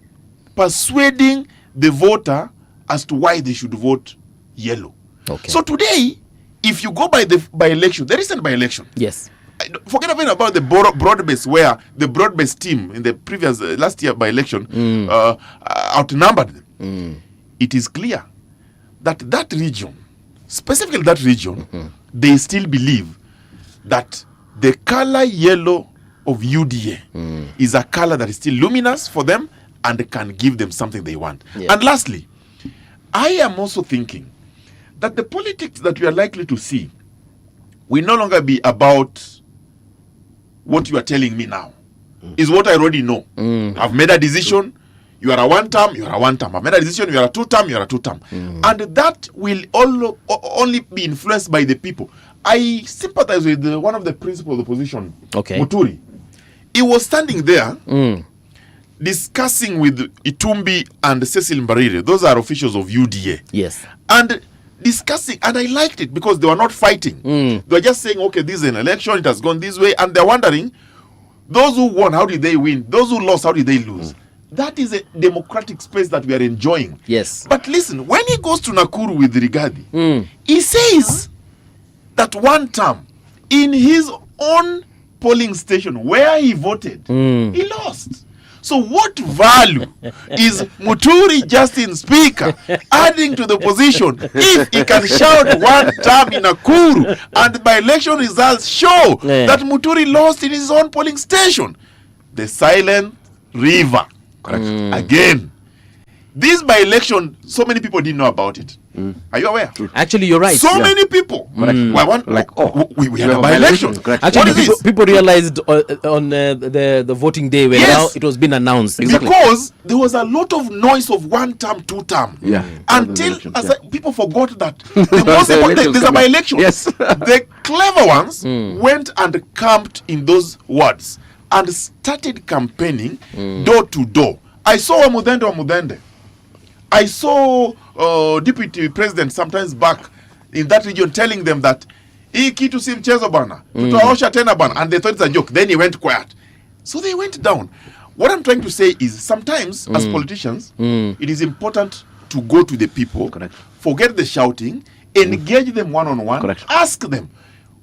persuading the voter as to why they should vote yellow. Okay. So today, if you go by the by-election, the recent by-election, yes, forget about the broad-based, where the broad-based team in the previous last year by-election outnumbered them. It is clear that that region, specifically that region, they still believe that the color yellow of UDA is a color that is still luminous for them and can give them something they want. Yeah. And lastly, I am also thinking that the politics that we are likely to see will no longer be about what you are telling me now. Is what I already know. I've made a decision. You are a one term, you are a one term. I've made a decision, you are a two term, you are a two term. And that will only be influenced by the people. I sympathize with one of the principals of the opposition, Muturi. He was standing there discussing with Itumbi and Cecil Mbarire. Those are officials of UDA. Yes. And discussing, and I liked it because they were not fighting. They were just saying, okay, this is an election, it has gone this way, and they're wondering, those who won, how did they win? Those who lost, how did they lose? That is a democratic space that we are enjoying. Yes. But listen, when he goes to Nakuru with Rigathi, he says that one term in his own polling station where he voted, he lost. So what value is Muturi Justin Speaker adding to the position if he can shout one term in Nakuru and by election results show that Muturi lost in his own polling station? The silent river. Again, this by-election, so many people didn't know about it. Are you aware? Actually, you're right. So many people. We had a by-election. Actually, people realized on the voting day when now it was being announced. Because there was a lot of noise of one term, two term. Until people forgot that the most important, there's a by-election. The clever ones went and camped in those wards and started campaigning door to door. I saw Mudende. I saw deputy president sometimes back in that region telling them that hii kitu si mchezo bana, tutaosha tena bana, and they thought it's a joke. Then he went quiet. So they went down. What I'm trying to say is sometimes as politicians, it is important to go to the people, forget the shouting, engage them one-on-one, ask them,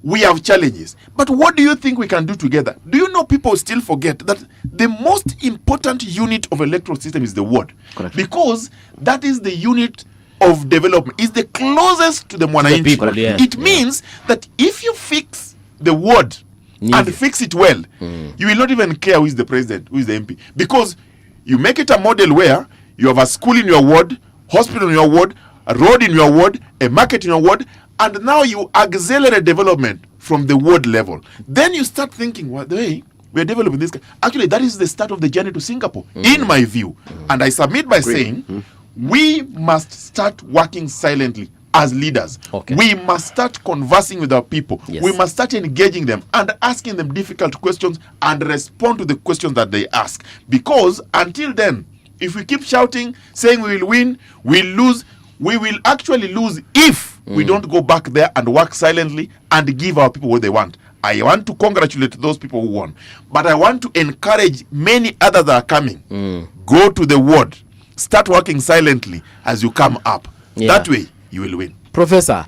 we have challenges, but what do you think we can do together? Do you know people still forget that the most important unit of electoral system is the ward? Because that is the unit of development, is the closest to the mwananchi. It means that if you fix the ward and fix it well, you will not even care who is the president, who is the MP. Because you make it a model where you have a school in your ward, hospital in your ward, a road in your ward, a market in your ward, and now you accelerate development from the ward level. Then you start thinking, well, hey, we're developing this. Actually, that is the start of the journey to Singapore, in my view. And I submit by saying, we must start working silently as leaders. We must start conversing with our people. We must start engaging them and asking them difficult questions and respond to the questions that they ask. Because until then, if we keep shouting, saying we will win, we'll lose, we will actually lose if we don't go back there and work silently and give our people what they want. I want to congratulate those people who won, but I want to encourage many others that are coming. Go to the ward, start working silently as you come up. That way, you will win. Professor,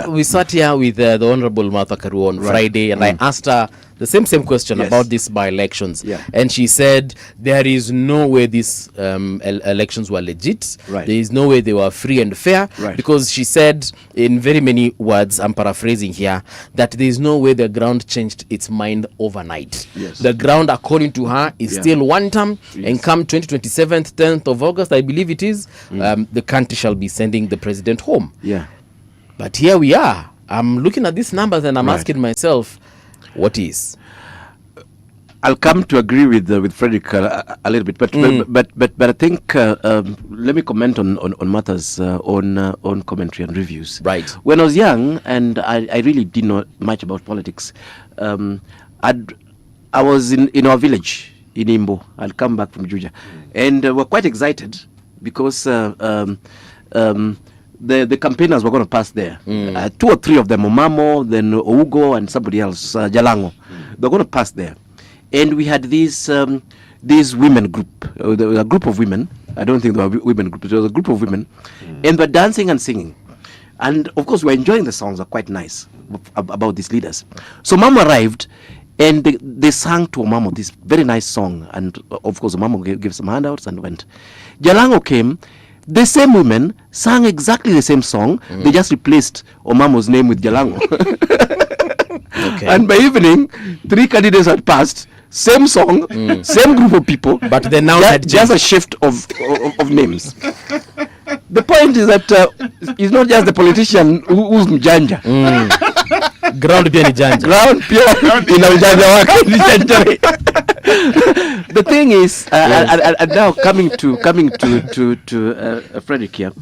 we sat here with the Honorable Martha Karua on Friday, and I asked her the same question about these by-elections. And she said there is no way these elections were legit. There is no way they were free and fair. Because she said, in very many words, I'm paraphrasing here, that there is no way the ground changed its mind overnight. The ground, according to her, is still one term. And come 2027, 10th of August, I believe it is, the country shall be sending the president home. But here we are. I'm looking at these numbers and I'm asking myself, what is? I'll come to agree with Frederick a little bit, but I think let me comment on Martha's own commentary and reviews. When I was young, and I really didn't know much about politics, I was in our village in Imbo. I'll come back from Juja, and we're quite excited because the campaigners were going to pass there. 2 or 3 of them, Omamo, then Ougo, and somebody else, Jalango. They're going to pass there. And we had this women group, a group of women. I don't think they were women group, it was a group of women. And they're dancing and singing. And of course, we're enjoying the songs, are quite nice about these leaders. So Mama arrived, and they sang to Omamo this very nice song. And of course, Omamo gave some handouts and went. Jalango came. The same women sang exactly the same song. They just replaced Omamo's name with Jalango. And by evening, 3 candidates had passed. Same song, same group of people, but they now had just a shift of names. The point is that it's not just the politician who's mjanja. Ground pia ni janja. Ground pia ina ujanja wake. The thing is, and now coming to Frederick here,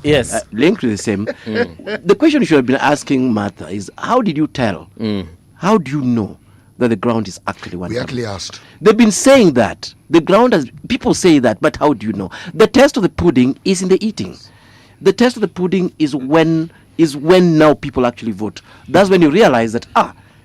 linked to the same. The question you should have been asking Martha is, how did you tell? How do you know that the ground is actually one? We actually asked. They've been saying that the ground has. People say that, but how do you know? The test of the pudding is in the eating. The test of the pudding is when now people actually vote. That's when you realize that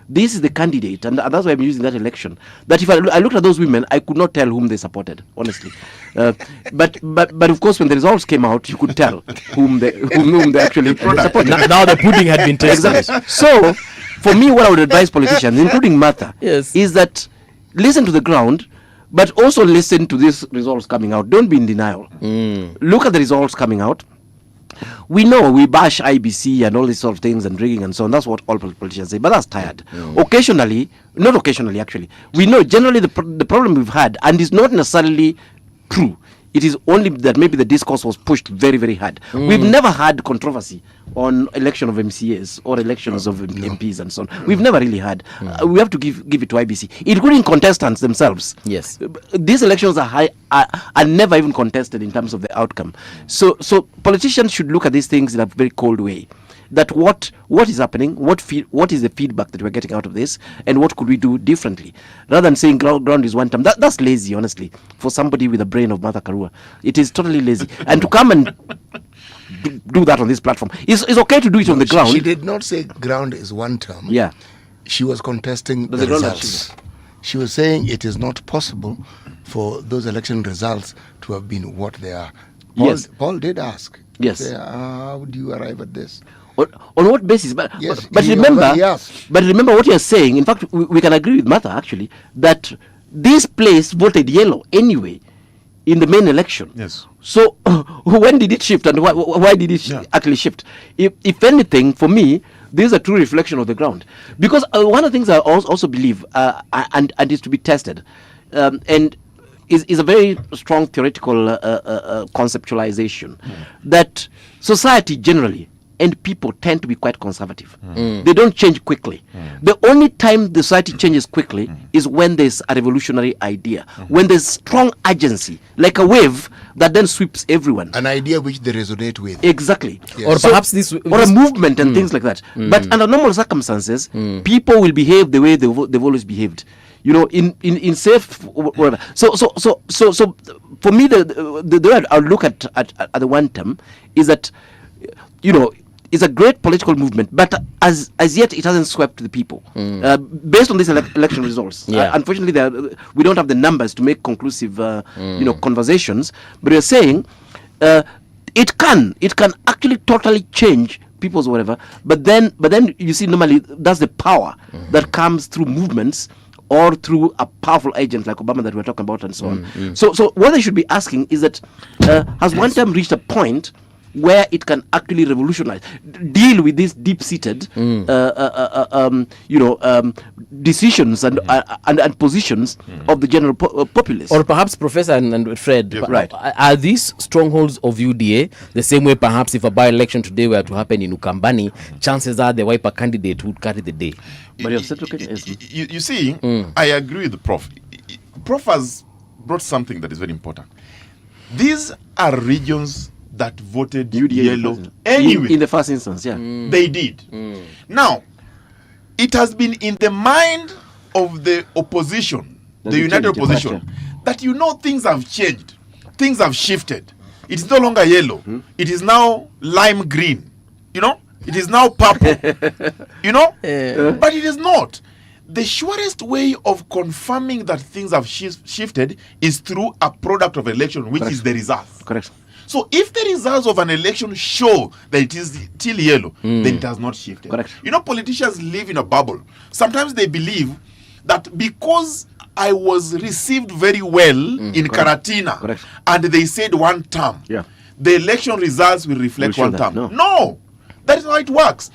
this is the candidate, and that's why I'm using that election. That if I looked at those women, I could not tell whom they supported, honestly. But of course, when the results came out, you could tell whom they actually supported. Now the pudding had been tested. Exactly. So, for me, what I would advise politicians, including Martha, is that listen to the ground, but also listen to these results coming out. Don't be in denial. Look at the results coming out. We know we bash IBC and all these sort of things and rigging and so on. That's what all politicians say, but that's tired. Occasionally, not occasionally actually, we know generally the problem we've had, and it's not necessarily true. It is only that maybe the discourse was pushed very, very hard. We've never had controversy on election of MCAs or elections of MPs and so on. We've never really had. We have to give it to IBC, including contestants themselves. Yes, these elections are never even contested in terms of the outcome. So politicians should look at these things in a very cold way. That what is happening, what is the feedback that we're getting out of this, and what could we do differently, rather than saying ground is one term. That's lazy, honestly, for somebody with the brain of Martha Karua. It is totally lazy. And to come and do that on this platform, it's okay to do it on the ground. She did not say ground is one term. Yeah, she was contesting the results. She was saying it is not possible for those election results to have been what they are. Paul did ask. Yes. How do you arrive at this? On what basis? But remember what you're saying. In fact, we can agree with Martha actually that this place voted yellow anyway in the main election. Yes. So when did it shift, and why did it actually shift? If anything, for me, this is a true reflection of the ground. Because one of the things I also believe, and is to be tested, and is a very strong theoretical conceptualization, that society generally and people tend to be quite conservative. They don't change quickly. The only time the society changes quickly is when there's a revolutionary idea, when there's strong urgency, like a wave that then sweeps everyone. An idea which they resonate with. Exactly. Or perhaps this or a movement and things like that. But under normal circumstances, people will behave the way they've always behaved. You know, in safe whatever. So for me, the way I look at the one term is that, you know, it's a great political movement, but as yet it hasn't swept the people based on these election results. Unfortunately, we don't have the numbers to make conclusive, conversations. But we're saying it can actually totally change people's whatever. But then you see, normally that's the power that comes through movements or through a powerful agent like Obama that we're talking about and so on. So what they should be asking is that has one time reached a point where it can actually revolutionize, deal with these deep-seated, decisions and positions of the general populace. Or perhaps, Professor and Fred, right. Are these strongholds of UDA the same way perhaps if a by-election today were to happen in Ukambani, chances are the Wiper candidate would carry the day? You see, I agree with the Prof. Prof has brought something that is very important. These are regions that voted yellow anyway. In the first instance, yeah. They did. Now, it has been in the mind of the opposition, the united opposition, that things have changed. Things have shifted. It is no longer yellow. It is now lime green. It is now purple. But it is not. The surest way of confirming that things have shifted is through a product of election, which is the results. Correct. So if the results of an election show that it is still yellow, then it has not shifted. Correct. Politicians live in a bubble. Sometimes they believe that because I was received very well in Karatina, and they said one term, the election results will reflect one term. No, that is how it works.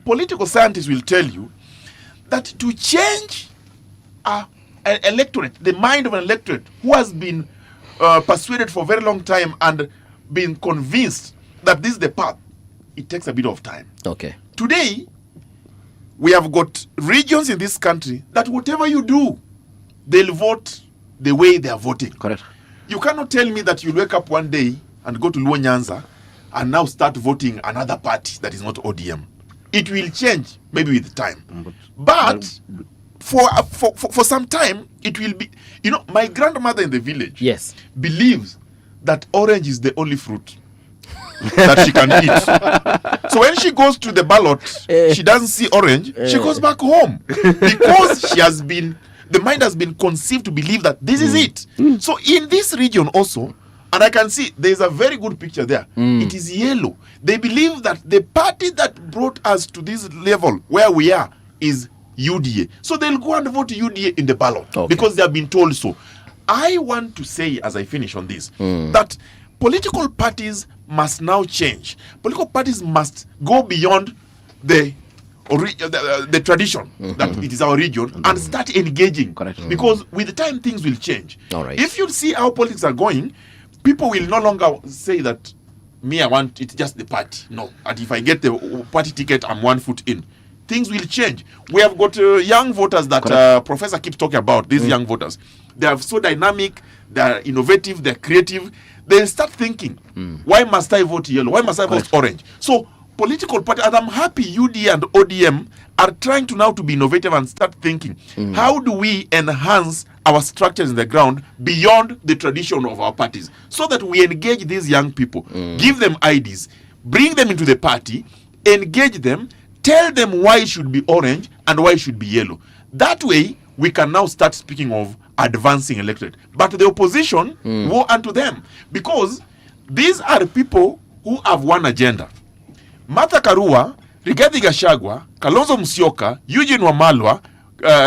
Political scientists will tell you that to change an electorate, the mind of an electorate who has been persuaded for a very long time and been convinced that this is the path, it takes a bit of time. Okay. Today, we have got regions in this country that whatever you do, they'll vote the way they are voting. Correct. You cannot tell me that you'll wake up one day and go to Luo Nyanza and now start voting another party that is not ODM. It will change, maybe with time. But for some time, it will be... my grandmother in the village believes that orange is the only fruit that she can eat. So when she goes to the ballot, she doesn't see orange, she goes back home. Because the mind has been conceived to believe that this is it. So in this region also, and I can see there's a very good picture there. It is yellow. They believe that the party that brought us to this level where we are is UDA. So they'll go and vote UDA in the ballot because they have been told so. I want to say, as I finish on this, that political parties must now change. Political parties must go beyond the tradition that it is our region and start engaging. Because with the time, things will change. If you see how politics are going, people will no longer say that I want it just the party. No. And if I get the party ticket, I'm 1 foot in. Things will change. We have got young voters that Professor keeps talking about, these young voters. They are so dynamic, they are innovative, they're creative. They start thinking, why must I vote yellow? Why must I vote orange? So political parties, and I'm happy UDA and ODM are trying to now to be innovative and start thinking, how do we enhance our structures in the ground beyond the tradition of our parties so that we engage these young people, give them ideas, bring them into the party, engage them, tell them why it should be orange and why it should be yellow. That way, we can now start speaking of advancing electorate. But the opposition, woe unto them. Because these are people who have one agenda. Martha Karua, Rigathi Gachagua, Kalonzo Musyoka, Eugene Wamalwa,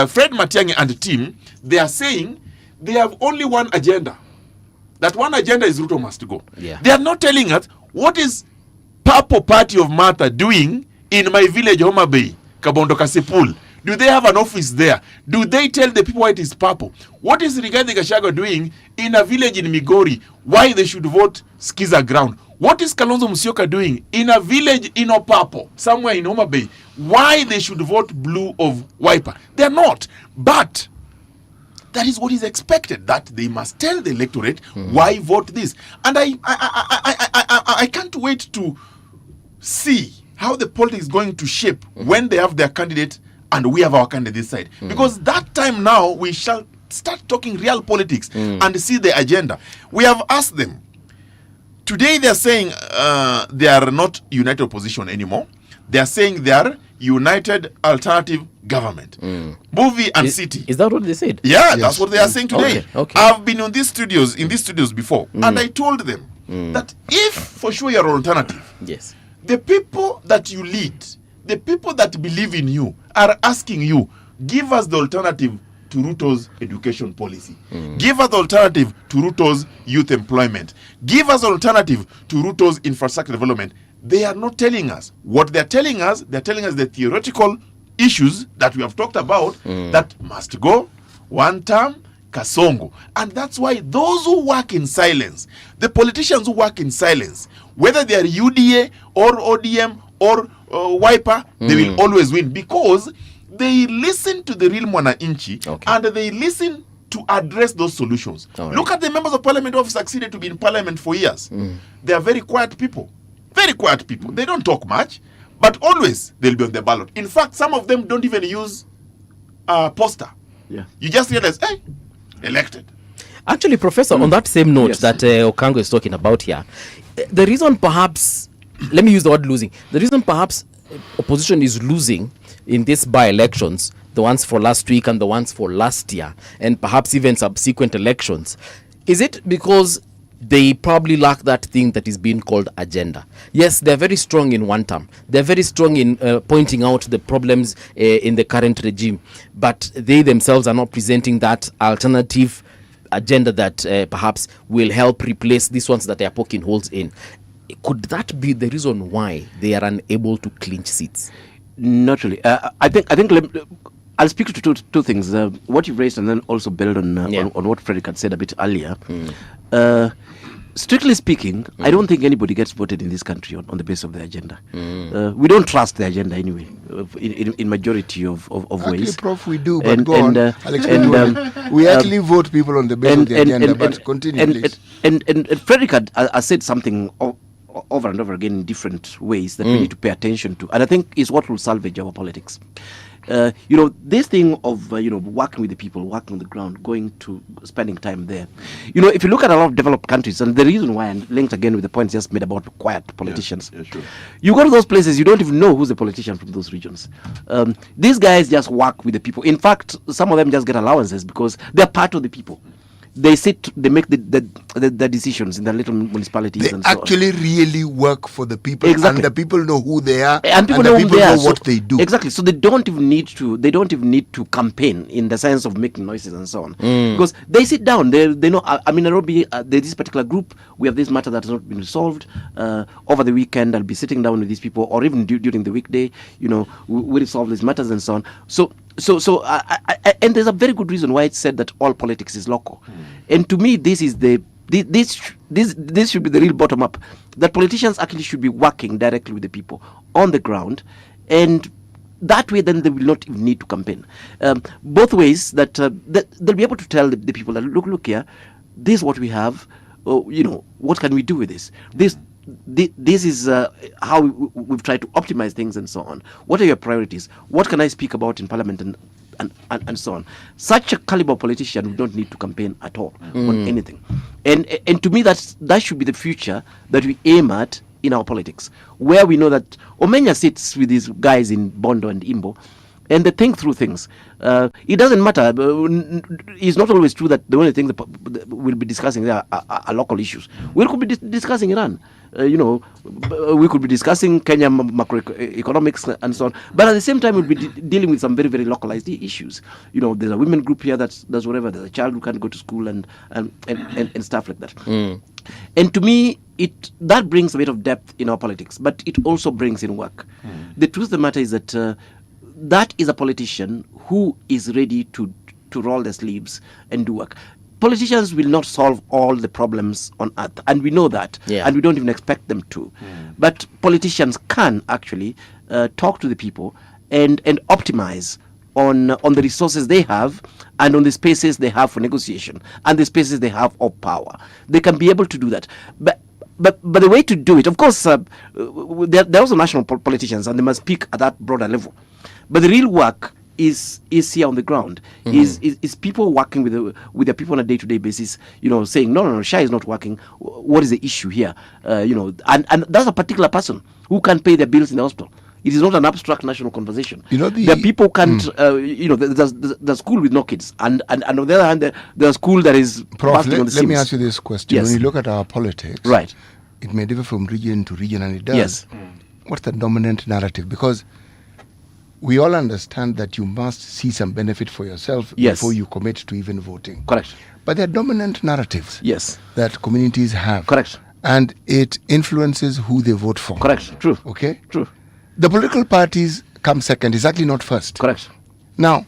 Fred Matiang'i and team, they are saying they have only one agenda. That one agenda is Ruto must go. They are not telling us what is Purple Party of Martha doing in my village, Homa Bay, Kabondo Kasipul. Do they have an office there? Do they tell the people why it is purple? What is Rigathi Gachagua doing in a village in Migori? Why they should vote Skiza Ground? What is Kalonzo Musyoka doing in a village in Opapo, somewhere in Homa Bay? Why they should vote blue of Wiper? They're not. But that is what is expected, that they must tell the electorate why vote this. And I can't wait to see how the politics is going to shape when they have their candidate and we have our candidate this side. Because that time now, we shall start talking real politics and see the agenda. We have asked them. Today they are saying they are not united opposition anymore. They are saying they are united alternative government. Movie and city. Is that what they said? Yeah, yes. That's what they are saying today. Okay. I've been in these studios before, and I told them that if for sure you're alternative, The people that you lead, the people that believe in you, are asking you, give us the alternative to Ruto's education policy. Give us the alternative to Ruto's youth employment. Give us an alternative to Ruto's infrastructure development. They are not telling us. What they're telling us the theoretical issues that we have talked about that must go, one term, Kasongo. And that's why those who work in silence, the politicians who work in silence, whether they are UDA or ODM or Wiper, they will always win because they listen to the real Mwananchi and they listen to address those solutions. Look at the members of parliament who have succeeded to be in parliament for years. They are very quiet people. Very quiet people. They don't talk much, but always they'll be on the ballot. In fact, some of them don't even use a poster. Yeah. You just realize, hey, elected. Actually, Professor, on that same note that Okango is talking about here, the reason perhaps, let me use the word losing, the reason perhaps opposition is losing in these by-elections, the ones for last week and the ones for last year, and perhaps even subsequent elections, is it because they probably lack that thing that is being called agenda? Yes, they're very strong in one term. They're very strong in pointing out the problems in the current regime, but they themselves are not presenting that alternative agenda that perhaps will help replace these ones that they are poking holes in. Could that be the reason why they are unable to clinch seats? Not really. I think I'll speak to two things. What you've raised and then also build on what Frederick had said a bit earlier. Strictly speaking, I don't think anybody gets voted in this country on the basis of the agenda. We don't trust the agenda anyway, in majority of Actually, ways. Prof, we do, but go on. I'll explain we actually vote people on the basis of the agenda, but continue, please. And Frederick had said something over and over again in different ways that we need to pay attention to, and I think is what will salvage our politics. This thing of working with the people, working on the ground, going to spending time there. If you look at a lot of developed countries, and the reason why, and linked again with the points just made about quiet politicians, sure. You go to those places, you don't even know who's the politician from those regions. These guys just work with the people. In fact, some of them just get allowances because they're part of the people. They sit, they make the decisions in their little municipalities. They and so actually really work for the people, Exactly. and the people know who they are, and people the know, people who they are. know what they do. Exactly. So they don't even need to campaign in the sense of making noises and so on, because they sit down. They know. I mean, Nairobi, there's this particular group. We have this matter that has not been resolved. Over the weekend, I'll be sitting down with these people, or even during the weekday. We resolve these matters and so on. So and there's a very good reason why it's said that all politics is local. And to me, this is this should be the real bottom up. That politicians actually should be working directly with the people on the ground, and that way then they will not even need to campaign. Both ways that they'll be able to tell the people that look here, this is what we have. What can we do with this? This is how we've tried to optimize things and so on. What are your priorities? What can I speak about in Parliament and so on? Such a caliber politician we don't need to campaign at all on anything. And to me that should be the future that we aim at in our politics, where we know that Omenya sits with these guys in Bondo and Imbo, and they think through things. It doesn't matter. It's not always true that the only thing that we'll be discussing there are local issues. We could be discussing Iran. We could be discussing Kenya macroeconomics and so on. But at the same time, we'll be dealing with some very, very localized issues. There's a women group here that does whatever. There's a child who can't go to school and stuff like that. And to me, that brings a bit of depth in our politics, but it also brings in work. The truth of the matter is that that is a politician who is ready to roll their sleeves and do work. Politicians will not solve all the problems on earth, and we know that, and we don't even expect them to. But politicians can actually talk to the people and optimize on the resources they have and on the spaces they have for negotiation and the spaces they have of power. They can be able to do that. But the way to do it, of course, there are also national politicians, and they must speak at that broader level. But the real work is here on the ground. Is people working with their people on a day-to-day basis, saying no, SHA is not working. What is the issue here? And that's a particular person who can pay their bills in the hospital. It is not an abstract national conversation. The people can't. The school with no kids, and on the other hand, the school that is. Prof, let me ask you this question: Yes. When you look at our politics, right, it may differ from region to region, and it does. Yes. what's the dominant narrative? Because we all understand that you must see some benefit for yourself before you commit to even voting. Correct. But there are dominant narratives that communities have. Correct. And it influences who they vote for. Correct. True. Okay? True. The political parties come second, it's actually not first. Correct. Now,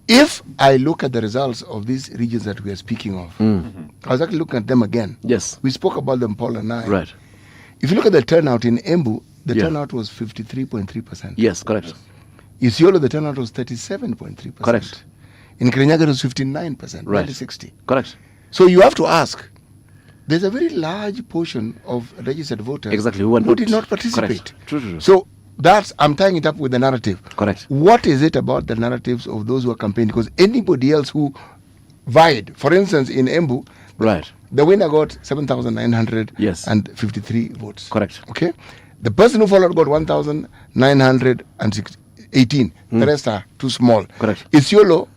if I look at the results of these regions that we are speaking of, I was actually looking at them again. Yes. We spoke about them, Paul and I. Right. If you look at the turnout in Embu, the turnout was 53.3%. Yes, correct. Isiolo, the turnout was 37.3%. Correct. In Kirinyaga, it was 59%. Right. 60. Correct. So you have to ask, there's a very large portion of registered voters who did not participate. True. So I'm tying it up with the narrative. Correct. What is it about the narratives of those who are campaigning? Because anybody else who vied, for instance, in Embu, the winner got 7,953 votes. Correct. Okay? The person who followed got 1,918. The rest are too small. Correct. Isiolo,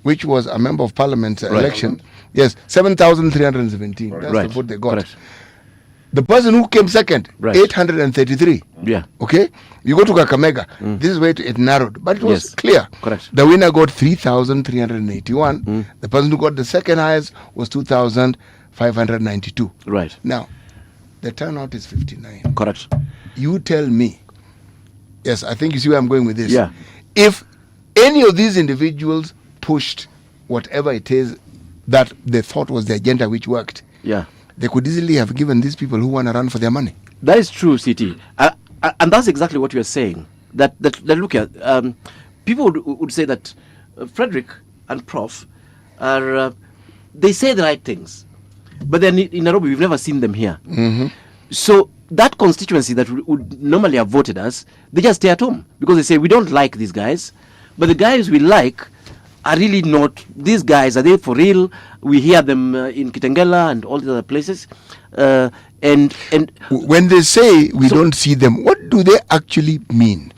which was a member of parliament election, 7,317. That's the vote they got. Correct. The person who came second, 833. Yeah. Okay? You go to Kakamega. This is where it narrowed. But it was clear. Correct. The winner got 3,381. The person who got the second highest was 2,592. Right. Now, the turnout is 59. Correct. You tell me. Yes, I think you see where I'm going with this. Yeah. If any of these individuals pushed whatever it is that they thought was the agenda which worked, they could easily have given these people who want to run for their money. That is true, CT. And that's exactly what you're saying. That look at, people would say that Frederick and Prof are, they say the right things. But then in Nairobi, we've never seen them here. So that constituency that would normally have voted us, they just stay at home because they say, we don't like these guys. But the guys we like are really not. These guys, are they for real? We hear them in Kitengela and all the other places. And when they say we don't see them, what do they actually mean?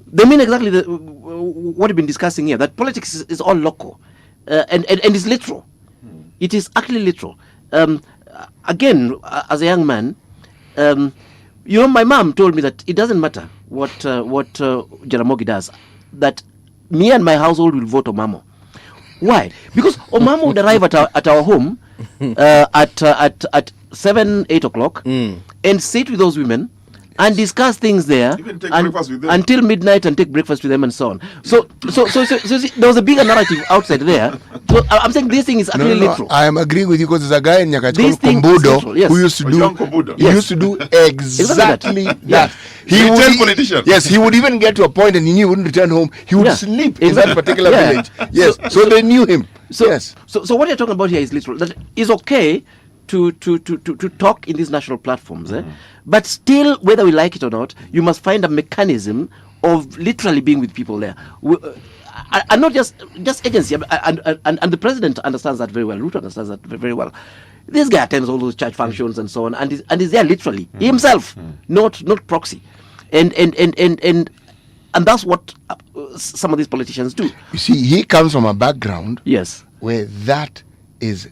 They mean exactly what we've been discussing here, that politics is all local and it's literal. It is actually literal. Again, as a young man, my mom told me that it doesn't matter what Jaramogi does, that me and my household will vote Omamo. Why? Because Omamo would arrive at our home at 7, 8 o'clock and sit with those women and discuss things there until midnight and take breakfast with them and so on. So see, there was a bigger narrative outside there. So I'm saying this thing is actually literal. I am agreeing with you because there's a guy in Nyakach called Kombudo who used to do exactly that. He would tell politicians. Yes, he would even get to a point and he knew he wouldn't return home. He would sleep in that particular village. Yes, so they knew him. So what you're talking about here is literal. That is okay to talk in these national platforms, but still, whether we like it or not, you must find a mechanism of literally being with people there, and not just agency. And the president understands that very well. Ruto understands that very well. This guy attends all those church functions and so on, and is there literally himself, not proxy, and that's what some of these politicians do. You see, he comes from a background, where that is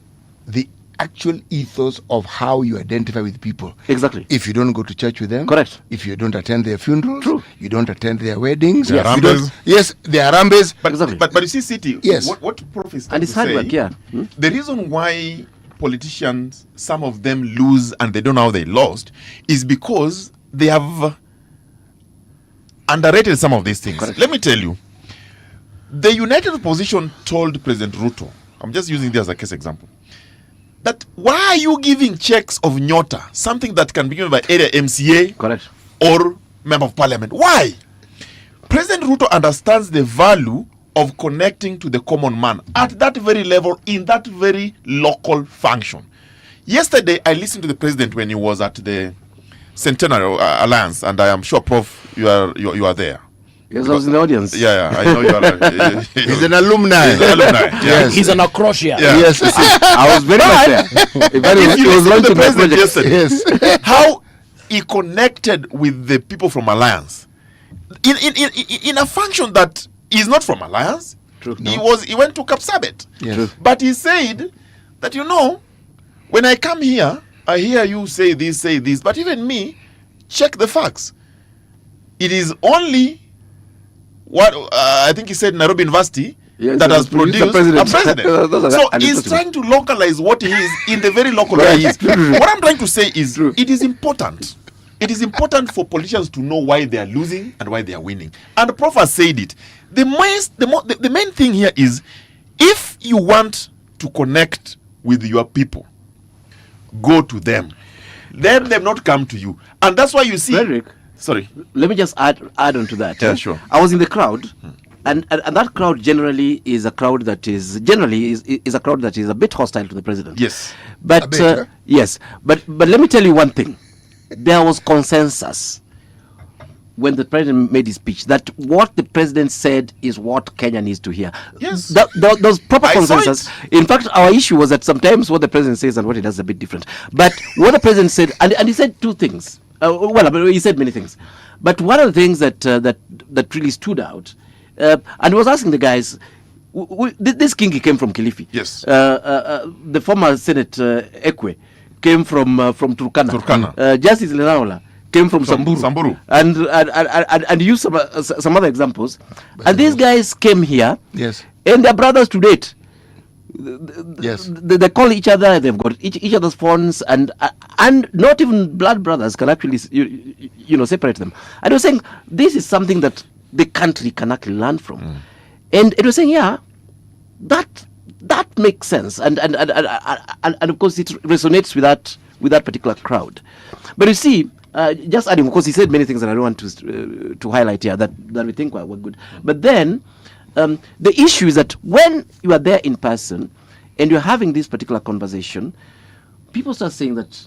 the actual ethos of how you identify with people. Exactly. If you don't go to church with them, correct. If you don't attend their funerals, you don't attend their weddings. They are Harambes. Yes, they are Harambes. But you see, City. Yes. What Prof is and it's hard work. Yeah. The reason why politicians, some of them lose and they don't know how they lost, is because they have underrated some of these things. Correct. Let me tell you, the United Opposition told President Ruto, I'm just using this as a case example, that why are you giving checks of Nyota, something that can be given by area MCA or member of parliament? Why? President Ruto understands the value of connecting to the common man at that very level, in that very local function. Yesterday, I listened to the president when he was at the Centenary Alliance, and I am sure, Prof, you are there. Yes, I was in the audience. Yeah, I know you are. He's an alumni. He's an alumni. Yes. He's an acrosia. Yeah. Yes. I was very much there. If you listen to the president yesterday, how he connected with the people from Alliance in a function that is not from Alliance. True. He went to Kapsabet. Yes. But he said that, when I come here, I hear you say this, but even me, check the facts. it is only what I think he said Nairobi University that has produced a president. So he's trying to localize what he is in the very local where he is. What I'm trying to say is it is important. It is important for politicians to know why they are losing and why they are winning. And the Prof has said it. The main thing here is, if you want to connect with your people, go to them. Let them not come to you. And that's why you see... Frederick, sorry. Let me just add on to that. Yeah, sure. I was in the crowd, and that crowd generally is a crowd that is a crowd that is a bit hostile to the president. Yes. But yes. But let me tell you one thing. There was consensus when the president made his speech that what the president said is what Kenya needs to hear. Yes. There was proper consensus. In fact, our issue was that sometimes what the president says and what he does is a bit different. But what the president said, and he said two things. He said many things. But one of the things that really stood out, and he was asking the guys, this Kingi came from Kilifi. Yes. The former Senate Ekwe came from Turkana. Justice Leraola came from Samburu. And used some other examples. And these guys came here. Yes. And they're brothers to date. Yes. They call each other. They've got each other's phones, and not even blood brothers can actually separate them. And they were saying this is something that the country can actually learn from. And it was saying, yeah, that makes sense, and of course it resonates with that particular crowd. But you see, just adding, of course, he said many things that I don't want to highlight here that we think were good. But then the issue is that when you are there in person and you're having this particular conversation, people start saying that,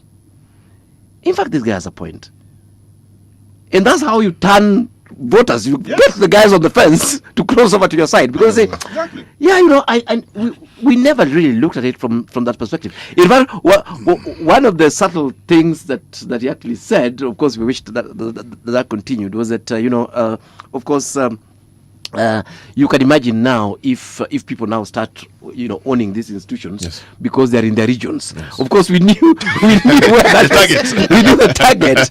in fact, this guy has a point, and that's how you turn voters. You get the guys on the fence to close over to your side, because they say, yeah, we never really looked at it from that perspective. In fact, one of the subtle things that he actually said, of course we wished that continued, was that of course you can imagine now if people now start owning these institutions because they're in their regions. Of course we knew where that target. We knew the target.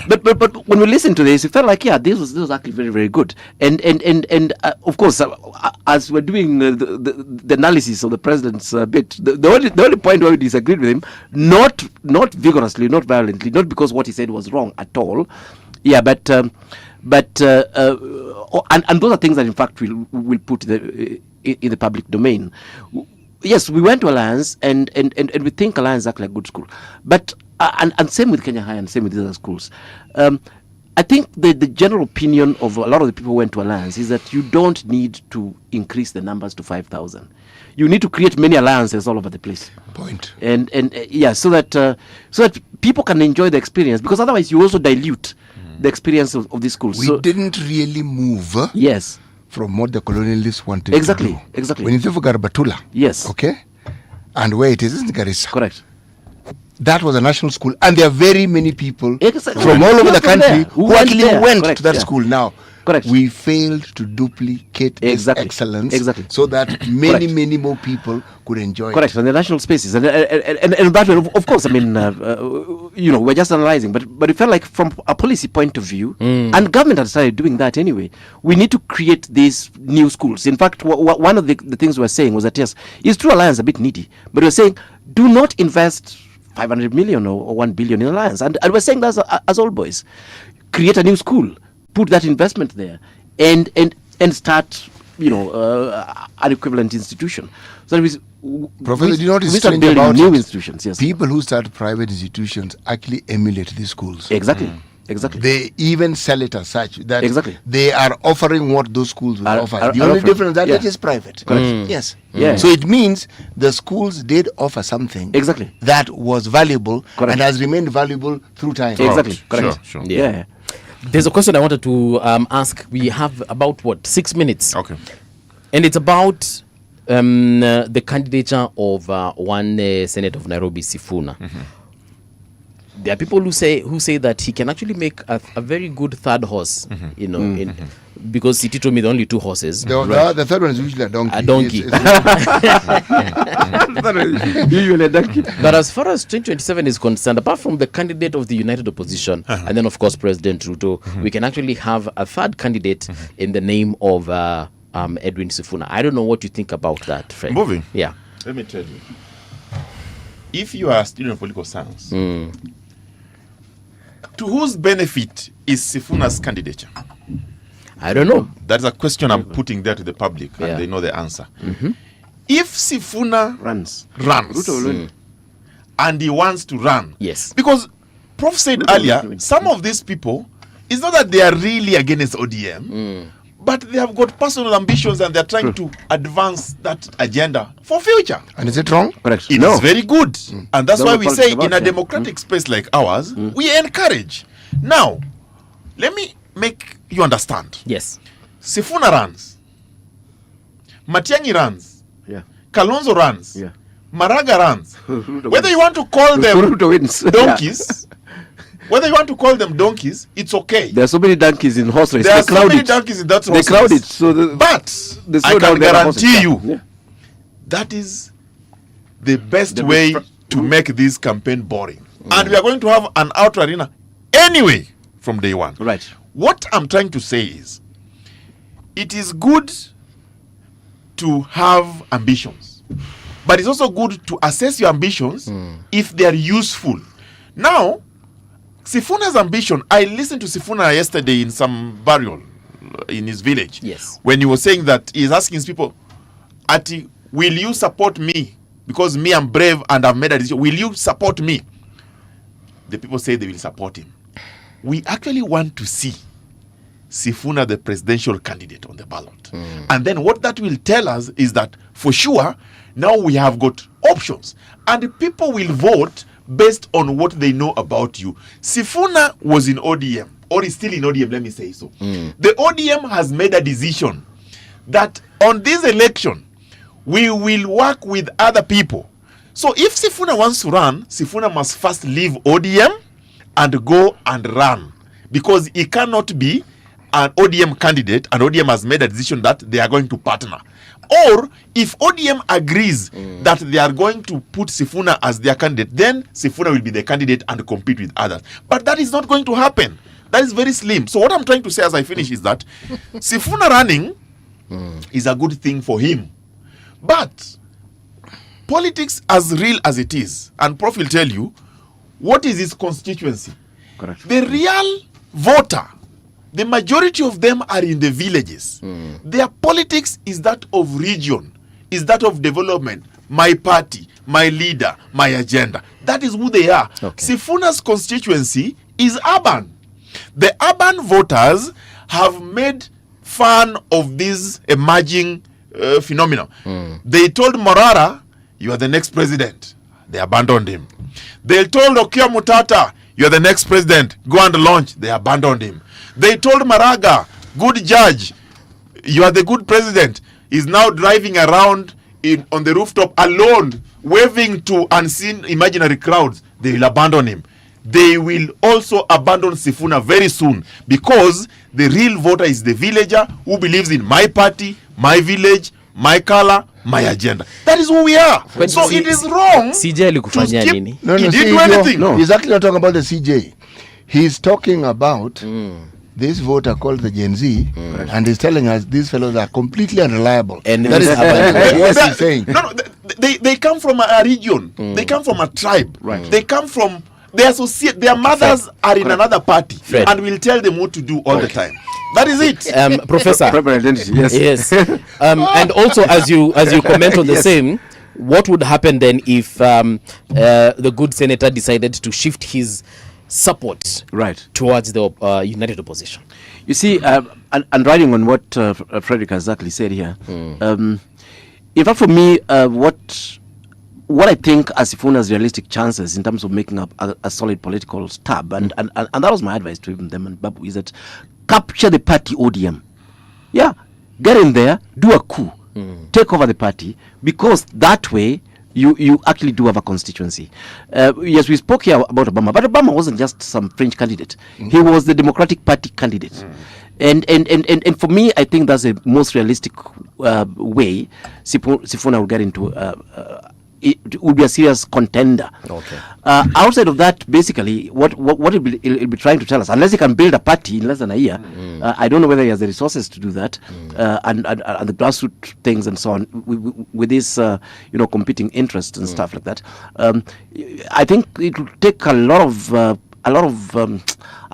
But when we listened to this, it felt like this was actually very, very good. And of course, as we're doing the analysis of the president's bit, the only point where we disagreed with him, not vigorously, not violently, not because what he said was wrong at all. Yeah, but and those are things that in fact we'll put in the public domain. Yes, we went to Alliance and we think Alliance is actually a good school, but and same with Kenya High and same with the other schools. I think the general opinion of a lot of the people who went to Alliance is that you don't need to increase the numbers to 5,000. You need to create many alliances all over the place. Point. And so that people can enjoy the experience, because otherwise you also dilute the experience of these schools. We didn't really move. Yes. From what the colonialists wanted to do. Exactly. When you think of Garbatula. Yes. Okay. And where it is in Garissa. Correct. That was a national school, and there are very many people exactly. from all over the country who actually went Correct. to that school. Now, Correct. We failed to duplicate this excellence so that many more people could enjoy it. Correct, and the national spaces. And that way, of course, I mean, we're just analyzing, but it felt like from a policy point of view, and government had started doing that anyway, we need to create these new schools. In fact, one of the things we were saying was that, yes, it's true Alliance a bit needy, but we're saying, do not invest 500 million or 1 billion in Alliance. And we're saying that as old boys. Create a new school, put that investment there, and start, an equivalent institution. So Professor, do you know what is start strange building about new institutions? Yes. People who start private institutions actually emulate these schools. Exactly. Exactly. They even sell it as such that exactly. they are offering what those schools will offer. The only difference is that it is private. Correct. Yes. Yeah. So it means the schools did offer something exactly that was valuable correct. And has remained valuable through time. Exactly. Correct. Sure. Yeah. There's a question I wanted to ask. We have about 6 minutes. Okay. And it's about the candidature of one Senator of Nairobi, Sifuna. there are people who say that he can actually make a very good third horse, you know, because City told me there are only 2 horses. The third one is usually a donkey. A donkey. Usually a donkey. But as far as 2027 is concerned, apart from the candidate of the United Opposition, and then of course President Ruto, we can actually have a third candidate in the name of Edwin Sifuna. I don't know what you think about that, Fred. Moving. Yeah. Let me tell you. If you are a student of political science, to whose benefit is Sifuna's candidature? I don't know. That's a question I'm putting there to the public, and they know the answer. If Sifuna runs, and he wants to run, yes, because Prof said earlier, some of these people, it's not that they are really against ODM, but they have got personal ambitions and they're trying to advance that agenda for future. And is it wrong? Correct. It is very good. And that's why we say in a it. democratic space like ours, we encourage. Now, let me make you understand. Yes. Sifuna runs. Matiang'i runs. Yeah. Kalonzo runs. Yeah. Maraga runs. Whether you want to call them donkeys, whether you want to call them donkeys, it's okay. There are so many donkeys in horse race. There are so many donkeys in that horse race. They crowd it. So but I can guarantee you that is the best way to make this campaign boring. And we are going to have an outer arena anyway from day one. Right. What I'm trying to say is, it is good to have ambitions, but it's also good to assess your ambitions if they are useful. Now, Sifuna's ambition, I listened to Sifuna yesterday in some burial in his village. Yes. When he was saying that he's asking his people, Ati, will you support me? Because me, I'm brave and I've made a decision. Will you support me? The people say they will support him. We actually want to see Sifuna the presidential candidate on the ballot. And then what that will tell us is that for sure, now we have got options. And people will vote based on what they know about you. Sifuna was in ODM, or is still in ODM, let me say so. The ODM has made a decision that on this election, we will work with other people. So if Sifuna wants to run, Sifuna must first leave ODM and go and run. Because he cannot be an ODM candidate, and ODM has made a decision that they are going to partner. Or if ODM agrees that they are going to put Sifuna as their candidate, then Sifuna will be the candidate and compete with others. But that is not going to happen. That is very slim. So what I'm trying to say as I finish is that Sifuna running is a good thing for him. But politics, as real as it is, and Prof will tell you, what is his constituency? Correct. The real voter, the majority of them are in the villages. Their politics is that of region, is that of development. My party, my leader, my agenda. That is who they are. Okay. Sifuna's constituency is urban. The urban voters have made fun of this emerging phenomenon. They told Morara, you are the next president. They abandoned him. They told Okia Mutata, you are the next president. Go and launch. They abandoned him. They told Maraga, good judge, you are the good president. He's now driving around on the rooftop alone, waving to unseen imaginary crowds. They will abandon him. They will also abandon Sifuna very soon, because the real voter is the villager who believes in my party, my village, my color, my agenda. That is who we are. So it is wrong to skip. He didn't do anything. No. He's actually not talking about the CJ. He's talking about this voter called the Gen Z, and he's telling us these fellows are completely unreliable. And that is what he's saying. No, they come from a region. They come from a tribe. Right. They come from, they associate, their mothers are in another party, and will tell them what to do all the time. That is it. Professor. Yes. And also, as you comment on the same, what would happen then if the good senator decided to shift his support towards the united opposition? You see, and riding on what Frederick has exactly said here, in fact, for me, what I think as Sifuna's realistic chances in terms of making up a solid political stab, and that was my advice to even them and Babu, is that capture the party ODM. Yeah, get in there, do a coup, take over the party, because that way you actually do have a constituency. Yes, we spoke here about Obama, but Obama wasn't just some French candidate. He was the Democratic Party candidate. And for me, I think that's the most realistic way Sifuna will get into it would be a serious contender. Okay. Outside of that, basically, what it'll be trying to tell us, unless he can build a party in less than a year, I don't know whether he has the resources to do that, and the grassroots things and so on, with this, competing interests and stuff like that. I think it will take a lot of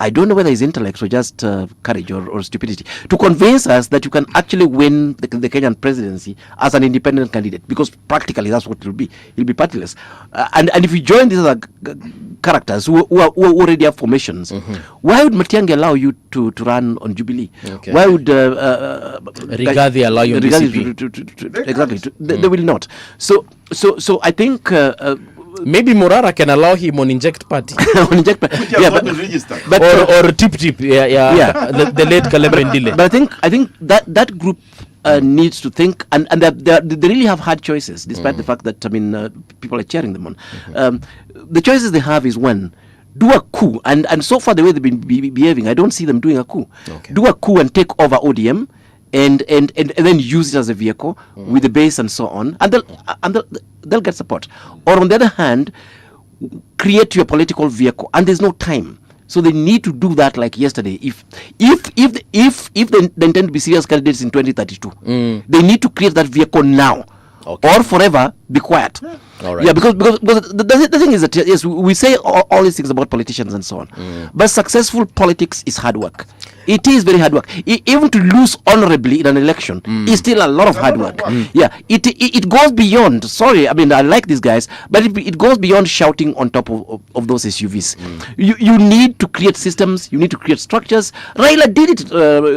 I don't know whether it's intellect or just courage or stupidity to convince us that you can actually win the Kenyan presidency as an independent candidate, because practically that's what it will be. He'll be partyless. And if you join these other characters who already have formations, why would Matiang'i allow you to run on Jubilee? Okay. Why would Rigathi allow you on DCP? Exactly. They will not. So I think... maybe Morara can allow him on Inject Party. On Inject Party. Yeah, but or Tip. The late Kalembe Ndile. But I think that group needs to think, and they really have hard choices, despite the fact that people are cheering them on. The choices they have is, one, do a coup, and so far the way they've been behaving, I don't see them doing a coup. Okay. Do a coup and take over ODM. And then use it as a vehicle with the base and so on, and they'll get support. Or on the other hand, create your political vehicle, and there's no time, so they need to do that like yesterday. If they intend to be serious candidates in 2032, they need to create that vehicle now, or forever be quiet. All right. Yeah, because the thing is that, yes, we say all these things about politicians and so on, but successful politics is hard work. It is very hard work. Even to lose honorably in an election is still a lot of hard work. Yeah, it goes beyond. Sorry, I like these guys, but it goes beyond shouting on top of those SUVs. You need to create systems. You need to create structures. Raila did it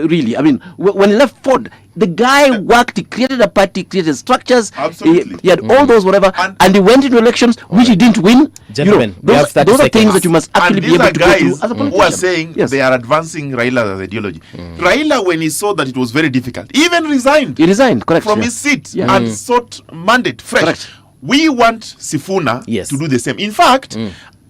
really. When he left Ford, the guy worked. He created a party, created structures. Absolutely. He had all those whatever, and he went into elections which he didn't win. Gentlemen, those are things that you must actually be able to go through as a politician. Who are saying they are advancing Raila's ideology. Raila, when he saw that it was very difficult, even resigned. He resigned, correct, from his seat and sought mandate fresh. Correct. We want Sifuna to do the same. In fact,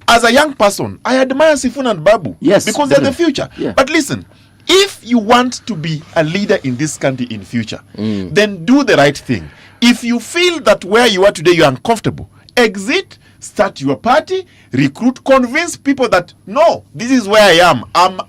as a young person, I admire Sifuna and Babu because they're the future. Yeah. But listen, if you want to be a leader in this country in future, then do the right thing. If you feel that where you are today you are uncomfortable, exit, start your party, recruit, convince people that no, this is where I am. I'm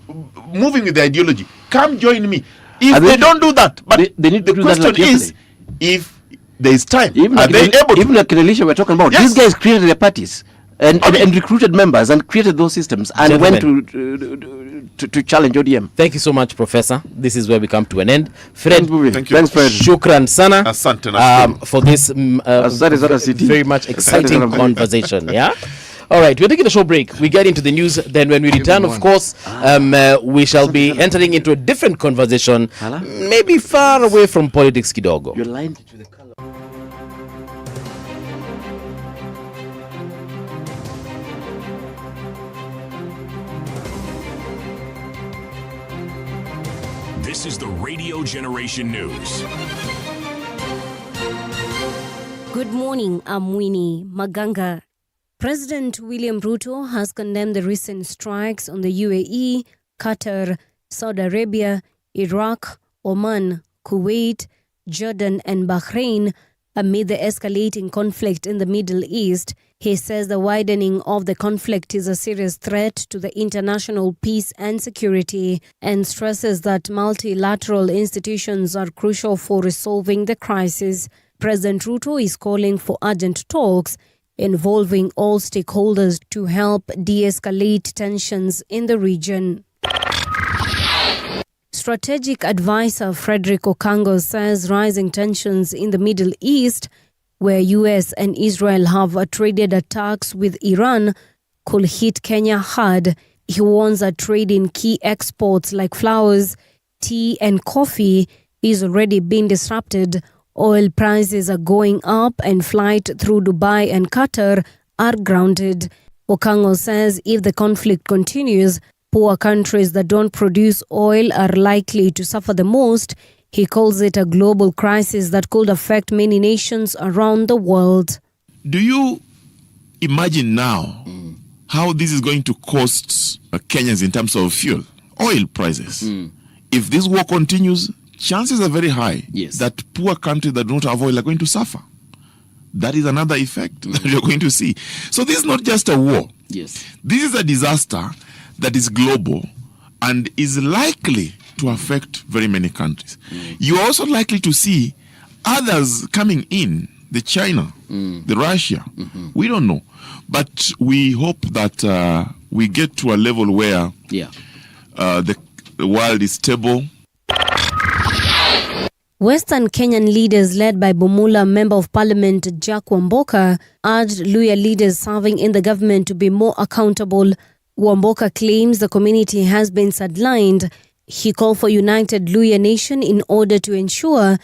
moving with the ideology. Come join me. If they don't do that, but they need to the do that question like is, if there is time, even are they able to? Even like Elisha we're talking about, these guys created their parties and recruited members and created those systems and went to challenge ODM. Thank you so much, Professor. This is where we come to an end. Fred, thank you. Thanks, Fred. Shukran sana for this very much exciting conversation. Yeah. All right, we're taking a short break. We get into the news. Then when we return, of course, we shall be entering into a different conversation, maybe far away from politics kidogo. You're lined to the color. This is the Radio Generation News. Good morning, I'm Winnie Maganga. President William Ruto has condemned the recent strikes on the UAE, Qatar, Saudi Arabia, Iraq, Oman, Kuwait, Jordan and Bahrain amid the escalating conflict in the Middle East. He says the widening of the conflict is a serious threat to the international peace and security and stresses that multilateral institutions are crucial for resolving the crisis. President Ruto is calling for urgent talks involving all stakeholders to help de-escalate tensions in the region. Strategic advisor Frederick Okango says rising tensions in the Middle East, where US and Israel have traded attacks with Iran, could hit Kenya hard. He warns that trade in key exports like flowers, tea and coffee is already being disrupted. Oil prices are going up and flights through Dubai and Qatar are grounded. Okango says if the conflict continues, poor countries that don't produce oil are likely to suffer the most. He calls it a global crisis that could affect many nations around the world. do you imagine now how this is going to cost Kenyans in terms of fuel, oil prices? If this war continues, chances are very high that poor countries that don't have oil are going to suffer. That is another effect that you're going to see. So this is not just a war. Yes. This is a disaster that is global and is likely to affect very many countries. You're also likely to see others coming in, the China, the Russia. We don't know. But we hope that we get to a level where the world is stable. Western Kenyan leaders led by Bumula Member of Parliament Jack Wamboka urged Luhya leaders serving in the government to be more accountable. Wamboka claims the community has been sidelined. He called for united Luhya nation in order to ensure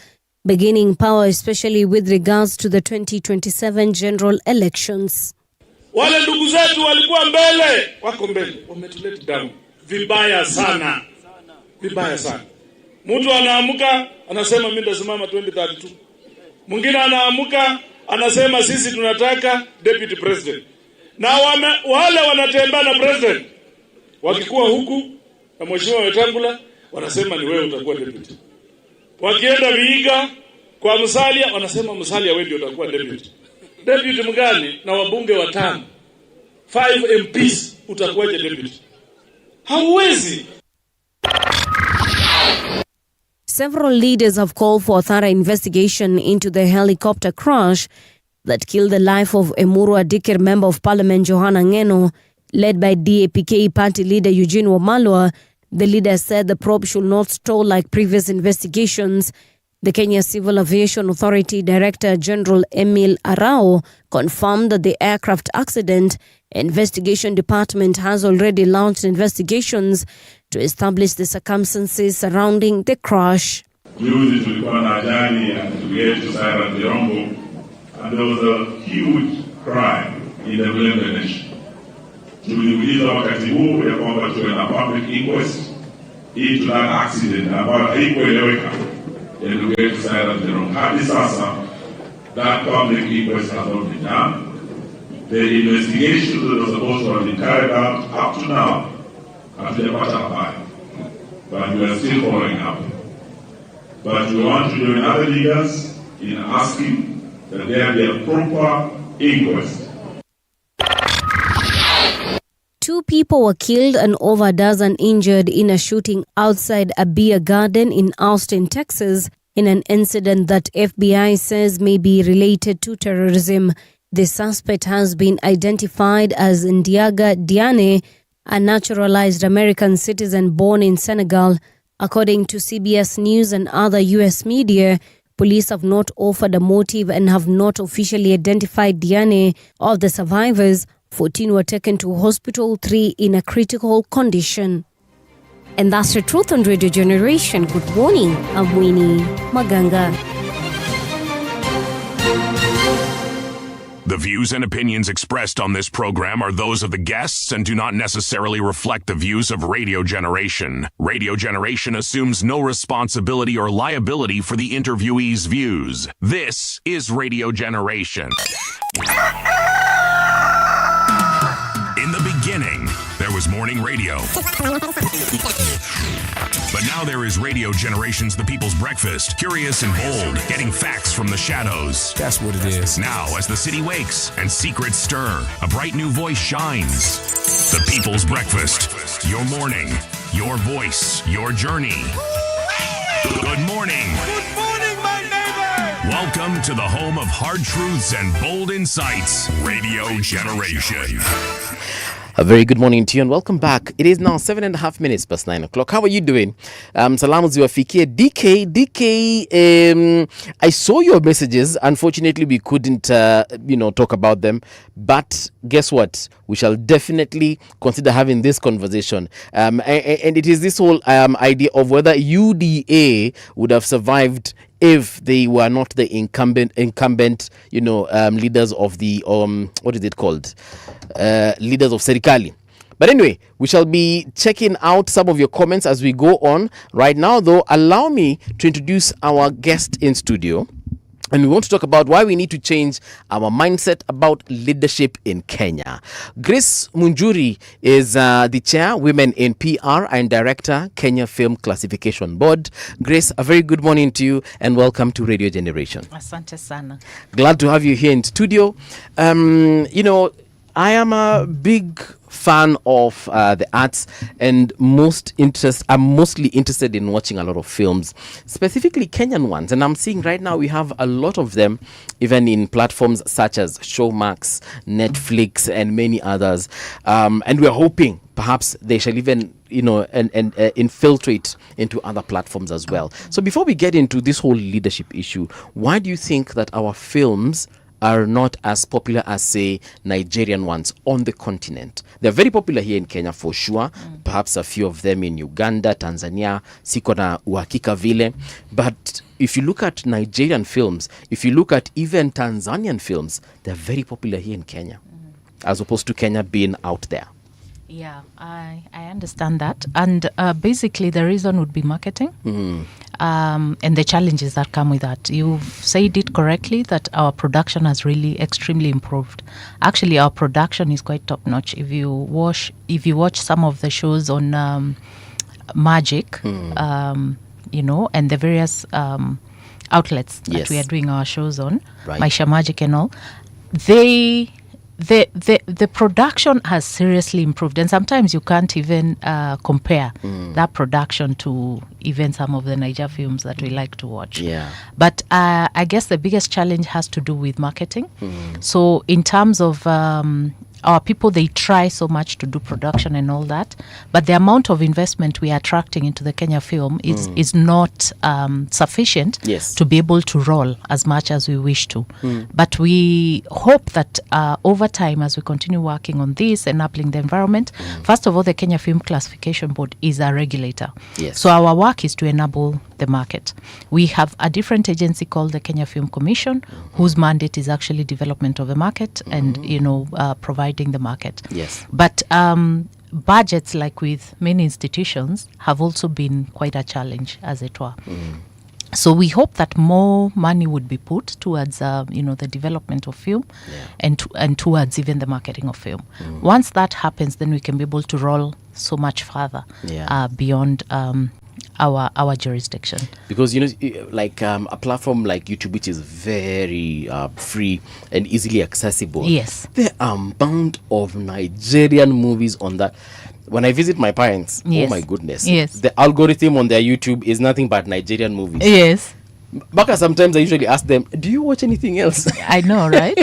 beginning power, especially with regards to the 2027 general elections. Wale ndugu zetu walikuwa mbele, wako mbele, wametuleta damu vibaya sana. Vibaya sana. Mtu anaamuka anasema mimi ndasimama 2032. Mwingine anaamuka anasema sisi tunataka deputy president. Na wale wanatembea na president wakikuwa huku na mheshimiwa Wetangula wanasema ni wewe utakuwa deputy. Wakienda Vihiga kwa Musalia wanasema Musalia wewe ndio utakuwa deputy. Deputy mgani na wabunge 5? 5 MPs utakuwaje deputy? Hauwezi. Several leaders have called for a thorough investigation into the helicopter crash that killed the life of Emuru Adikir Member of Parliament Johanna Ngeno. Led by DAPK party leader Eugene Wamalwa, the leader said the probe should not stall like previous investigations. The Kenya Civil Aviation Authority Director General Emil Arao confirmed that the aircraft accident investigation department has already launched investigations to establish the circumstances surrounding the crash. Juzi tulikuwa na ajali ya ndugu yetu Sarah Ndiombo, and there was a huge crime in the Malindi nation. Tuliuliza wakati huu ya kwamba tuwe na public inquest into that accident ambayo haikueleweka ya ndugu yetu Sarah Ndiombo. Hadi sasa, that public inquest has not been done. The investigation that was supposed to have been carried out up to now hatujapata habari, but we are still following up. But we want to join other leaders in asking that there be a proper inquest. 2 people were killed and over a dozen injured in a shooting outside a beer garden in Austin, Texas, in an incident that FBI says may be related to terrorism. The suspect has been identified as Ndiaga Diane, a naturalized American citizen born in Senegal. According to CBS News and other U.S. media, police have not offered a motive and have not officially identified Diane. Of the survivors, 14 were taken to hospital, 3 in a critical condition. And that's the truth on Radio Generation. Good morning, I'm Winnie Maganga. The views and opinions expressed on this program are those of the guests and do not necessarily reflect the views of Radio Generation. Radio Generation assumes no responsibility or liability for the interviewee's views. This is Radio Generation. In the beginning, there was morning radio. But now there is Radio Generation's The People's Breakfast, curious and bold, getting facts from the shadows. That's what it is. Now, as the city wakes and secrets stir, a bright new voice shines. The People's Breakfast, your morning, your voice, your journey. Good morning. Good morning, my neighbor. Welcome to the home of hard truths and bold insights, Radio Generation. A very good morning to you and welcome back. It is now 7.5 minutes past 9 o'clock. How are you doing? Salamu ziwafikie. DK, I saw your messages. Unfortunately, we couldn't, talk about them. But guess what? We shall definitely consider having this conversation. And it is this whole idea of whether UDA would have survived if they were not the incumbent, leaders of the, what is it called? Leaders of Serikali. But anyway, we shall be checking out some of your comments as we go on. Right now, though, allow me to introduce our guest in studio. And we want to talk about why we need to change our mindset about leadership in Kenya. Grace Munjuri is the chair, Women in PR, and director, Kenya Film Classification Board. Grace, a very good morning to you and welcome to Radio Generation. Asante sana. Glad to have you here in studio. I am a big fan of the arts and I'm mostly interested in watching a lot of films, specifically Kenyan ones. And I'm seeing right now we have a lot of them, even in platforms such as Showmax, Netflix, and many others. And we're hoping perhaps they shall even, infiltrate into other platforms as well. So before we get into this whole leadership issue, why do you think that our films are not as popular as, say, Nigerian ones on the continent? They're very popular here in Kenya for sure, perhaps a few of them in Uganda, Tanzania, siko na uhakika vile. But if you look at Nigerian films, if you look at even Tanzanian films, they're very popular here in Kenya, as opposed to Kenya being out there. Yeah, I understand that. And basically the reason would be marketing and the challenges that come with that. You've said it correctly that our production has really extremely improved. Actually, our production is quite top-notch. If you watch some of the shows on Magic, and the various outlets that we are doing our shows on, right. Maisha Magic and all, the production has seriously improved, and sometimes you can't even compare that production to even some of the Niger films that we like to watch. Yeah. But I guess the biggest challenge has to do with marketing. So in terms of our people, they try so much to do production and all that, but the amount of investment we are attracting into the Kenya film is not sufficient to be able to roll as much as we wish to. But we hope that over time, as we continue working on this, enabling the environment, first of all, the Kenya Film Classification Board is a regulator. Yes. So our work is to enable the market. We have a different agency called the Kenya Film Commission, whose mandate is actually development of the market and, providing the market. Yes. But budgets, like with many institutions, have also been quite a challenge, as it were. So we hope that more money would be put towards, the development of film and towards even the marketing of film. Once that happens, then we can be able to roll so much further beyond our jurisdiction. Because a platform like YouTube, which is very free and easily accessible, yes, there are amount of Nigerian movies on that. When I visit my parents, oh my goodness, the algorithm on their YouTube is nothing but Nigerian movies. Yes. Baka, sometimes I usually ask them, do you watch anything else? I know, right?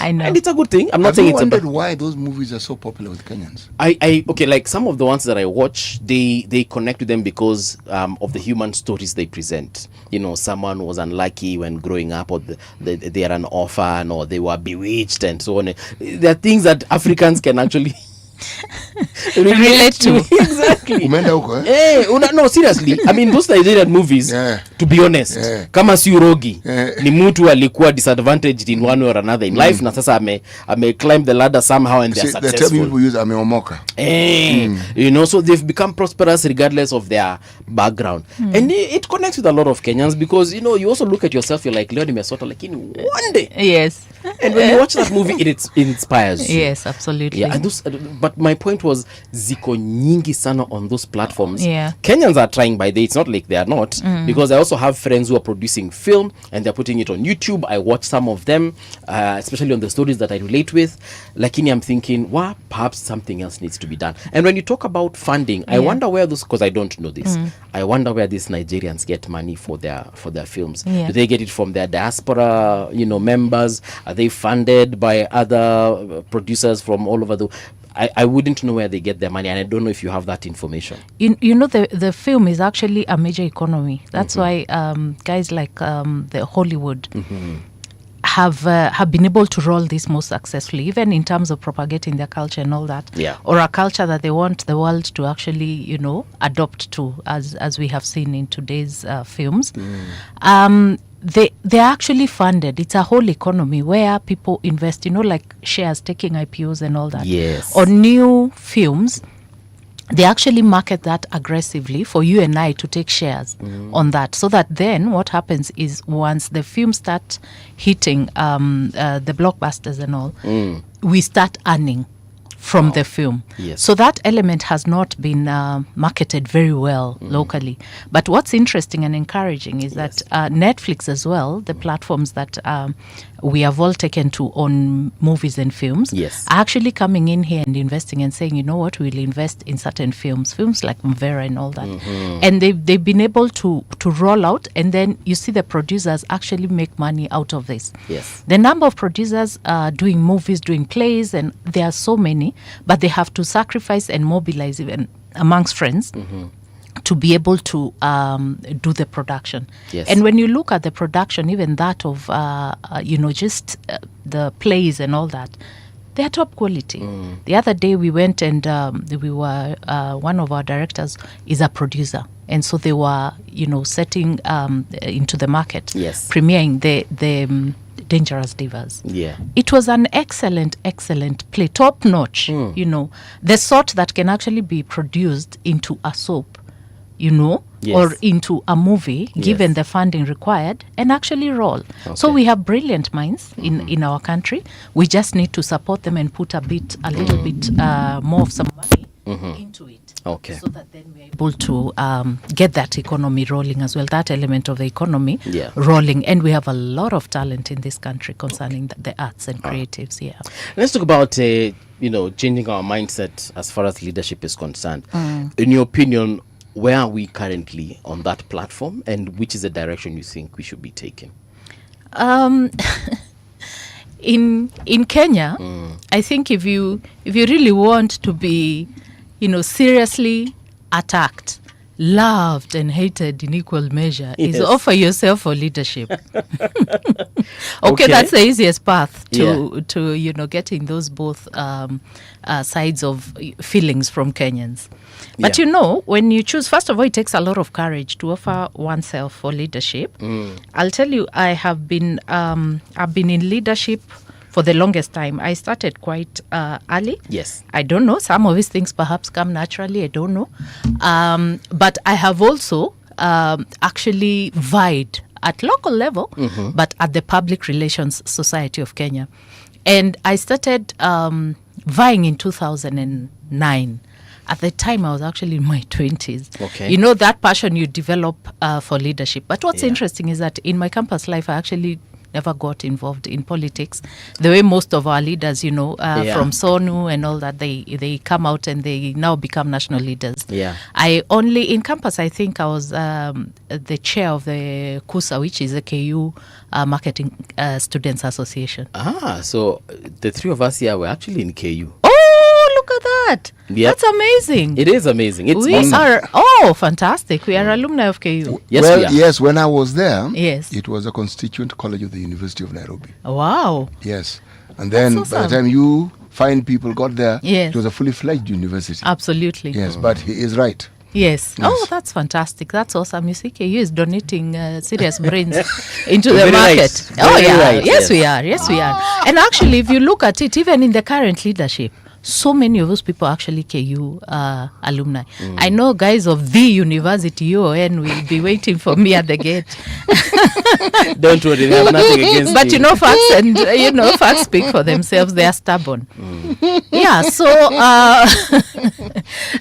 I know. And it's a good thing. I'm not saying it's a wondered why those movies are so popular with Kenyans. Like some of the ones that I watch, they connect to them because of the human stories they present. Someone was unlucky when growing up, or they are an orphan, or they were bewitched, and so on. There are things that Africans can actually relate to. Exactly. Umeenda No, seriously. I mean, those Nigerian movies, to be honest, kama si Urogi, ni mtu alikuwa disadvantaged in one way or another in life, na sasa ame climb the ladder somehow and they're successful. The term people use ameomoka. So they've become prosperous regardless of their background. And it connects with a lot of Kenyans because, you also look at yourself, you're like, leo nimesota, like in one day. Yes. And when you watch that movie, it inspires you. Yes, absolutely. Yeah, and but my point was, ziko nyingi sana on those platforms. Yeah. Kenyans are trying by day. It's not like they are not, because I also have friends who are producing film and they're putting it on YouTube. I watch some of them, especially on the stories that I relate with. Lakini I'm thinking, perhaps something else needs to be done. And when you talk about funding, I wonder where those, because I don't know this, I wonder where these Nigerians get money for their films. Yeah. Do they get it from their diaspora, members? Are they funded by other producers from all over the... I wouldn't know where they get their money, and I don't know if you have that information. The film is actually a major economy. That's why guys like the Hollywood have been able to roll this most successfully, even in terms of propagating their culture and all that, or a culture that they want the world to actually, adopt to, as we have seen in today's films. They're actually funded. It's a whole economy where people invest, like shares, taking IPOs and all that. Yes. On new films they actually market that aggressively for you and I to take shares on that, so that then what happens is once the films start hitting the blockbusters and all, we start earning from the film. Yes. So that element has not been marketed very well locally. But what's interesting and encouraging is that Netflix as well, the platforms that we have all taken to on movies and films, are actually coming in here and investing and saying, you know what, we'll invest in certain films like Mvera and all that. And they've been able to roll out, and then you see the producers actually make money out of this. Yes. The number of producers doing movies, doing plays, and there are so many, but they have to sacrifice and mobilize even amongst friends to be able to do the production. Yes. And when you look at the production, even that of, just the plays and all that, they are top quality. The other day we went and we were, one of our directors is a producer. And so they were, setting into the market, premiering the Dangerous Divas. Yeah. It was an excellent play, top notch, the sort that can actually be produced into a soap, or into a movie, given the funding required, and actually roll. So we have brilliant minds in our country. We just need to support them and put a little bit more of some money into it. Okay. So that then we're able to get that economy rolling as well, that element of the economy rolling. And we have a lot of talent in this country concerning the arts and creatives. Let's talk about, changing our mindset as far as leadership is concerned. In your opinion, where are we currently on that platform, and which is the direction you think we should be taking? In Kenya, I think if you really want to be seriously attacked, loved and hated in equal measure, is offer yourself for leadership. Okay, that's the easiest path to getting those both sides of feelings from Kenyans. But when you choose, first of all, it takes a lot of courage to offer oneself for leadership. I'll tell you, I've been in leadership for the longest time. I started quite early. Yes. I don't know. Some of these things perhaps come naturally. I don't know. But I have also actually vied at local level, but at the Public Relations Society of Kenya. And I started vying in 2009. At the time, I was actually in my 20s. Okay. That passion you develop for leadership. But what's interesting is that in my campus life, I actually never got involved in politics. The way most of our leaders, from SONU and all that, they come out and they now become national leaders. Yeah. In campus, I think I was the chair of the KUSA, which is the KU Marketing Students Association. So the three of us here were actually in KU. Oh, look at that. Yep. That's amazing. It is amazing. It's we awesome. are fantastic. We are alumni of KU. Yes, well, we are. yes, when I was there, Yes. it was a constituent college of the University of Nairobi. Wow. Yes. And then That's by the awesome. time you fine people got there, Yes. it was a fully fledged university. Absolutely. Yes, but he is right. Yes. Yes. Oh, that's fantastic. That's awesome. You see, KU is donating serious brains into the Very market. right. Oh, Very yeah. right, Yes, yes. we are. Yes, we are. And actually, if you look at it, even in the current leadership, so many of those people are actually KU alumni. I know guys of the university, UON, will be waiting for me at the gate. Don't worry, they have nothing against But you. facts and facts speak for themselves. They are stubborn. Yeah, so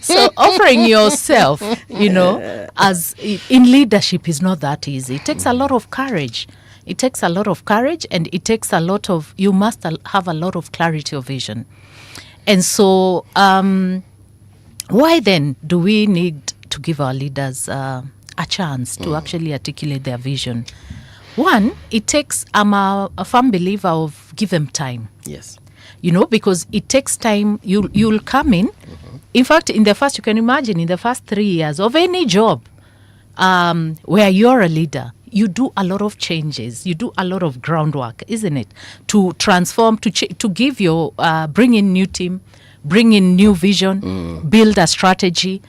so offering yourself, as in leadership is not that easy. It takes a lot of courage. It takes a lot of courage, and it takes a lot of, you must have a lot of clarity of vision. And so why then do we need to give our leaders a chance to actually articulate their vision? One, it takes, I'm a firm believer of give them time. Yes. Because it takes time. You'll come in. In fact, you can imagine in the first 3 years of any job where you're a leader, you do a lot of changes. You do a lot of groundwork, isn't it? To transform, to give your, bring in new team, bring in new vision, build a strategy,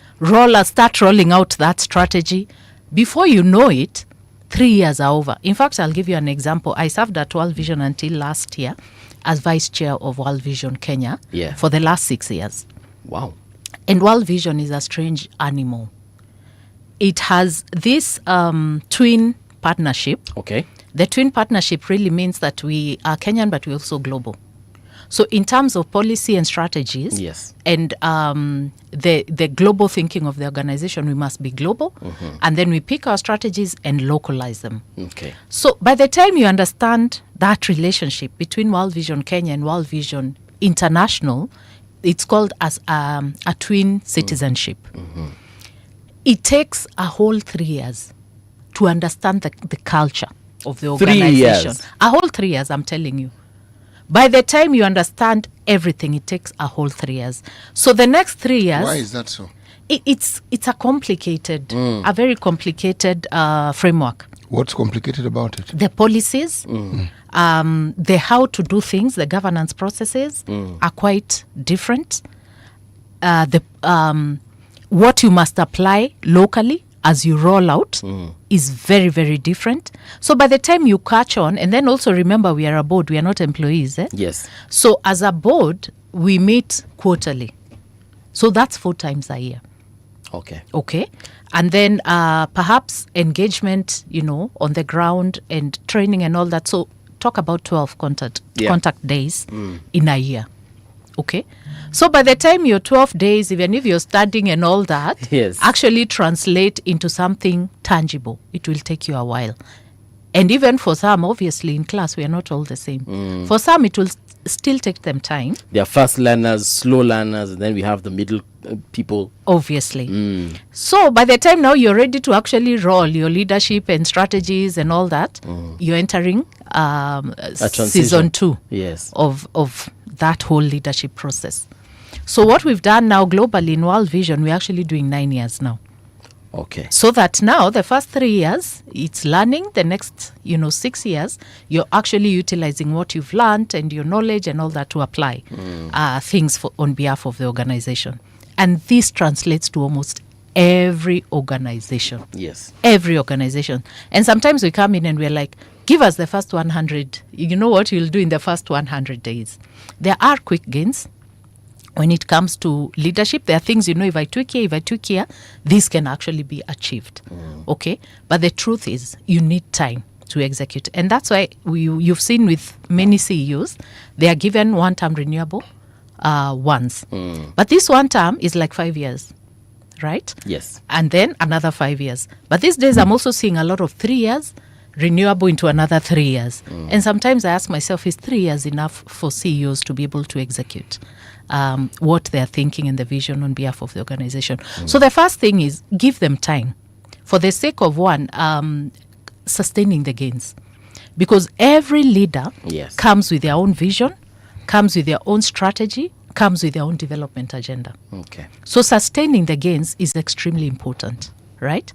start rolling out that strategy. Before you know it, 3 years are over. In fact, I'll give you an example. I served at World Vision until last year as vice chair of World Vision Kenya for the last 6 years. Wow. And World Vision is a strange animal. It has this twin partnership. Okay. The twin partnership really means that we are Kenyan, but we're also global. So in terms of policy and strategies, yes, and the global thinking of the organization, we must be global, and then we pick our strategies and localize them. Okay. So by the time you understand that relationship between World Vision Kenya and World Vision International, it's called as a twin citizenship. It takes a whole 3 years to understand the culture of the 3 organization. years. A whole 3 years, I'm telling you. By the time you understand everything, it takes a whole 3 years. So the next 3 years... Why is that so? It's a complicated, a very complicated framework. What's complicated about it? The policies, the how to do things, the governance processes are quite different. What you must apply locally as you roll out is very, very different. So by the time you catch on, and then also remember we are a board, we are not employees. Yes. So as a board, we meet quarterly. So that's 4 times a year. Okay. Okay. And then perhaps engagement, on the ground and training and all that. So talk about 12 contact days in a year. Okay. So by the time you're 12 days, even if you're studying and all that, yes, actually translate into something tangible, it will take you a while. And even for some, obviously in class, we are not all the same. For some, it will still take them time. There are fast learners, slow learners, and then we have the middle people. Obviously. So by the time now you're ready to actually roll your leadership and strategies and all that, you're entering season 2 yes, of that whole leadership process. So what we've done now globally in World Vision, we're actually doing 9 years now. Okay. So that now the first 3 years, it's learning. The next, 6 years, you're actually utilizing what you've learned and your knowledge and all that to apply things on behalf of the organization. And this translates to almost every organization. Yes. Every organization. And sometimes we come in and we're like, give us the first 100. You know what you'll do in the first 100 days. There are quick gains. When it comes to leadership, there are things, if I tweak here, this can actually be achieved. Okay? But the truth is, you need time to execute. And that's why you've seen with many CEOs, they are given one-term renewable once. But this one term is like 5 years, right? Yes. And then another 5 years. But these days, I'm also seeing a lot of 3 years, renewable into another 3 years. And sometimes I ask myself, is 3 years enough for CEOs to be able to execute what they're thinking and the vision on behalf of the organization? So the first thing is give them time. For the sake of one, sustaining the gains. Because every leader comes with their own vision, comes with their own strategy, comes with their own development agenda. Okay. So sustaining the gains is extremely important, right?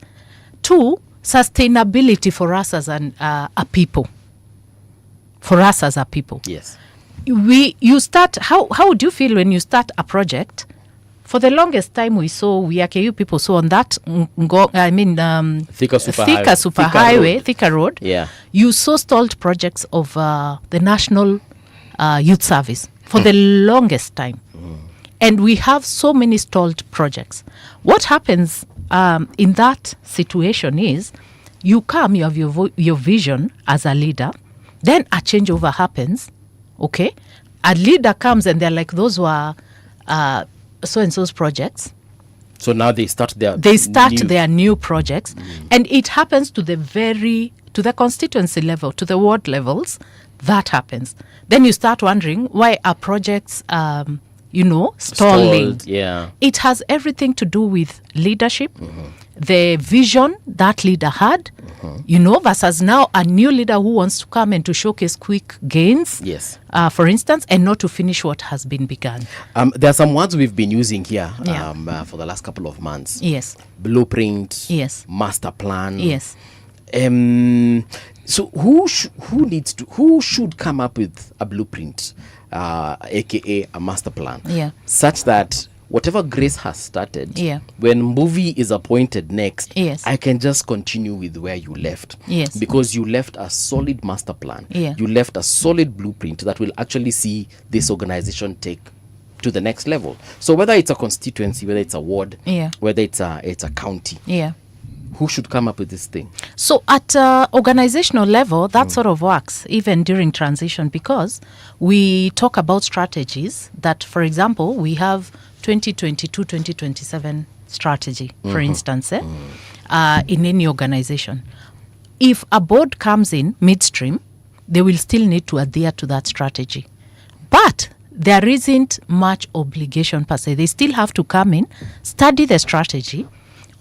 2, sustainability for us as a people. For us as a people. Yes. You start, how would you feel when you start a project? For the longest time we AKU people saw on that Thika Super Road. Yeah. You saw stalled projects of the National Youth Service for the longest time. And we have so many stalled projects. What happens in that situation is you come, you have your vision as a leader, then a changeover happens. Okay, a leader comes and they're like, those were so-and-so's projects. So now they start their new projects. And it happens to the constituency level, to the ward levels. That happens. Then you start wondering, why are projects, stalling? Yeah. It has everything to do with leadership, the vision that leader had, versus now a new leader who wants to come and to showcase quick gains, yes, for instance, and not to finish what has been begun. There are some words we've been using here for the last couple of months. Yes. Blueprint. Yes. Master plan. Yes. So who should come up with a blueprint, aka a master plan, such that whatever Grace has started, when movie is appointed next, I can just continue with where you left. Yes. Because you left a solid master plan. Yeah. You left a solid blueprint that will actually see this organization take to the next level. So whether it's a constituency, whether it's a ward, Yeah. whether it's a county, Yeah. who should come up with this thing? So at organizational level, that sort of works even during transition, because we talk about strategies that, for example, we have 2022-2027 strategy, for instance, in any organization. If a board comes in midstream, they will still need to adhere to that strategy. But there isn't much obligation per se. They still have to come in, study the strategy,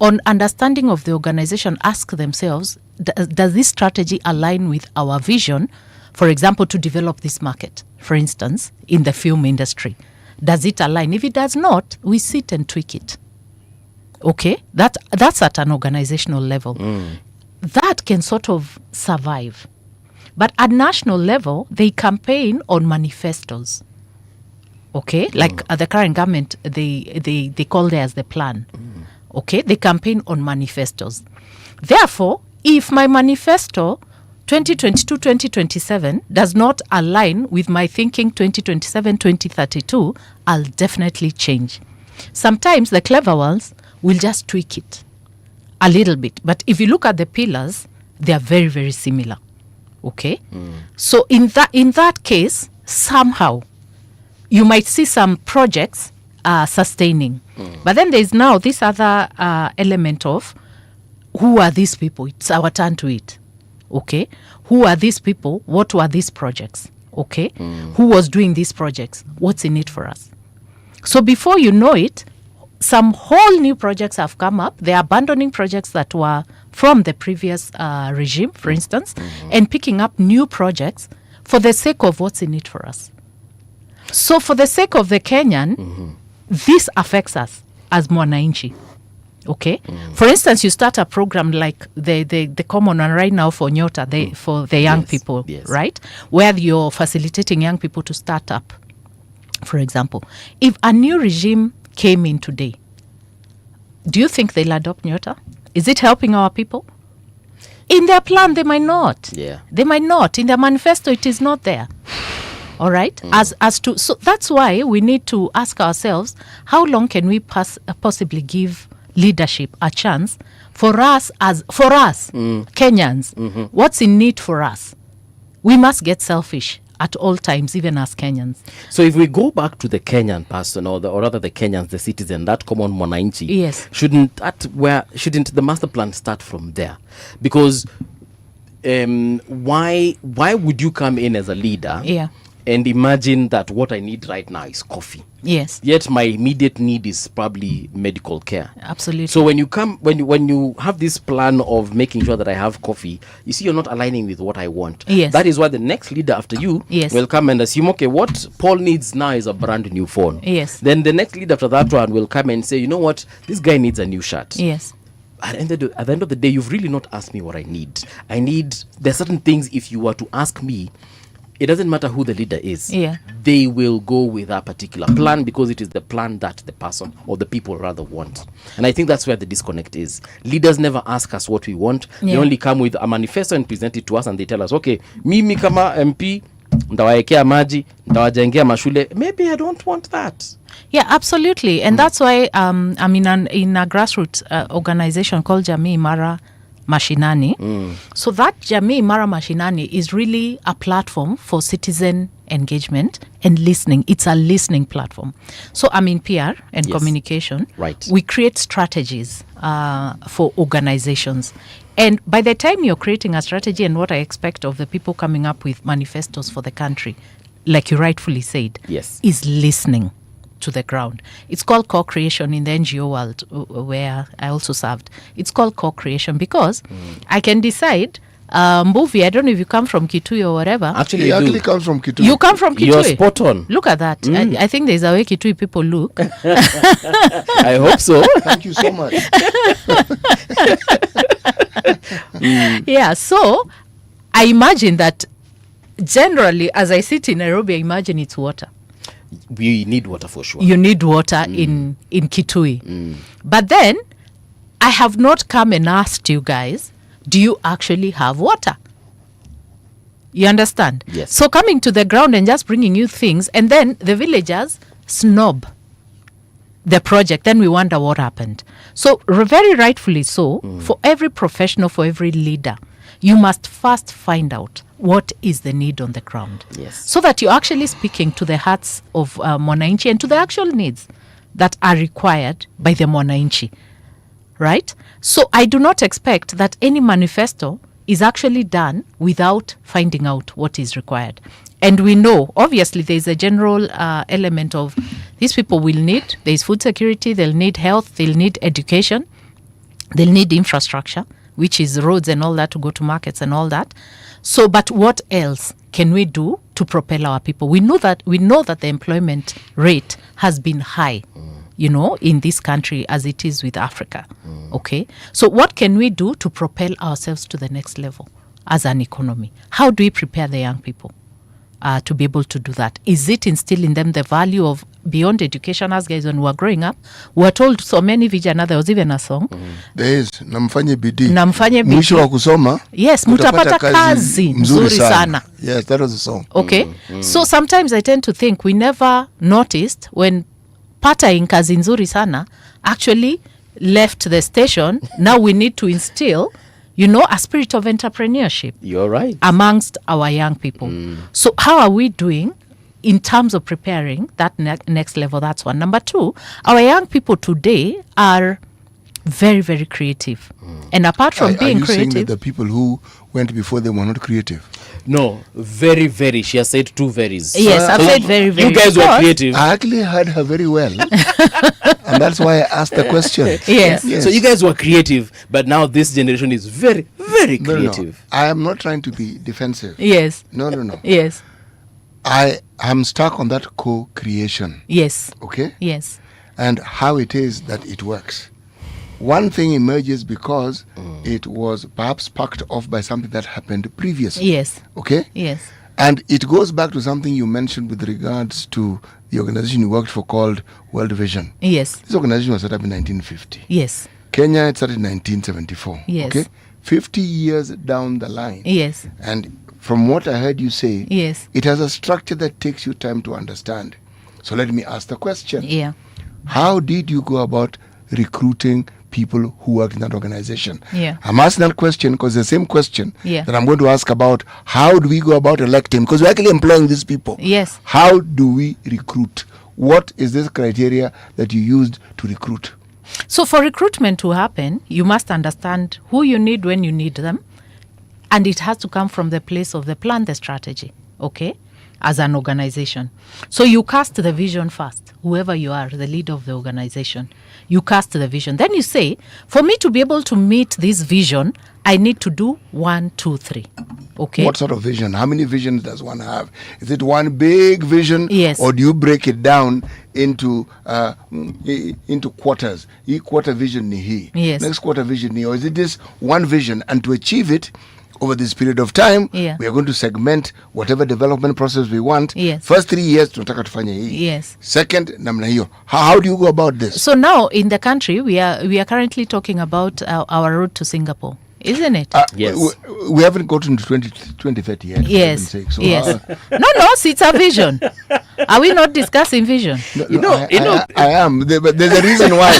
on understanding of the organization, ask themselves, does this strategy align with our vision, for example, to develop this market, for instance, in the film industry? Does it align? If it does not, we sit and tweak it. Okay? That's at an organizational level. That can sort of survive. But at national level, they campaign on manifestos. Okay? Like the current government, they call theirs the plan. Okay? They campaign on manifestos. Therefore, if my manifesto 2022-2027 does not align with my thinking 2027-2032, I'll definitely change. Sometimes the clever ones will just tweak it a little bit. But if you look at the pillars, they are very, very similar. Okay? So in that case, somehow, you might see some projects sustaining. But then there's now this other element of, who are these people? It's our turn to eat. Okay? Who are these people? What were these projects? Okay? Who was doing these projects? What's in it for us? So before you know it, some whole new projects have come up. They're abandoning projects that were from the previous regime, for instance, and picking up new projects for the sake of what's in it for us. So for the sake of the Kenyan, this affects us as mwananchi. Okay? For instance, you start a program like the common one right now for Nyota, for the young people, right? Where you're facilitating young people to start up, for example. If a new regime came in today, do you think they'll adopt Nyota? Is it helping our people? In their plan, they might not. Yeah. They might not. In their manifesto, it is not there. All right? So that's why we need to ask ourselves, how long can we possibly give leadership a chance for us Kenyans? What's in it for us? We must get selfish at all times, even as Kenyans. So if we go back to the Kenyan person, or rather the Kenyans, the citizen, that common mwananchi, yes, shouldn't the master plan start from there? Because why would you come in as a leader and imagine that what I need right now is coffee? Yes. Yet my immediate need is probably medical care. Absolutely. So when you have this plan of making sure that I have coffee, you see, you're not aligning with what I want. Yes. That is why the next leader after you will come and assume, okay, what Paul needs now is a brand new phone. Yes. Then the next leader after that one will come and say, you know what, this guy needs a new shirt. Yes. At the end of the day, you've really not asked me what I need. There are certain things, if you were to ask me, it doesn't matter who the leader is. Yeah. They will go with a particular plan because it is the plan that the person or the people rather want. And I think that's where the disconnect is. Leaders never ask us what we want. They only come with a manifesto and present it to us, and they tell us, okay, mimi kama MP, ndawaekea maji, ndawajengea mashule. Maybe I don't want that. Yeah, absolutely. And that's why in a grassroots organization called Jamii Imara Mashinani. So that Jamii Imara Mashinani is really a platform for citizen engagement and listening. It's a listening platform. So I'm in PR and communication. Right. We create strategies for organizations. And by the time you're creating a strategy, and what I expect of the people coming up with manifestos for the country, like you rightfully said, is listening to the ground. It's called co-creation in the NGO world where I also served. It's called co-creation because I can decide, Mbuvi, I don't know if you come from Kitui or whatever. Actually, he actually comes from Kitui. You come from Kitui? You're spot on. Look at that. I think there's a way Kitui people look. I hope so. Thank you so much. Yeah, so I imagine that generally, as I sit in Nairobi, I imagine it's water. We need water for sure. You need water in Kitui. But then, I have not come and asked you guys, do you actually have water? You understand? Yes. So coming to the ground and just bringing you things, and then the villagers snob the project, then we wonder what happened. So very rightfully so, for every professional, for every leader, you must first find out what is the need on the ground. Yes. So that you're actually speaking to the hearts of Mwananchi and to the actual needs that are required by the Mwananchi. Right? So I do not expect that any manifesto is actually done without finding out what is required. And we know, obviously, there's a general element of these people will need, there's food security, they'll need health, they'll need education, they'll need infrastructure, which is roads and all that to go to markets and all that. So, but what else can we do to propel our people? We know that the employment rate has been high, you know, in this country as it is with Africa. Okay. So what can we do to propel ourselves to the next level as an economy? How do we prepare the young people to be able to do that? Is it instill in them the value of beyond education? As guys, when we were growing up, we were told so many vijana, there was even a song. There is, namfanye bidii. Namfanye bidii. Mwisho wa kusoma. Yes, mutapata kazi mzuri sana. Yes, that was the song. Okay. So sometimes I tend to think we never noticed when pataing kazi nzuri sana actually left the station. Now we need to instill, you know, a spirit of entrepreneurship. You're right. Amongst our young people. So how are we doing in terms of preparing that next level? That's one. Number two, our young people today are very, very creative. And apart from being are you creative, saying that the people who went before them were not creative? No, very, very. She has said two veries. Yes, I've said very, very. You guys were creative. I actually heard her very well. And that's why I asked the question. Yes. So you guys were creative, but now this generation is very, very creative. No. I am not trying to be defensive. Yes. No. Yes. I am stuck on that co-creation. Yes. Okay? Yes. And how it is that it works. One thing emerges because it was perhaps sparked off by something that happened previously. Yes. Okay? Yes. And it goes back to something you mentioned with regards to the organization you worked for called World Vision. Yes. This organization was set up in 1950. Yes. Kenya, it started in 1974. Yes. Okay? 50 years down the line. Yes. And from what I heard you say, yes, it has a structure that takes you time to understand. So let me ask the question. Yeah. How did you go about recruiting people who worked in that organization? Yeah. I'm asking that question because the same question Yeah. that I'm going to ask about how do we go about electing, because we're actually employing these people. Yes. How do we recruit? What is this criteria that you used to recruit? So for recruitment to happen, you must understand who you need when you need them. And it has to come from the place of the plan, the strategy, okay, as an organization. So you cast the vision first, whoever you are, the leader of the organization. You cast the vision. Then you say, for me to be able to meet this vision, I need to do 1, 2, 3. Okay. What sort of vision? How many visions does one have? Is it one big vision? Yes. Or do you break it down into quarters? Each quarter vision ni hii. Yes. Next quarter vision ni, or is it this one vision? And to achieve it over this period of time, Yeah. we are going to segment whatever development process we want. Yes. First 3 years tunataka tufanye hii. Yes. Second, namna hiyo. How do you go about this? So now in the country, we are currently talking about our road to Singapore, isn't it? Yes. We haven't gotten to 2030 yet. for Yes. heaven's sake. So, Yes. No, see, it's a vision. Are we not discussing vision? I am. But there's a reason why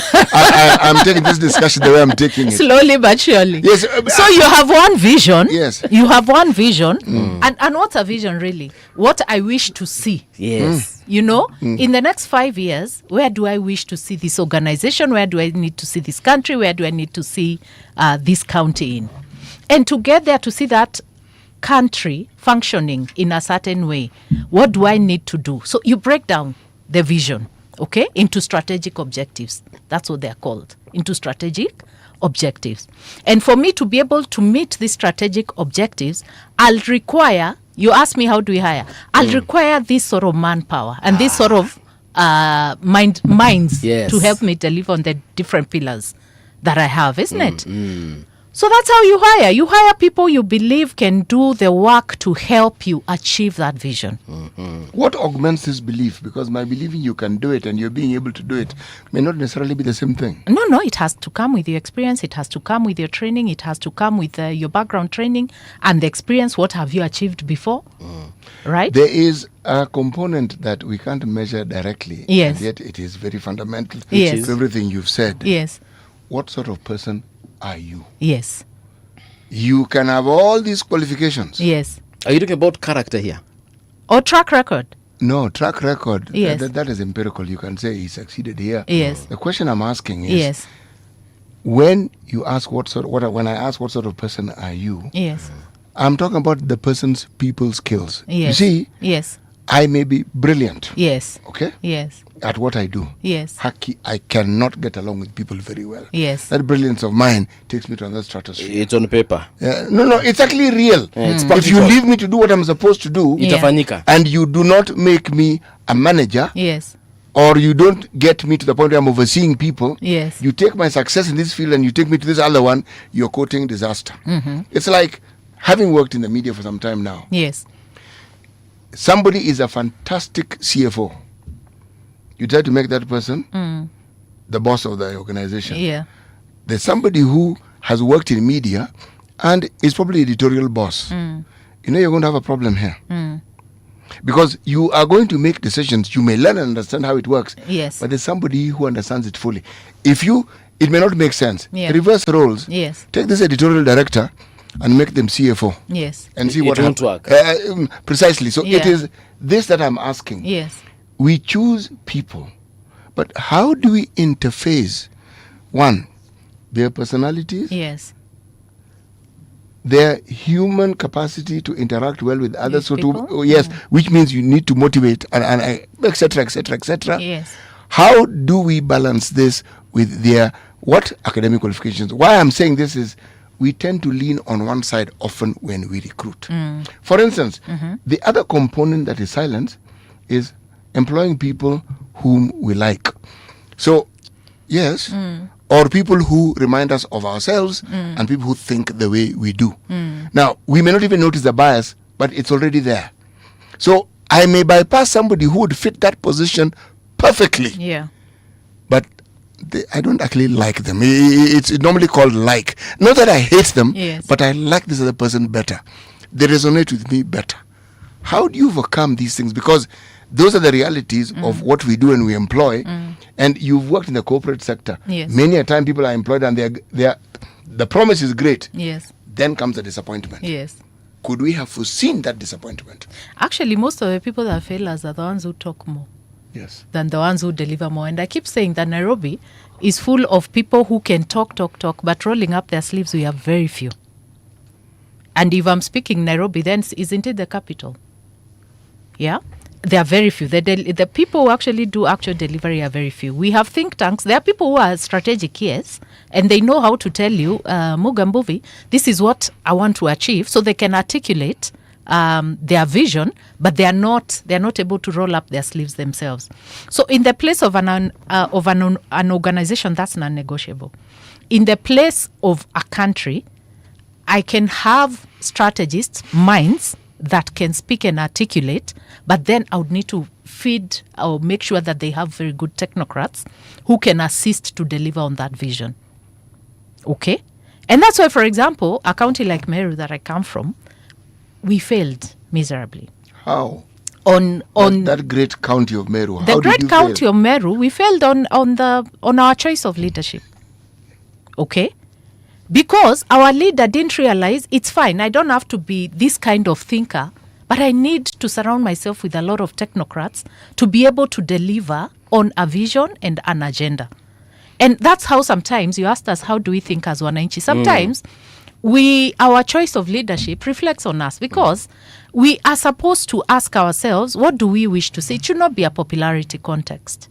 I'm taking this discussion the way I'm taking it. Slowly but surely. Yes. So you have one vision. Yes. You have one vision. And what's a vision really? What I wish to see. Yes. You know, in the next 5 years, where do I wish to see this organization? Where do I need to see this country? Where do I need to see this county in? And to get there, to see that country functioning in a certain way, what do I need to do? So you break down the vision, okay, into strategic objectives. That's what they're called, into strategic objectives. And for me to be able to meet these strategic objectives, I'll require, you ask me how do we hire? I'll require this sort of manpower and this sort of minds Yes. to help me deliver on the different pillars that I have, isn't it? So that's how you hire. You hire people you believe can do the work to help you achieve that vision. What augments this belief? Because my believing you can do it and you're being able to do it may not necessarily be the same thing. No, it has to come with your experience. It has to come with your training. It has to come with your background training and the experience. What have you achieved before? right? There is a component that we can't measure directly. Yes. And yet it is very fundamental Yes. to everything you've said. Yes. What sort of person are you? Yes. You can have all these qualifications. Yes. Are you talking about character here? Or track record? No, track record. Yes. That is empirical. You can say he succeeded here. Yes. The question I'm asking is, Yes. when you ask when I ask what sort of person are you, Yes. I'm talking about the person's people skills. Yes. You see, Yes. I may be brilliant. Yes. Okay? Yes. At what I do. Yes. I cannot get along with people very well. Yes. That brilliance of mine takes me to another stratosphere. It's on paper. No, it's actually real. It's If you leave me to do what I'm supposed to do, Itafanyika. and you do not make me a manager, Yes. or you don't get me to the point where I'm overseeing people, Yes. you take my success in this field and you take me to this other one, you're quoting disaster. Mm-hmm. It's like having worked in the media for some time now. Yes. Somebody is a fantastic CFO. You try to make that person the boss of the organization. Yeah. There's somebody who has worked in media and is probably editorial boss. You know, you're going to have a problem here. Because you are going to make decisions. You may learn and understand how it works. Yes. But there's somebody who understands it fully. It may not make sense. Yeah. Reverse roles. Yes. Take this editorial director and make them CFO. Yes. And see It what won't happens. work. Precisely. So Yeah. it is this that I'm asking. Yes. We choose people, but how do we interface? One, their personalities, Yes. their human capacity to interact well with others. With people? Which means you need to motivate and etc. etc. etc. Yes. How do we balance this with their academic qualifications? Why I'm saying this is we tend to lean on one side often when we recruit. For instance, the other component that is silent is employing people whom we like. So, yes, or people who remind us of ourselves and people who think the way we do. Now, we may not even notice the bias, but it's already there. So, I may bypass somebody who would fit that position perfectly. Yeah. But I don't actually like them. It's normally called like. Not that I hate them, Yes. but I like this other person better. They resonate with me better. How do you overcome these things? Because those are the realities of what we do and we employ. And you've worked in the corporate sector. Yes. Many a time people are employed and the promise is great. Yes. Then comes the disappointment. Yes. Could we have foreseen that disappointment? Actually, most of the people that fail us are the ones who talk more. Yes. Than the ones who deliver more. And I keep saying that Nairobi is full of people who can talk, but rolling up their sleeves, we have very few. And if I'm speaking Nairobi, then isn't it the capital? Yeah? There are very few. The people who actually do actual delivery are very few. We have think tanks. There are people who are strategic, yes, and they know how to tell you, Mugambuvi, this is what I want to achieve, so they can articulate their vision, but they are not able to roll up their sleeves themselves. So in the place of an organization, that's non-negotiable. In the place of a country, I can have strategists, minds that can speak and articulate, but then I would need to feed or make sure that they have very good technocrats who can assist to deliver on that vision. Okay? And that's why, for example, a county like Meru that I come from, we failed miserably. How? On that great county of Meru. How the did great you county fail? of Meru, we failed on our choice of leadership. Okay? Because our leader didn't realize it's fine. I don't have to be this kind of thinker, but I need to surround myself with a lot of technocrats to be able to deliver on a vision and an agenda. And that's how sometimes you asked us, how do we think as wananchi? Sometimes our choice of leadership reflects on us because we are supposed to ask ourselves, what do we wish to see? It should not be a popularity contest.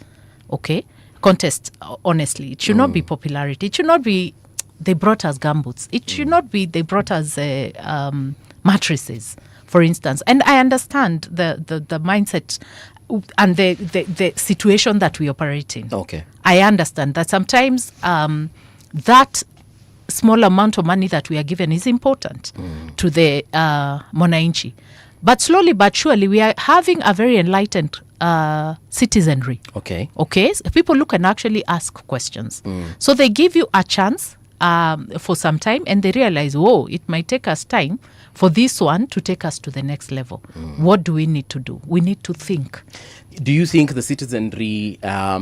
Okay? Contest, honestly. It should not be popularity. It should not be they brought us gumboots. It should not be they brought us mattresses, for instance. And I understand the mindset and the situation that we operate in. Okay. I understand that sometimes that small amount of money that we are given is important to the Monanchi. But slowly but surely, we are having a very enlightened citizenry. Okay. Okay? So people look and actually ask questions. So they give you a chance for some time and they realize, it might take us time for this one to take us to the next level. What do we need to do? We need to think. Do you think the citizenry, are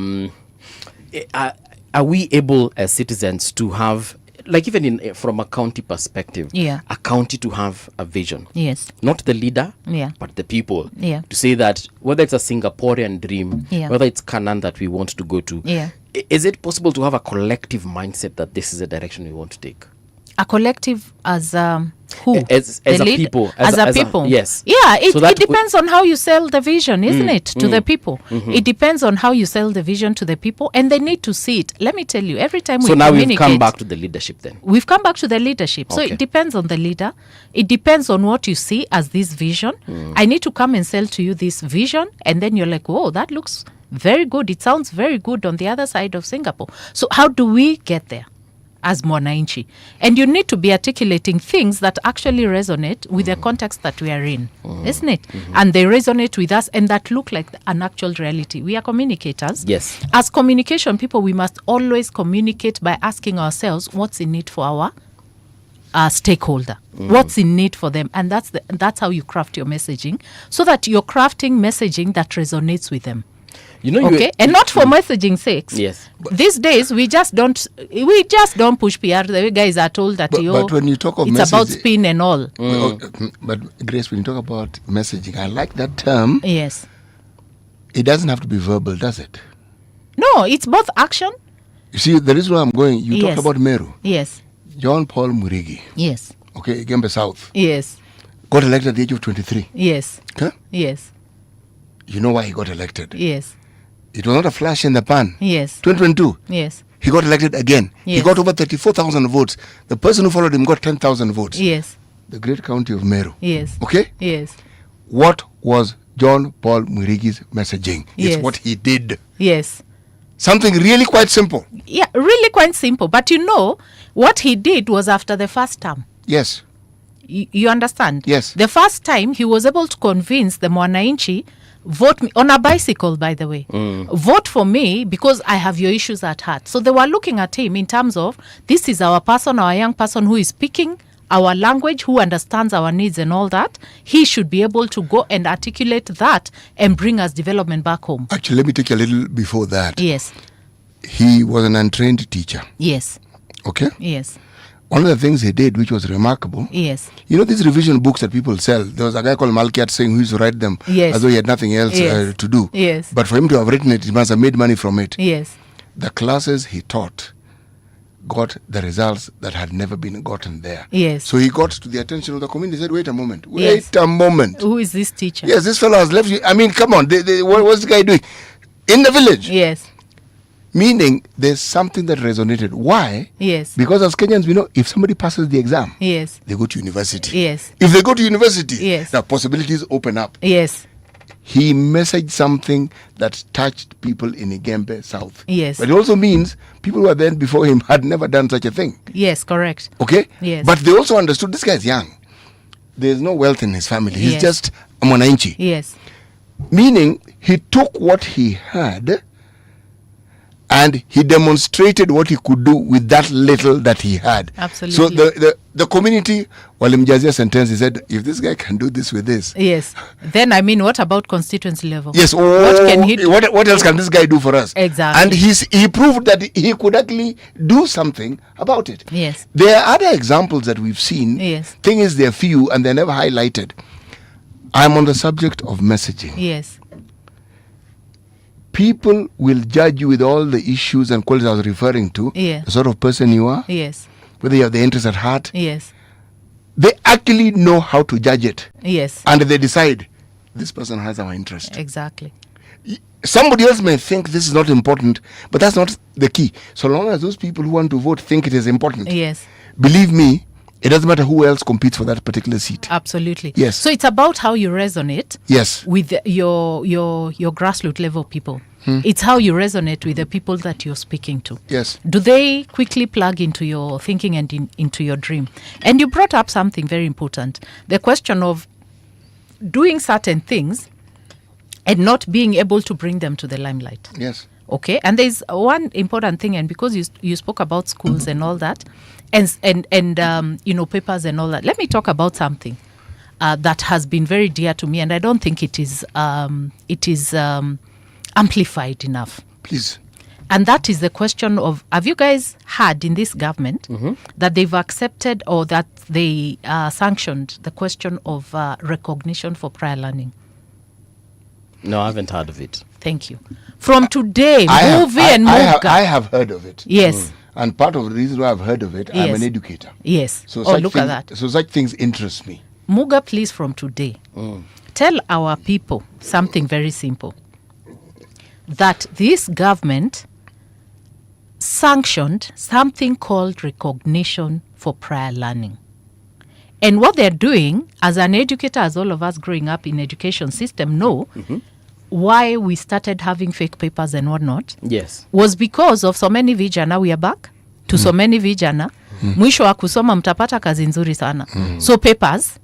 we able as citizens to have, like even from a county perspective, a county to have a vision? Yes. Not the leader, but the people. To say that whether it's a Singaporean dream, whether it's Canaan that we want to go to, is it possible to have a collective mindset that this is the direction we want to take? A collective as who? As a people. As a people. Yes. Yeah, it depends on how you sell the vision, isn't it, to the people. It depends on how you sell the vision to the people, and they need to see it. Let me tell you, every time we communicate... So now we've come back to the leadership then. We've come back to the leadership. So it depends on the leader. It depends on what you see as this vision. I need to come and sell to you this vision, and then you're like, whoa, that looks very good. It sounds very good on the other side of Singapore. So how do we get there as Mwananchi? And you need to be articulating things that actually resonate with the context that we are in, isn't it? And they resonate with us and that look like an actual reality. We are communicators. Yes. As communication people, we must always communicate by asking ourselves what's in it for our stakeholder. What's in it for them? And that's how you craft your messaging, so that you're crafting messaging that resonates with them. You know, and not for messaging sakes. Yes. These days we just don't push PR. The way guys are told that but when you talk of it's about spin and all. But Grace, when you talk about messaging, I like that term. Yes. It doesn't have to be verbal, does it? No, it's both action. You see, the reason why I'm going, you talked about Meru. Yes. John Paul Murigi. Yes. Okay, Gembe South. Yes. Got elected at the age of 23. Yes. Huh? Yes. You know why he got elected? Yes. It was not a flash in the pan. Yes. 2022. Yes. He got elected again. Yes. He got over 34,000 votes. The person who followed him got 10,000 votes. Yes. The great county of Meru. Yes. Okay? Yes. What was John Paul Murigi's messaging? Yes. It's what he did. Yes. Something really quite simple. Yeah, really quite simple. But you know, what he did was after the first term. Yes. You understand? Yes. The first time he was able to convince the Mwananchi, vote me on a bicycle, by the way. Vote for me because I have your issues at heart. So they were looking at him in terms of, this is our person, our young person who is speaking our language, who understands our needs and all that. He should be able to go and articulate that and bring us development back home. Actually, let me take you a little before that. Yes. He was an untrained teacher. Yes. Okay? Yes. One of the things he did, which was remarkable, yes. You know these revision books that people sell? There was a guy called Malkiat Singh who used to write them as though he had nothing else to do. Yes. But for him to have written it, he must have made money from it. Yes. The classes he taught got the results that had never been gotten there. Yes. So he got to the attention of the community. He said, wait a moment. Wait a moment. Who is this teacher? Yes, this fellow has left you. I mean, come on. What's the guy doing? In the village. Yes. Meaning there's something that resonated. Why? Yes. Because as Kenyans, we know if somebody passes the exam, yes, they go to university. Yes. If they go to university, yes, the possibilities open up. Yes. He messaged something that touched people in Igembe South. Yes. But it also means people who were then before him had never done such a thing. Yes, correct. Okay? Yes. But they also understood this guy's young. There's no wealth in his family. He's yes, just a Mwananchi. Yes. Meaning he took what he had and he demonstrated what he could do with that little that he had. Absolutely. So the community, walimjazia sentence, he said, if this guy can do this with this. Yes. Then, I mean, what about constituency level? Yes. What can he do? What else can this guy do for us? Exactly. And he proved that he could actually do something about it. Yes. There are other examples that we've seen. Yes. Thing is, they're few and they're never highlighted. I'm on the subject of messaging. Yes. People will judge you with all the issues and qualities I was referring to. Yeah. The sort of person you are. Yes. Whether you have the interest at heart. Yes. They actually know how to judge it. Yes. And they decide, this person has our interest. Exactly. Somebody else may think this is not important, but that's not the key. So long as those people who want to vote think it is important. Yes. Believe me, it doesn't matter who else competes for that particular seat. Absolutely. Yes. So it's about how you resonate. Yes. With your grassroots level people. It's how you resonate with the people that you're speaking to. Yes. Do they quickly plug into your thinking and into your dream? And you brought up something very important. The question of doing certain things and not being able to bring them to the limelight. Yes. Okay. And there's one important thing, and because you spoke about schools and all that, and papers and all that, let me talk about something. that has been very dear to me, and I don't think it is amplified enough. Please. And that is the question of, have you guys heard in this government that they've accepted or that they sanctioned the question of recognition for prior learning? No, I haven't heard of it. Thank you. From today, I have heard of it. Yes. And part of the reason why I've heard of it, I'm an educator. Yes. So look at that. So such things interest me. Muga, please, from today, tell our people something very simple. That this government sanctioned something called recognition for prior learning. And what they're doing, as an educator, as all of us growing up in education system know, why we started having fake papers and whatnot, was because of so many vijana, we are back to so many vijana, mwisho wa kusoma mtapata kazi nzuri sana. So papers,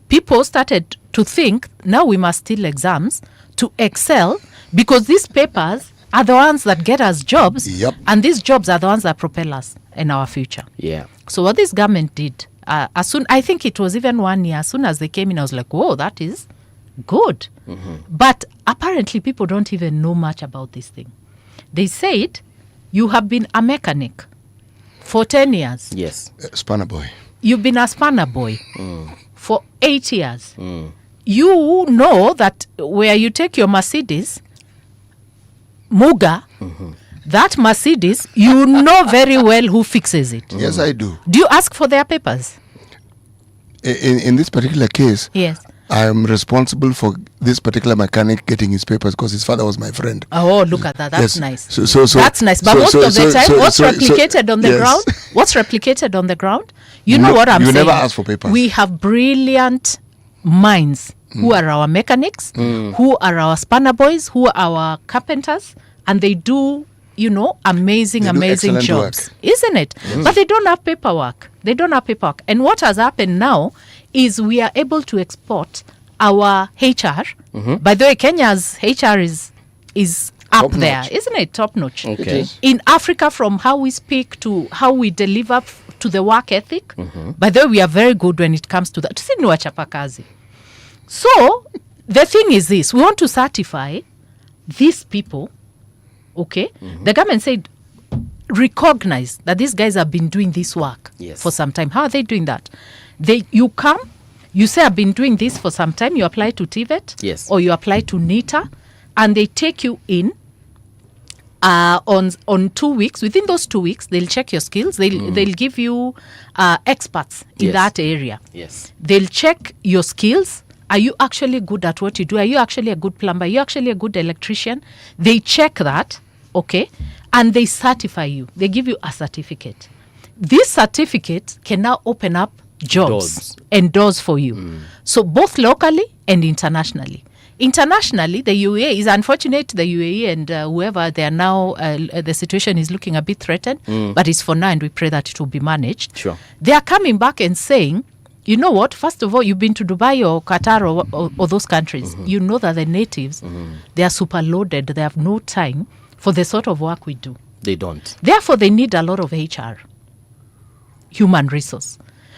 people started to think, now we must steal exams to excel, because these papers are the ones that get us jobs, and these jobs are the ones that propel us in our future. Yeah. So what this government did, as soon, I think it was even 1 year, as soon as they came in, I was like, whoa, that is good. But apparently people don't even know much about this thing. They said, you have been a mechanic for 10 years. Yes. Spanner boy. You've been a spanner boy for 8 years. You know that where you take your Mercedes, Muga, that Mercedes, you know very well who fixes it. Yes, I do. Do you ask for their papers? In this particular case, yes, I'm responsible for this particular mechanic getting his papers because his father was my friend. Oh, look at that. That's nice. So that's nice. But most of the time, what's replicated on the ground? What's replicated on the ground? You know what I'm saying? You never ask for papers. We have brilliant minds who are our mechanics, who are our spanner boys, who are our carpenters, and they do, amazing jobs, isn't it? But they don't have paperwork. And what has happened now is we are able to export our HR. By the way, Kenya's HR is up there, isn't it? Top notch. Okay. In Africa, from how we speak to how we deliver to the work ethic, by the way, we are very good when it comes to that. So the thing is this: we want to certify these people. Okay, the government said recognize that these guys have been doing this work for some time. How are they doing that? You come, you say I've been doing this for some time. You apply to TVET, or you apply to NITA, and they take you in on 2 weeks. Within those 2 weeks, they'll check your skills. They'll give you experts in that area. They'll check your skills. Are you actually good at what you do? Are you actually a good plumber? Are you actually a good electrician? They check that, okay, and they certify you. They give you a certificate. This certificate can now open up jobs and doors for you. So both locally and internationally. Internationally, the UAE is unfortunate. The UAE and whoever they are now, the situation is looking a bit threatened, but it's for now, and we pray that it will be managed. Sure. They are coming back and saying, you know what? First of all, you've been to Dubai or Qatar or those countries. You know that the natives, they are super loaded. They have no time for the sort of work we do. They don't. Therefore, they need a lot of HR, human resource.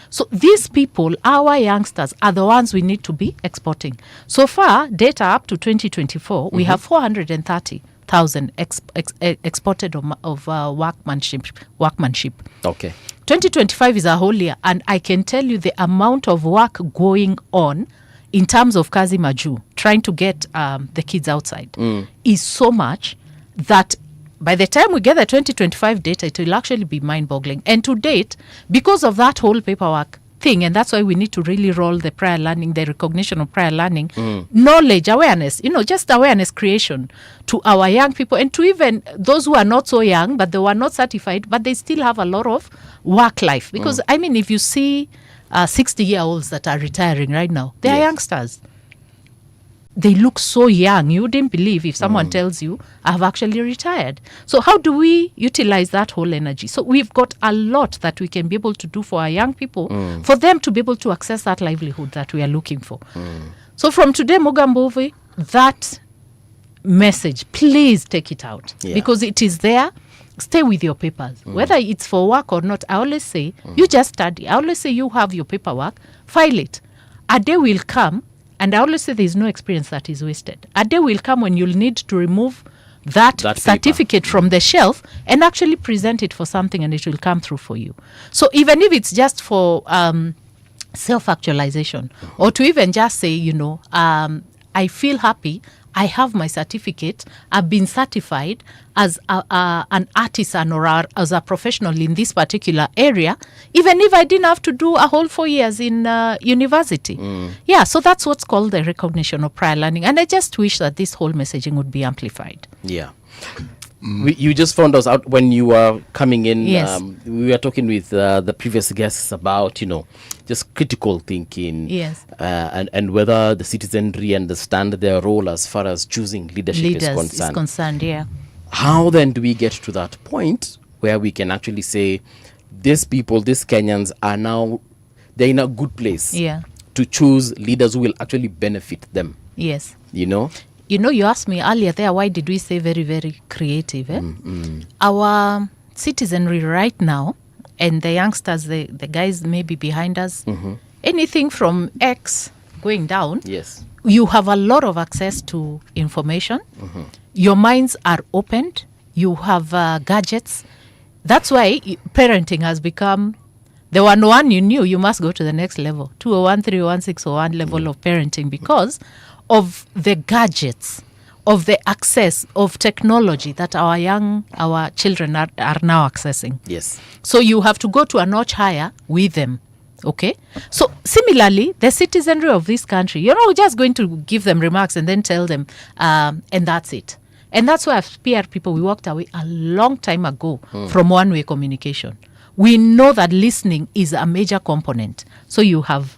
So these people, our youngsters, are the ones we need to be exporting. So far, data up to 2024, we have 430,000 exported of workmanship. Okay. 2025 is a whole year, and I can tell you the amount of work going on in terms of Kazi Maju, trying to get the kids outside, is so much that by the time we get the 2025 data, it will actually be mind-boggling. And to date, because of that whole paperwork thing, and that's why we need to really roll the prior learning, the recognition of prior learning, knowledge, awareness, just awareness creation to our young people, and to even those who are not so young, but they were not certified, but they still have a lot of work life. Because, if you see 60-year-olds that are retiring right now, they are youngsters. They look so young. You wouldn't believe if someone tells you, I've actually retired. So how do we utilize that whole energy? So we've got a lot that we can be able to do for our young people, for them to be able to access that livelihood that we are looking for. So from today, Mugambovi, that message, please take it out. Because it is there. Stay with your papers. Whether it's for work or not, I always say, you just study. I always say you have your paperwork, file it. a day will come, and I always say there is no experience that is wasted. A day will come when you'll need to remove that certificate from the shelf and actually present it for something, and it will come through for you. So even if it's just for self-actualization, or to even just say, I feel happy, I have my certificate, I've been certified as an artisan or as a professional in this particular area, even if I didn't have to do a whole 4 years in university. Yeah, so that's what's called the recognition of prior learning. And I just wish that this whole messaging would be amplified. Yeah. You just found us out when you were coming in. Yes. We were talking with the previous guests about, just critical thinking. Yes. And whether the citizenry understand their role as far as choosing leadership is concerned. Yeah. How then do we get to that point where we can actually say, these people, these Kenyans are now, they're in a good place to choose leaders who will actually benefit them? Yes. You asked me earlier there, why did we say very, very creative? Our citizenry right now, and the youngsters, the guys maybe behind us, anything from X going down, you have a lot of access to information. Your minds are opened. You have gadgets. That's why parenting has become the 101 you knew. You must go to the next level, 201, 301, 601 level of parenting, because of the gadgets, of the access of technology that our children are now accessing. Yes. So you have to go to a notch higher with them. Okay. So similarly, the citizenry of this country, you're not just going to give them remarks and then tell them, and that's it. And that's why as PR people, we walked away a long time ago from one-way communication. We know that listening is a major component. So you have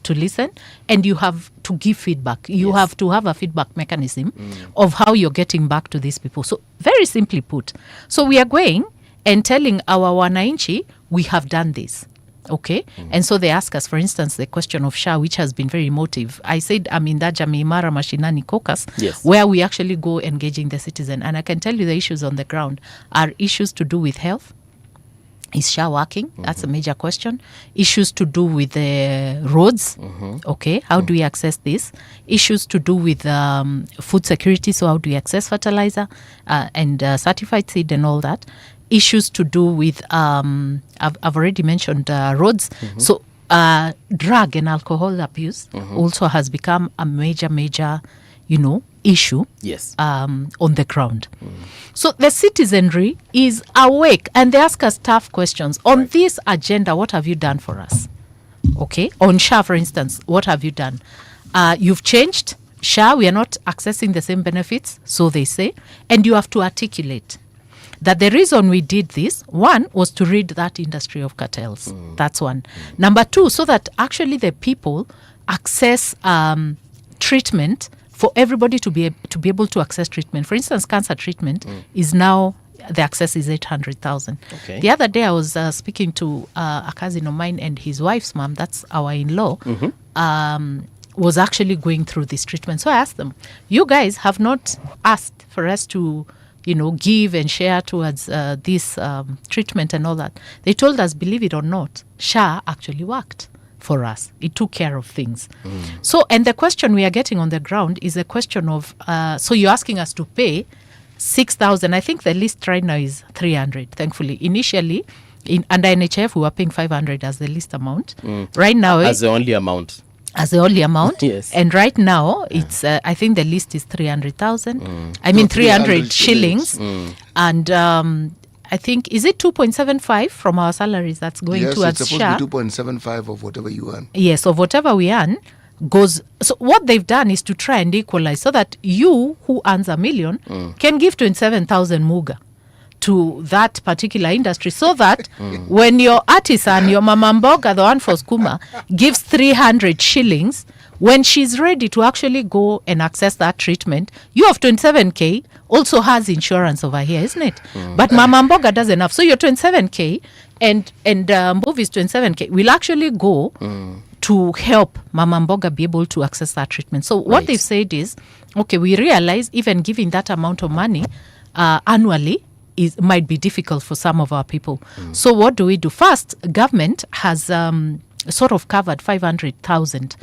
to listen, and you have to give feedback. You have to have a feedback mechanism of how you're getting back to these people. So very simply put, so we are going and telling our wananchi, we have done this. Okay. And so they ask us, for instance, the question of SHA, which has been very emotive. I said I'm in that Jamii Imara Mashinani caucus, where we actually go engaging the citizen. And I can tell you the issues on the ground are issues to do with health. Is SHA working? That's a major question. Issues to do with the roads. Okay, how do we access this? Issues to do with food security. So how do we access fertilizer and certified seed and all that? Issues to do with, I've already mentioned roads. So drug and alcohol abuse also has become a major, issue on the ground. So the citizenry is awake, and they ask us tough questions. On this agenda, what have you done for us? Okay, on SHA, for instance, what have you done? You've changed SHA, we are not accessing the same benefits, so they say, and you have to articulate that the reason we did this, one, was to rid that industry of cartels. That's one. Number two, so that actually the people access treatment, for everybody to be able to access treatment. For instance, cancer treatment is now, the access is 800,000. Okay. The other day I was speaking to a cousin of mine, and his wife's mom, that's our in-law, was actually going through this treatment. So I asked them, you guys have not asked for us to give and share towards this treatment and all that. They told us, believe it or not, SHA actually worked for us. It took care of things. So, and the question we are getting on the ground is a question of, so you're asking us to pay 6,000. I think the list right now is 300, thankfully. Initially, under NHF, we were paying 500 as the least amount. Right now, as the only amount. As the only amount. Yes. And right now, it's, I think the list is 300,000. I mean, 300 shillings. And I think, is it 2.75 from our salaries that's going towards SHA? Yes, it's supposed to be 2.75 of whatever you earn. Yes, of whatever we earn goes. So what they've done is to try and equalize so that you who earns $1 million can give 27,000 muga to that particular industry, so that when your artisan, your mama mboga, the one for skuma, gives 300 shillings, when she's ready to actually go and access that treatment, you have 27K, also has insurance over here, isn't it? But Mama Mboga doesn't have. So your 27K and Mbovi's 27K will actually go to help Mama Mboga be able to access that treatment. So what they've said is, okay, we realize even giving that amount of money annually might be difficult for some of our people. So what do we do? First, government has sort of covered 500,000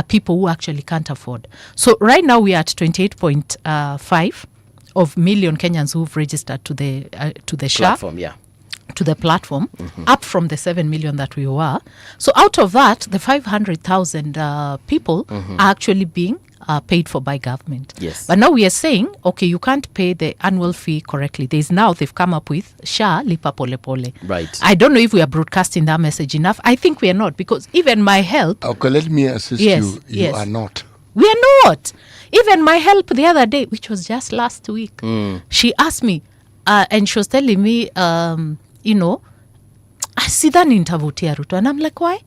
people who actually can't afford. So right now we are at 28.5 of million Kenyans who've registered to the SHA Platform, yeah. to the platform, up from the 7 million that we were. So out of that, the 500,000 people are actually being paid for by government. Yes. But now we are saying, okay, you can't pay the annual fee correctly. They've come up with SHA Lipa Pole Pole. Right. I don't know if we are broadcasting that message enough. I think we are not, because even my help. Okay, let me assist you. You are not. We are not. Even my help the other day, which was just last week, she asked me, and she was telling me, sidhani nitavutia Ruto. And I'm like, why?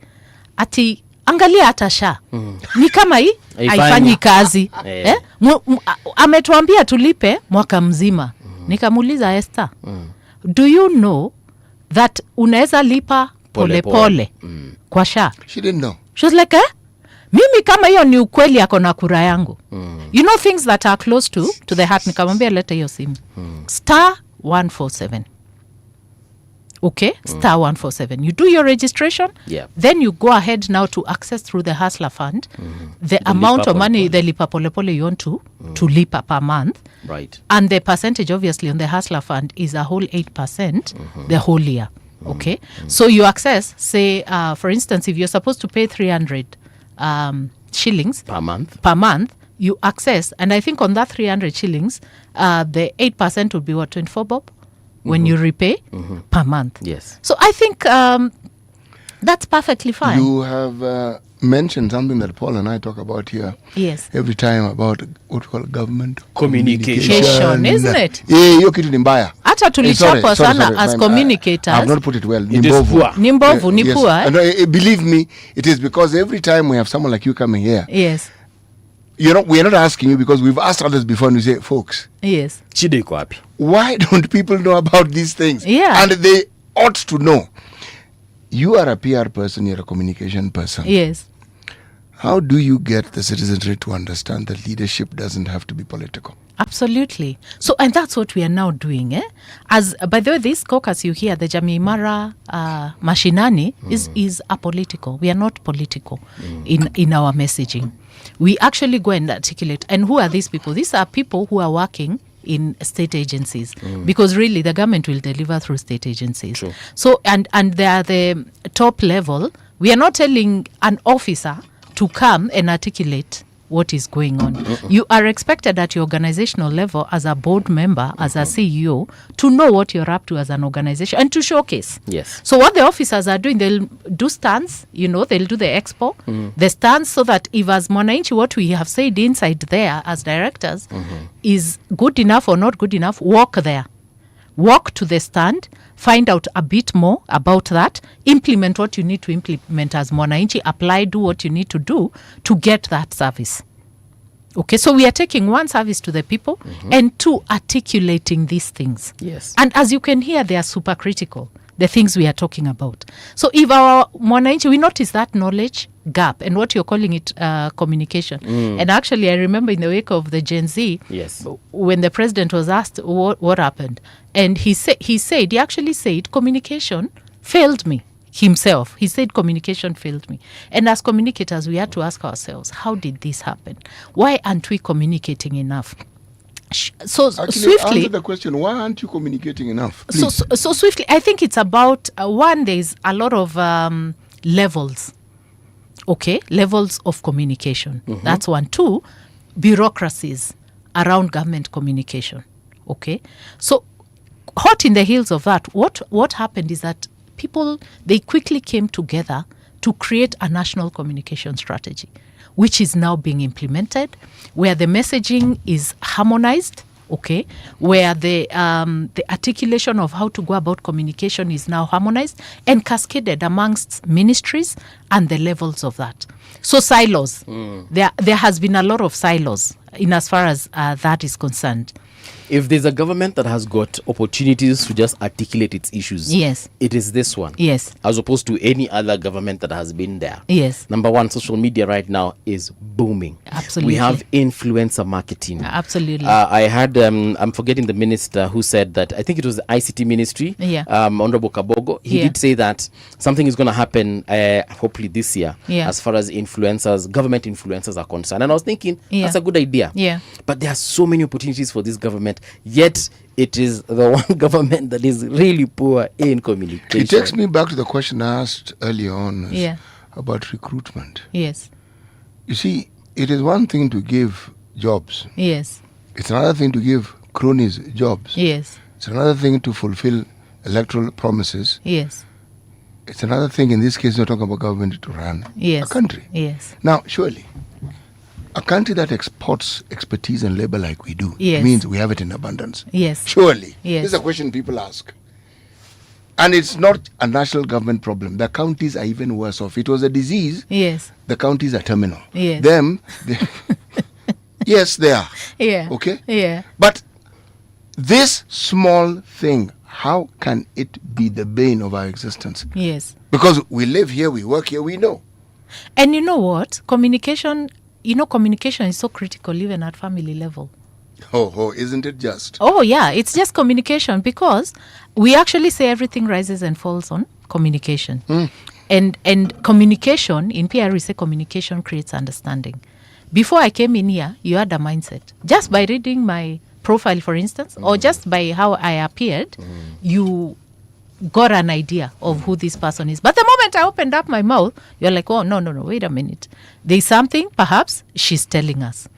Ati, angalia hata SHA. Ni kama hii haifanyi kazi. Ametuambia tulipe mwaka mzima. Nikamuuliza Esther, do you know that unaweza lipa pole pole kwa SHA? She didn't know. She was like, mimi kama hiyo ni ukweli yako na kura yangu. You know things that are close to the heart. Nikamwambia leta hiyo simu. Star 147. Okay, star 147. You do your registration. Yeah. Then you go ahead now to access through the Hustler Fund the amount of money the Lipa Pole Pole you want to lipa per month. Right. And the percentage obviously on the Hustler Fund is a whole 8% the whole year. Okay. So you access, say, for instance, if you're supposed to pay 300 shillings per month, you access, and I think on that 300 shillings, the 8% would be what, 24 bob? When you repay per month. Yes. So I think that's perfectly fine. You have mentioned something that Paul and I talk about here. Yes. Every time about what we call government communication, isn't it? Hiyo kitu ni mbaya. Hata tulichapa sana as communicators. I have not put it well. It is poor. Ni mbovu, ni poor. And believe me, it is because every time we have someone like you coming here. Yes. We are not asking you because we've asked others before and we say, folks. Yes. Chide iko wapi? Why don't people know about these things? Yeah. And they ought to know. You are a PR person, you're a communication person. Yes. How do you get the citizenry to understand that leadership doesn't have to be political? Absolutely. So, and that's what we are now doing. As by the way, this caucus you hear, the Jamii Mara Mashinani, is apolitical. We are not political in our messaging. We actually go and articulate. And who are these people? These are people who are working in state agencies, because really the government will deliver through state agencies. True. So, and they are the top level. We are not telling an officer to come and articulate what is going on. You are expected at your organizational level as a board member, as a CEO, to know what you're up to as an organization and to showcase. Yes. So what the officers are doing, they'll do stands, they'll do the expo, the stands, so that if as Mwananchi what we have said inside there as directors is good enough or not good enough, walk there. Walk to the stand, find out a bit more about that, implement what you need to implement as Mwananchi, apply, do what you need to do to get that service. Okay, so we are taking one, service to the people, and two, articulating these things. Yes. And as you can hear, they are super critical, the things we are talking about. So if our Mwananchi, we notice that knowledge gap and what you're calling it communication. And actually, I remember in the wake of the Gen Z, yes, when the president was asked what happened, and he actually said communication failed me himself. He said communication failed me. And as communicators, we had to ask ourselves, how did this happen? Why aren't we communicating enough? So Actually, swiftly, answer the question, why aren't you communicating enough? So swiftly, I think it's about one, there's a lot of levels. Okay, levels of communication. That's one. Two, bureaucracies around government communication. Okay, so hot in the heels of that, what happened is that people, they quickly came together to create a national communication strategy, which is now being implemented, where the messaging is harmonized. Okay, where the articulation of how to go about communication is now harmonized and cascaded amongst ministries and the levels of that. So silos, there has been a lot of silos in as far as that is concerned. If there's a government that has got opportunities to just articulate its issues, yes, it is this one. Yes. As opposed to any other government that has been there. Yes. Number one, social media right now is booming. Absolutely. We have influencer marketing. Absolutely. I had, I'm forgetting the minister who said that, I think it was the ICT ministry, Yeah. Honorable Kabogo. He did say that something is going to happen, hopefully this year, Yeah. as far as influencers, government influencers are concerned. And I was thinking, Yeah. that's a good idea. Yeah. But there are so many opportunities for this government, yet it is the one government that is really poor in communication. It takes me back to the question I asked earlier on Yeah. about recruitment. Yes. You see, it is one thing to give jobs. Yes. It's another thing to give cronies jobs. Yes. It's another thing to fulfill electoral promises. Yes. It's another thing, in this case, we're talking about government to run Yes. a country. Yes. Now, surely, a country that exports expertise and labor like we do Yes. means we have it in abundance. Yes. Surely. Yes. This is a question people ask. And it's not a national government problem. The counties are even worse off. It was a disease. Yes. The counties are terminal. Yes. Yes, they are. Yeah. Okay? Yeah. But this small thing, how can it be the bane of our existence? Yes. Because we live here, we work here, we know. And you know what? Communication is so critical even at family level. Oh, isn't it just? Oh, yeah. It's just communication, because we actually say everything rises and falls on communication. And communication, in PR we say communication creates understanding. Before I came in here, you had a mindset. Just by reading my profile, for instance, or just by how I appeared, you got an idea of who this person is. But the moment I opened up my mouth, you're like, oh, no, wait a minute. There's something, perhaps, she's telling us.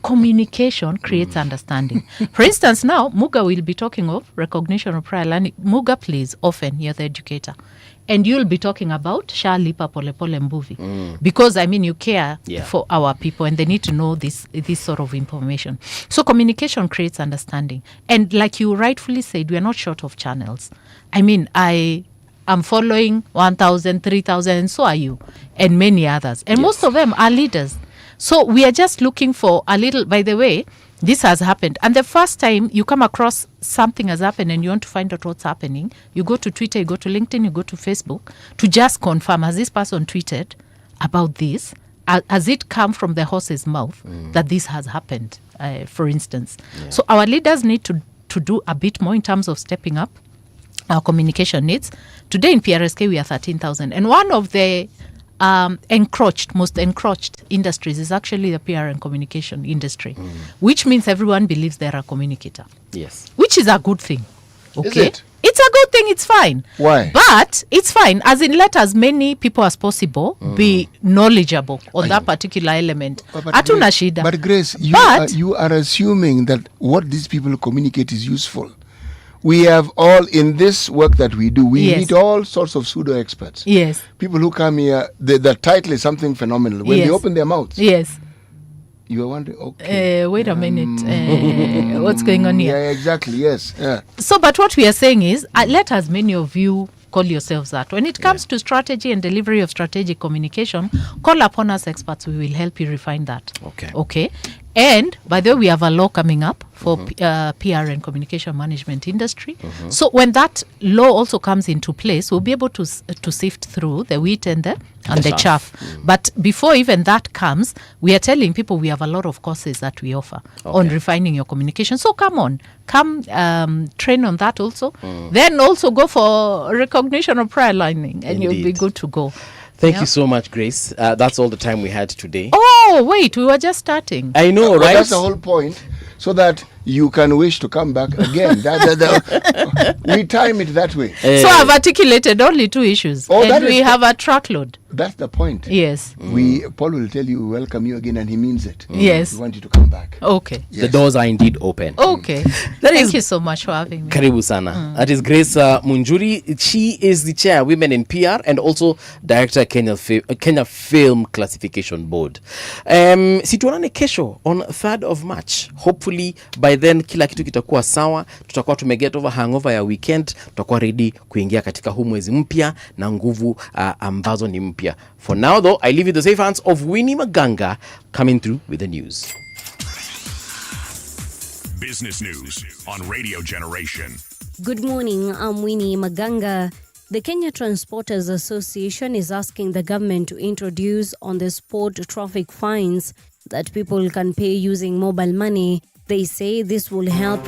Communication creates understanding. For instance, now, Muga will be talking of recognition of prior learning. Muga, please, often, you're the educator. And you'll be talking about Sha Lipa Pole Pole Mbuvi. Because, you care for our people and they need to know this sort of information. So communication creates understanding. And like you rightfully said, we are not short of channels. I am following 1,000, 3,000, and so are you. And many others. And most of them are leaders. So we are just looking for a little, by the way, this has happened. And the first time you come across something has happened and you want to find out what's happening, you go to Twitter, you go to LinkedIn, you go to Facebook to just confirm, has this person tweeted about this? Has it come from the horse's mouth that this has happened, for instance? Yeah. So our leaders need to do a bit more in terms of stepping up our communication needs. Today in PRSK, we are 13,000. And one of the most encroached industries is actually the PR and communication industry, which means everyone believes they're a communicator. Yes. Which is a good thing. Okay. Is it? It's a good thing, it's fine. Why? But it's fine, as in let as many people as possible be knowledgeable on that particular element. Hatuna shida. But Grace, you are assuming that what these people communicate is useful. We have all, in this work that we do, we meet all sorts of pseudo-experts. Yes. People who come here, the title is something phenomenal. When they open their mouths, you are wondering, okay. Wait a minute. What's going on here? Yeah, exactly, yes. Yeah. So, but what we are saying is, let as many of you call yourselves that. When it comes to strategy and delivery of strategic communication, call upon us experts. We will help you refine that. Okay. And by the way, we have a law coming up for PR and communication management industry. So when that law also comes into place, we'll be able to sift through the wheat and the chaff. But before even that comes, we are telling people we have a lot of courses that we offer on refining your communication. So come train on that also. Then also go for recognition of prior learning and you'll be good to go. Thank you so much, Grace. That's all the time we had today. Oh, wait, we were just starting. I know, right? That's the whole point, so that you can wish to come back again. We time it that way. So I've articulated only 2 issues, and we have a truckload. That's the point. Yes. Paul will tell you, welcome you again, and he means it. Yes. We want you to come back. Okay. Yes. The doors are indeed open. Okay. Thank you so much for having me. Karibu sana. That is Grace Munjuri. She is the chair of Women in PR and also director Kenya Film Classification Board. Situanane kesho on 3rd of March. Hopefully by then kila kitu kitakuwa sawa, tutakuwa tumeget over hangover ya weekend, tutakuwa ready kuingia katika huu mwezi mpya na nguvu ambazo ni mpya. For now though, I leave you the safe hands of Winnie Maganga coming through with the news. business news on Radio Generation. Good morning, I'm Winnie Maganga. The Kenya Transporters Association is asking the government to introduce on-the-spot traffic fines that people can pay using mobile money. They say this will help